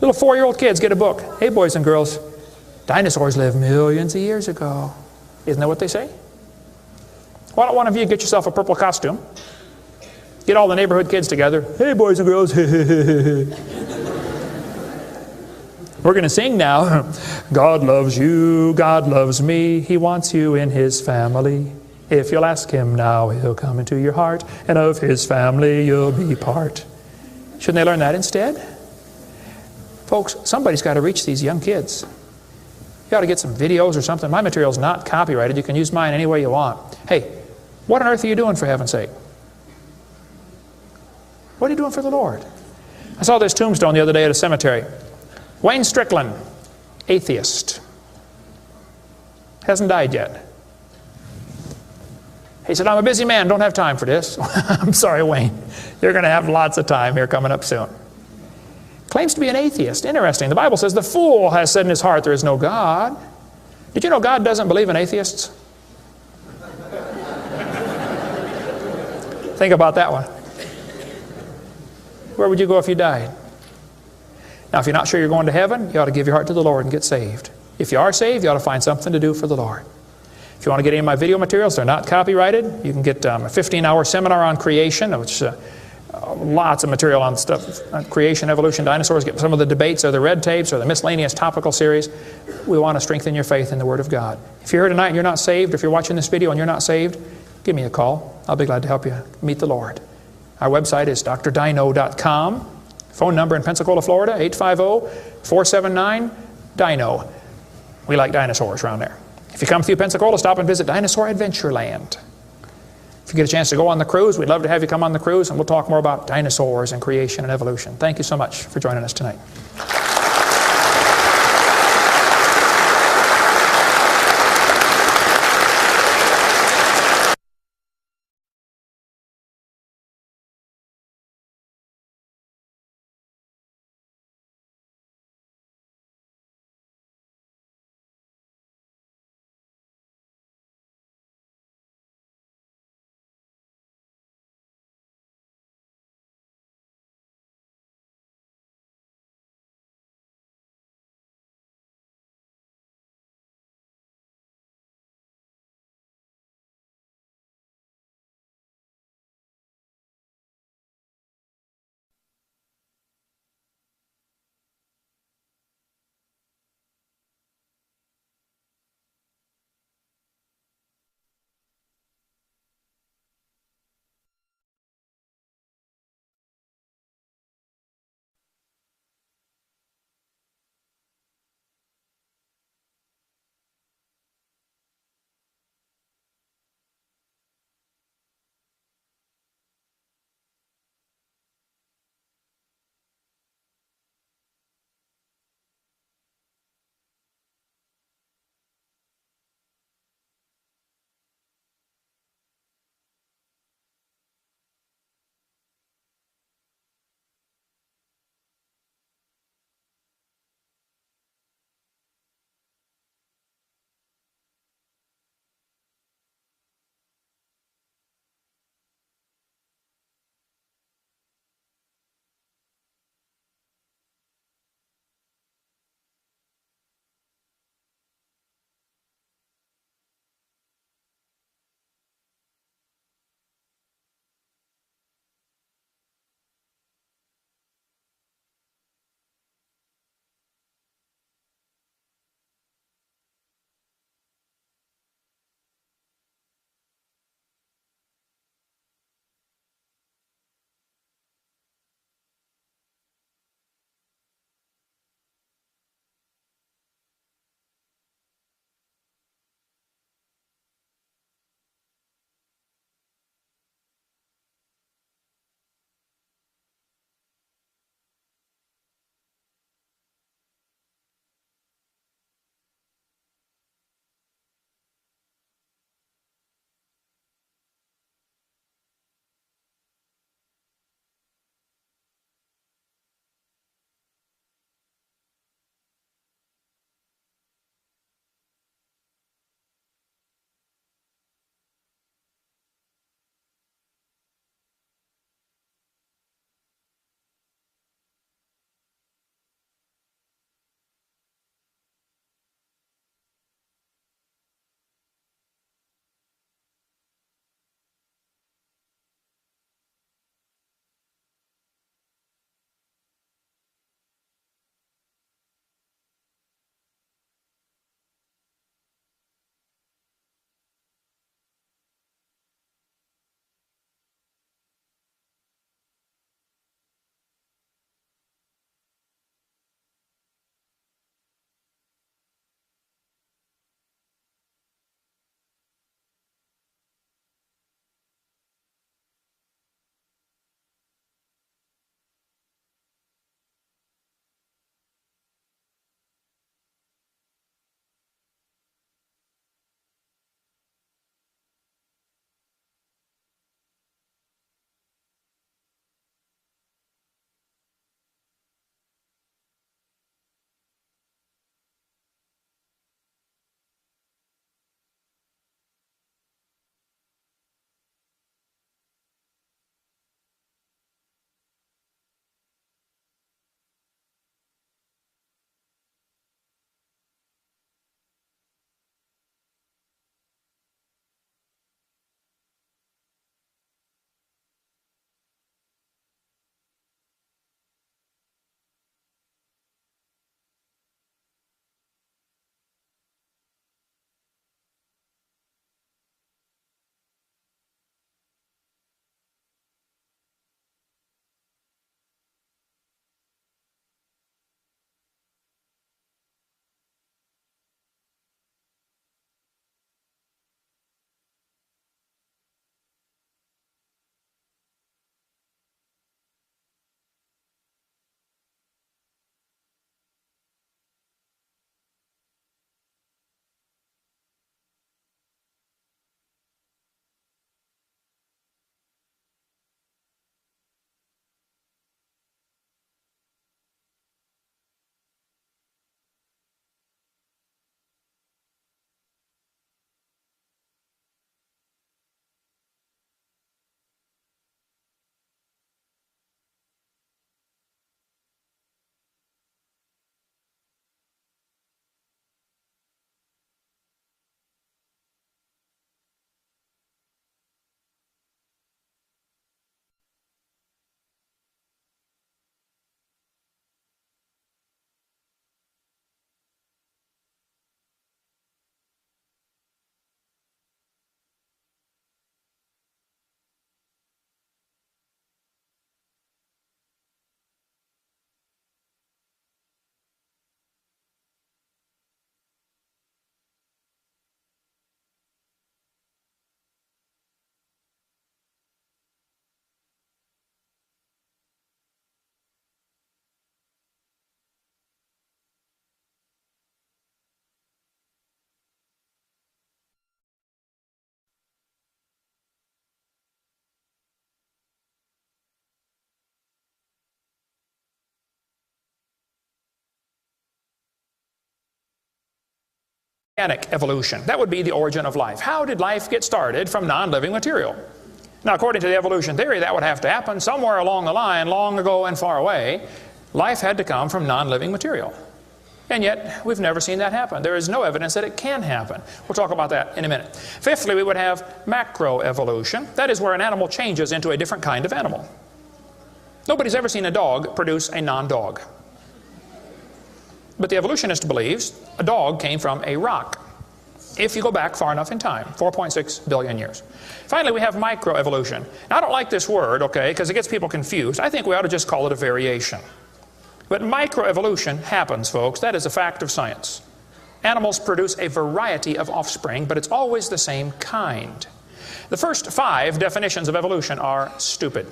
Little 4-year-old kids get a book. Hey, boys and girls, dinosaurs lived millions of years ago. Isn't that what they say? Why don't one of you get yourself a purple costume? Get all the neighborhood kids together. Hey, boys and girls. We're going to sing now. God loves you, God loves me. He wants you in His family. If you'll ask Him now, He'll come into your heart, and of His family you'll be part. Shouldn't they learn that instead? Folks, somebody's got to reach these young kids. You ought to get some videos or something. My material's not copyrighted. You can use mine any way you want. Hey, what on earth are you doing, for heaven's sake? What are you doing for the Lord? I saw this tombstone the other day at a cemetery. Wayne Strickland, atheist. Hasn't died yet. He said, I'm a busy man, don't have time for this. I'm sorry, Wayne. You're going to have lots of time here coming up soon. Claims to be an atheist. Interesting. The Bible says the fool has said in his heart there is no God. Did you know God doesn't believe in atheists? Think about that one. Where would you go if you died? Now, if you're not sure you're going to heaven, you ought to give your heart to the Lord and get saved. If you are saved, you ought to find something to do for the Lord. If you want to get any of my video materials, they're not copyrighted. You can get a 15-hour seminar on creation, which lots of material on stuff, creation, evolution, dinosaurs. Get some of the debates or the red tapes or the miscellaneous topical series. We want to strengthen your faith in the Word of God. If you're here tonight and you're not saved, or if you're watching this video and you're not saved, give me a call. I'll be glad to help you meet the Lord. Our website is drdino.com. Phone number in Pensacola, Florida, 850-479-DINO. We like dinosaurs around there. If you come through Pensacola, stop and visit Dinosaur Adventureland. If you get a chance to go on the cruise, we'd love to have you come on the cruise, and we'll talk more about dinosaurs and creation and evolution. Thank you so much for joining us tonight. organic evolution. That would be the origin of life. How did life get started from non-living material? Now, according to the evolution theory, that would have to happen somewhere along the line, long ago and far away. Life had to come from non-living material. And yet, we've never seen that happen. There is no evidence that it can happen. We'll talk about that in a minute. Fifthly, we would have macroevolution. That is where an animal changes into a different kind of animal. Nobody's ever seen a dog produce a non-dog. But the evolutionist believes a dog came from a rock, if you go back far enough in time, 4.6 billion years. Finally, we have microevolution. Now, I don't like this word, okay, because it gets people confused. I think we ought to just call it a variation. But microevolution happens, folks. That is a fact of science. Animals produce a variety of offspring, but it's always the same kind. The first 5 definitions of evolution are stupid.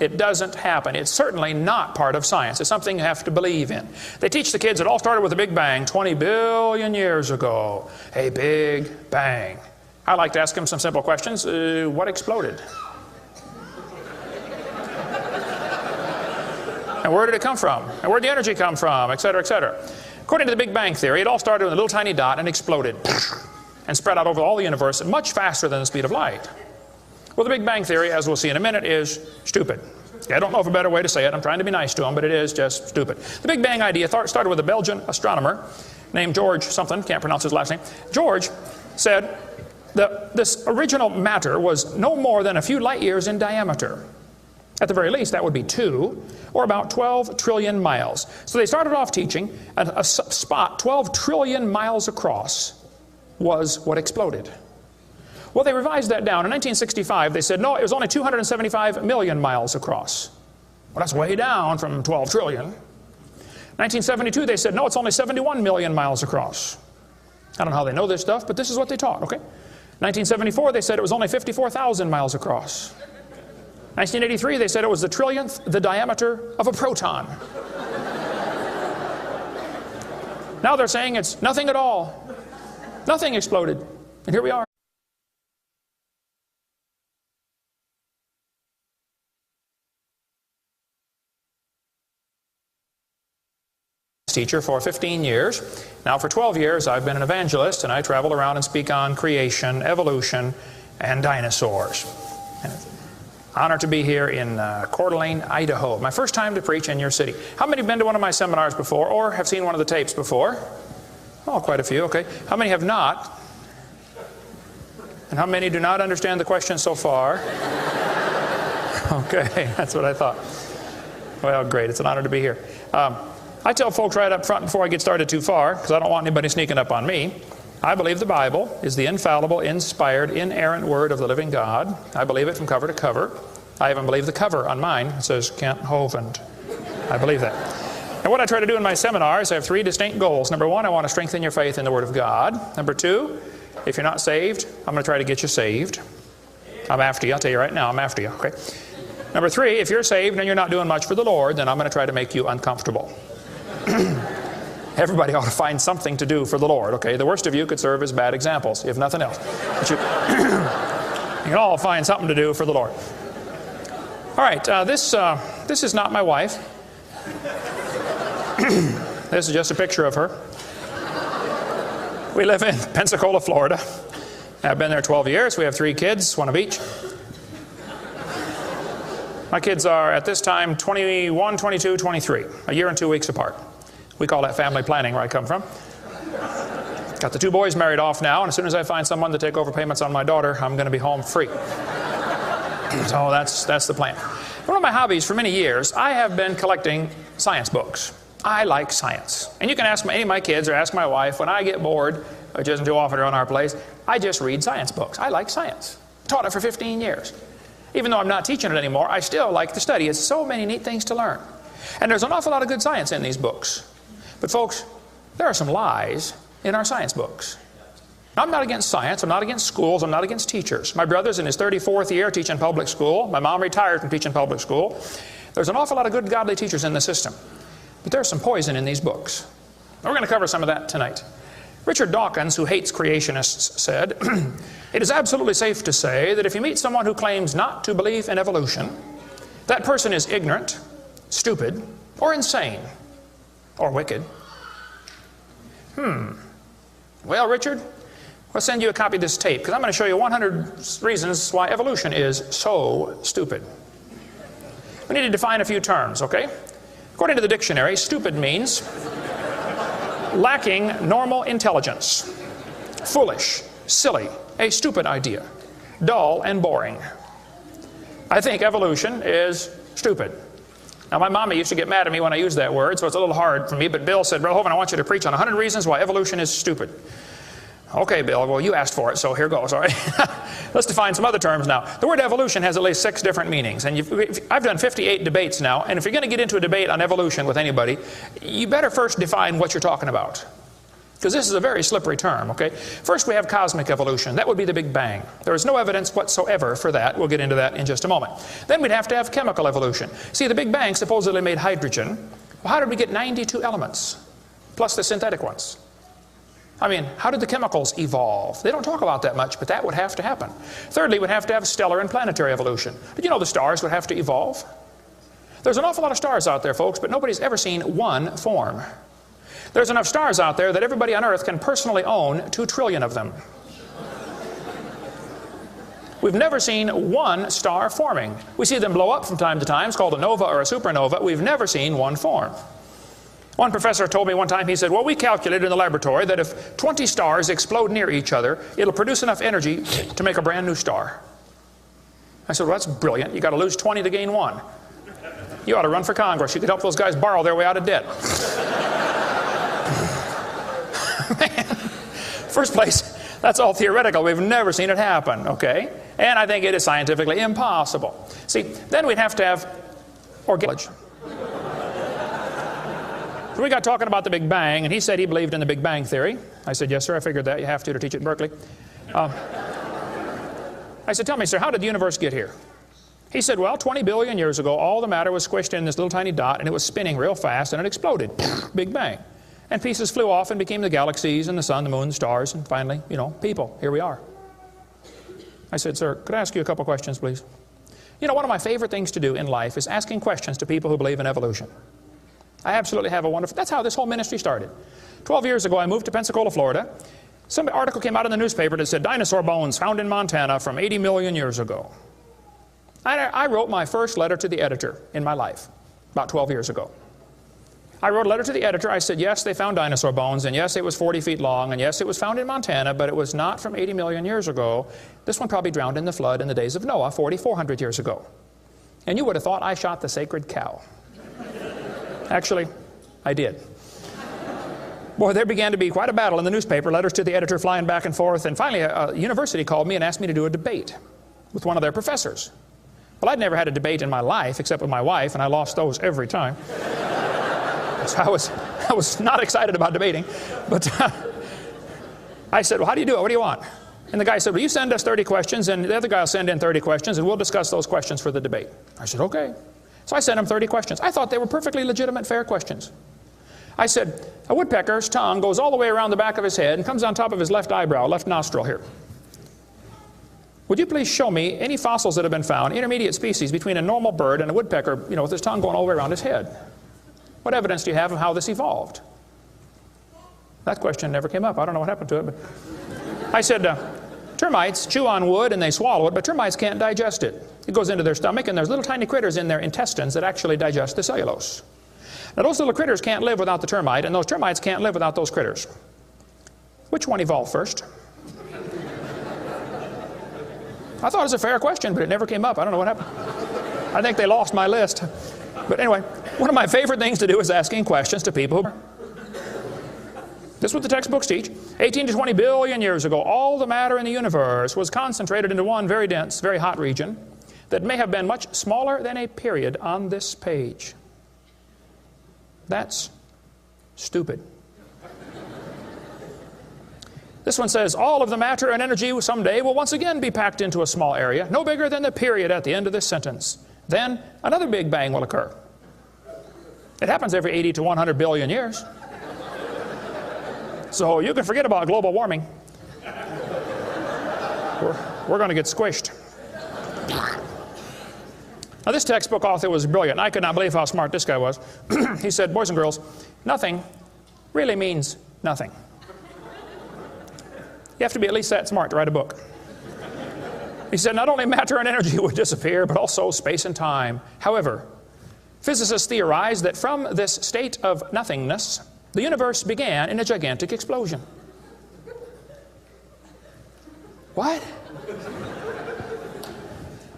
It doesn't happen. It's certainly not part of science. It's something you have to believe in. They teach the kids it all started with a big bang 20 billion years ago. A big bang. I like to ask them some simple questions. What exploded? And where did it come from? And where did the energy come from? Et cetera, et cetera. According to the Big Bang Theory, it all started with a little tiny dot and exploded and spread out over all the universe much faster than the speed of light. Well, the Big Bang Theory, as we'll see in a minute, is stupid. I don't know of a better way to say it. I'm trying to be nice to them, but it is just stupid. The Big Bang idea started with a Belgian astronomer named George something, can't pronounce his last name. George said that this original matter was no more than a few light years in diameter. At the very least, that would be 2, or about 12 trillion miles. So they started off teaching a spot 12 trillion miles across was what exploded. Well, they revised that down. In 1965, they said, no, it was only 275 million miles across. Well, that's way down from 12 trillion. 1972, they said, no, it's only 71 million miles across. I don't know how they know this stuff, but this is what they taught, okay? 1974, they said it was only 54,000 miles across. 1983, they said it was the trillionth the diameter of a proton. Now they're saying it's nothing at all. Nothing exploded. And here we are. Teacher for 15 years. Now for 12 years I've been an evangelist, and I travel around and speak on creation, evolution, and dinosaurs. And it's an honor to be here in Coeur d'Alene, Idaho. My first time to preach in your city. How many have been to one of my seminars before or have seen one of the tapes before? Oh, quite a few, okay. How many have not? And how many do not understand the question so far? Okay, that's what I thought. Well, great, it's an honor to be here. I tell folks right up front before I get started too far, because I don't want anybody sneaking up on me, I believe the Bible is the infallible, inspired, inerrant Word of the living God. I believe it from cover to cover. I even believe the cover on mine. It says Kent Hovind. I believe that. And what I try to do in my seminars, I have 3 distinct goals. Number 1, I want to strengthen your faith in the Word of God. Number 2, if you're not saved, I'm going to try to get you saved. I'm after you. I'll tell you right now, I'm after you. Okay. Number 3, if you're saved and you're not doing much for the Lord, then I'm going to try to make you uncomfortable. Everybody ought to find something to do for the Lord, okay? The worst of you could serve as bad examples, if nothing else. But you can all find something to do for the Lord. All right, this is not my wife. This is just a picture of her. We live in Pensacola, Florida. I've been there 12 years. We have 3 kids, 1 of each. My kids are, at this time, 21, 22, 23, a year and 2 weeks apart. We call that family planning where I come from. Got the 2 boys married off now, and as soon as I find someone to take over payments on my daughter, I'm going to be home free. So that's the plan. One of my hobbies for many years, I have been collecting science books. I like science. And you can ask any of my kids or ask my wife, when I get bored, which isn't too often around our place, I just read science books. I like science. Taught it for 15 years. Even though I'm not teaching it anymore, I still like to study. It's so many neat things to learn. And there's an awful lot of good science in these books. But folks, there are some lies in our science books. Now, I'm not against science. I'm not against schools. I'm not against teachers. My brother's in his 34th year teaching public school. My mom retired from teaching public school. There's an awful lot of good, godly teachers in the system. But there's some poison in these books. And we're going to cover some of that tonight. Richard Dawkins, who hates creationists, said, it is absolutely safe to say that if you meet someone who claims not to believe in evolution, that person is ignorant, stupid, or insane, or wicked. Well, Richard, we'll send you a copy of this tape because I'm going to show you 100 reasons why evolution is so stupid. We need to define a few terms, okay? According to the dictionary, stupid means lacking normal intelligence, foolish, silly, a stupid idea, dull and boring. I think evolution is stupid. Now, my mommy used to get mad at me when I used that word, so it's a little hard for me, but Bill said, Brother Hovind, I want you to preach on 100 reasons why evolution is stupid. Okay, Bill, well, you asked for it, so here goes, all right? Let's define some other terms now. The word evolution has at least 6 different meanings, and I've done 58 debates now, and if you're going to get into a debate on evolution with anybody, you better first define what you're talking about, because this is a very slippery term, okay? First, we have cosmic evolution. That would be the Big Bang. There is no evidence whatsoever for that. We'll get into that in just a moment. Then we'd have to have chemical evolution. See, the Big Bang supposedly made hydrogen. Well, how did we get 92 elements, plus the synthetic ones? I mean, how did the chemicals evolve? They don't talk about that much, but that would have to happen. Thirdly, we'd have to have stellar and planetary evolution. Did you know the stars would have to evolve? There's an awful lot of stars out there, folks, but nobody's ever seen one form. There's enough stars out there that everybody on Earth can personally own 2 trillion of them. We've never seen one star forming. We see them blow up from time to time. It's called a nova or a supernova. We've never seen one form. One professor told me one time, he said, well, we calculated in the laboratory that if 20 stars explode near each other, it'll produce enough energy to make a brand new star. I said, well, that's brilliant. You got to lose 20 to gain 1. You ought to run for Congress. You could help those guys borrow their way out of debt. Man, first place, that's all theoretical. We've never seen it happen, okay? And I think it is scientifically impossible. See, then we'd have to have organic. So we got talking about the Big Bang, and he said he believed in the Big Bang theory. I said, yes, sir, I figured that. You have to teach it at Berkeley. I said, tell me, sir, how did the universe get here? He said, well, 20 billion years ago, all the matter was squished in this little tiny dot, and it was spinning real fast, and it exploded. Big Bang. And pieces flew off and became the galaxies and the sun, the moon, the stars, and finally, you know, people. Here we are. I said, sir, could I ask you a couple questions, please? You know, one of my favorite things to do in life is asking questions to people who believe in evolution. I absolutely have a wonderful, that's how this whole ministry started. 12 years ago, I moved to Pensacola, Florida. Some article came out in the newspaper that said, dinosaur bones found in Montana from 80 million years ago. I wrote my first letter to the editor in my life, about 12 years ago. I wrote a letter to the editor. I said, yes, they found dinosaur bones, and yes, it was 40 feet long, and yes, it was found in Montana, but it was not from 80 million years ago. This one probably drowned in the flood in the days of Noah, 4,400 years ago. And you would have thought I shot the sacred cow. Actually, I did. Boy, there began to be quite a battle in the newspaper, letters to the editor flying back and forth, and finally a university called me and asked me to do a debate with one of their professors. Well, I'd never had a debate in my life except with my wife, and I lost those every time. So I was not excited about debating, but I said, well, how do you do it? What do you want? And the guy said, well, you send us 30 questions, and the other guy will send in 30 questions, and we'll discuss those questions for the debate. I said, okay. So I sent him 30 questions. I thought they were perfectly legitimate, fair questions. I said, a woodpecker's tongue goes all the way around the back of his head and comes on top of his left eyebrow, left nostril here. Would you please show me any fossils that have been found, intermediate species between a normal bird and a woodpecker, you know, with his tongue going all the way around his head? What evidence do you have of how this evolved? That question never came up. I don't know what happened to it, but I said, termites chew on wood and they swallow it, but termites can't digest it. It goes into their stomach, and there's little tiny critters in their intestines that actually digest the cellulose. Now, those little critters can't live without the termite, and those termites can't live without those critters. Which one evolved first? I thought it was a fair question, but it never came up. I don't know what happened. I think they lost my list. But anyway, one of my favorite things to do is asking questions to people who... This is what the textbooks teach. 18 to 20 billion years ago, all the matter in the universe was concentrated into one very dense, very hot region that may have been much smaller than a period on this page. That's stupid. This one says, all of the matter and energy someday will once again be packed into a small area, no bigger than the period at the end of this sentence. Then another Big Bang will occur. It happens every 80 to 100 billion years. So you can forget about global warming. We're going to get squished. Now, this textbook author was brilliant. I could not believe how smart this guy was. He said, boys and girls, nothing really means nothing. You have to be at least that smart to write a book. He said not only matter and energy would disappear, but also space and time. However, physicists theorize that from this state of nothingness, the universe began in a gigantic explosion. What?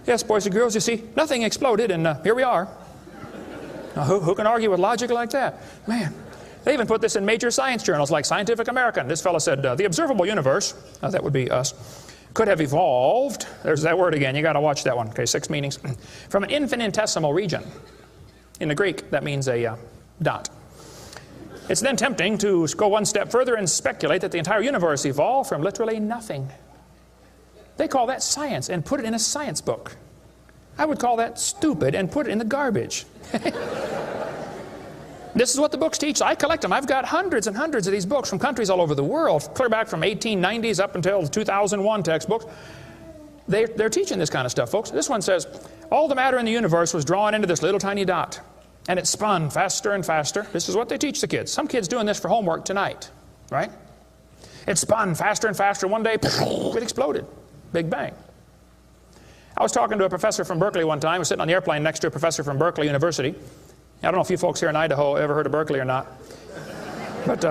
Yes, boys and girls, you see, nothing exploded, and here we are. Now, who can argue with logic like that? Man, they even put this in major science journals like Scientific American. This fellow said, the observable universe, that would be us, could have evolved, there's that word again, you got to watch that one, okay, 6 meanings, from an infinitesimal region. In the Greek, that means a dot. It's then tempting to go one step further and speculate that the entire universe evolved from literally nothing. They call that science and put it in a science book. I would call that stupid and put it in the garbage. This is what the books teach. I collect them. I've got hundreds and hundreds of these books from countries all over the world, clear back from 1890s up until 2001 textbooks. They're teaching this kind of stuff, folks. This one says, all the matter in the universe was drawn into this little tiny dot, and it spun faster and faster. This is what they teach the kids. Some kids doing this for homework tonight, right? It spun faster and faster. One day, it exploded. Big bang. I was talking to a professor from Berkeley one time. I was sitting on the airplane next to a professor from Berkeley University. I don't know if you folks here in Idaho ever heard of Berkeley or not. But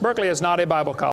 Berkeley is not a Bible college.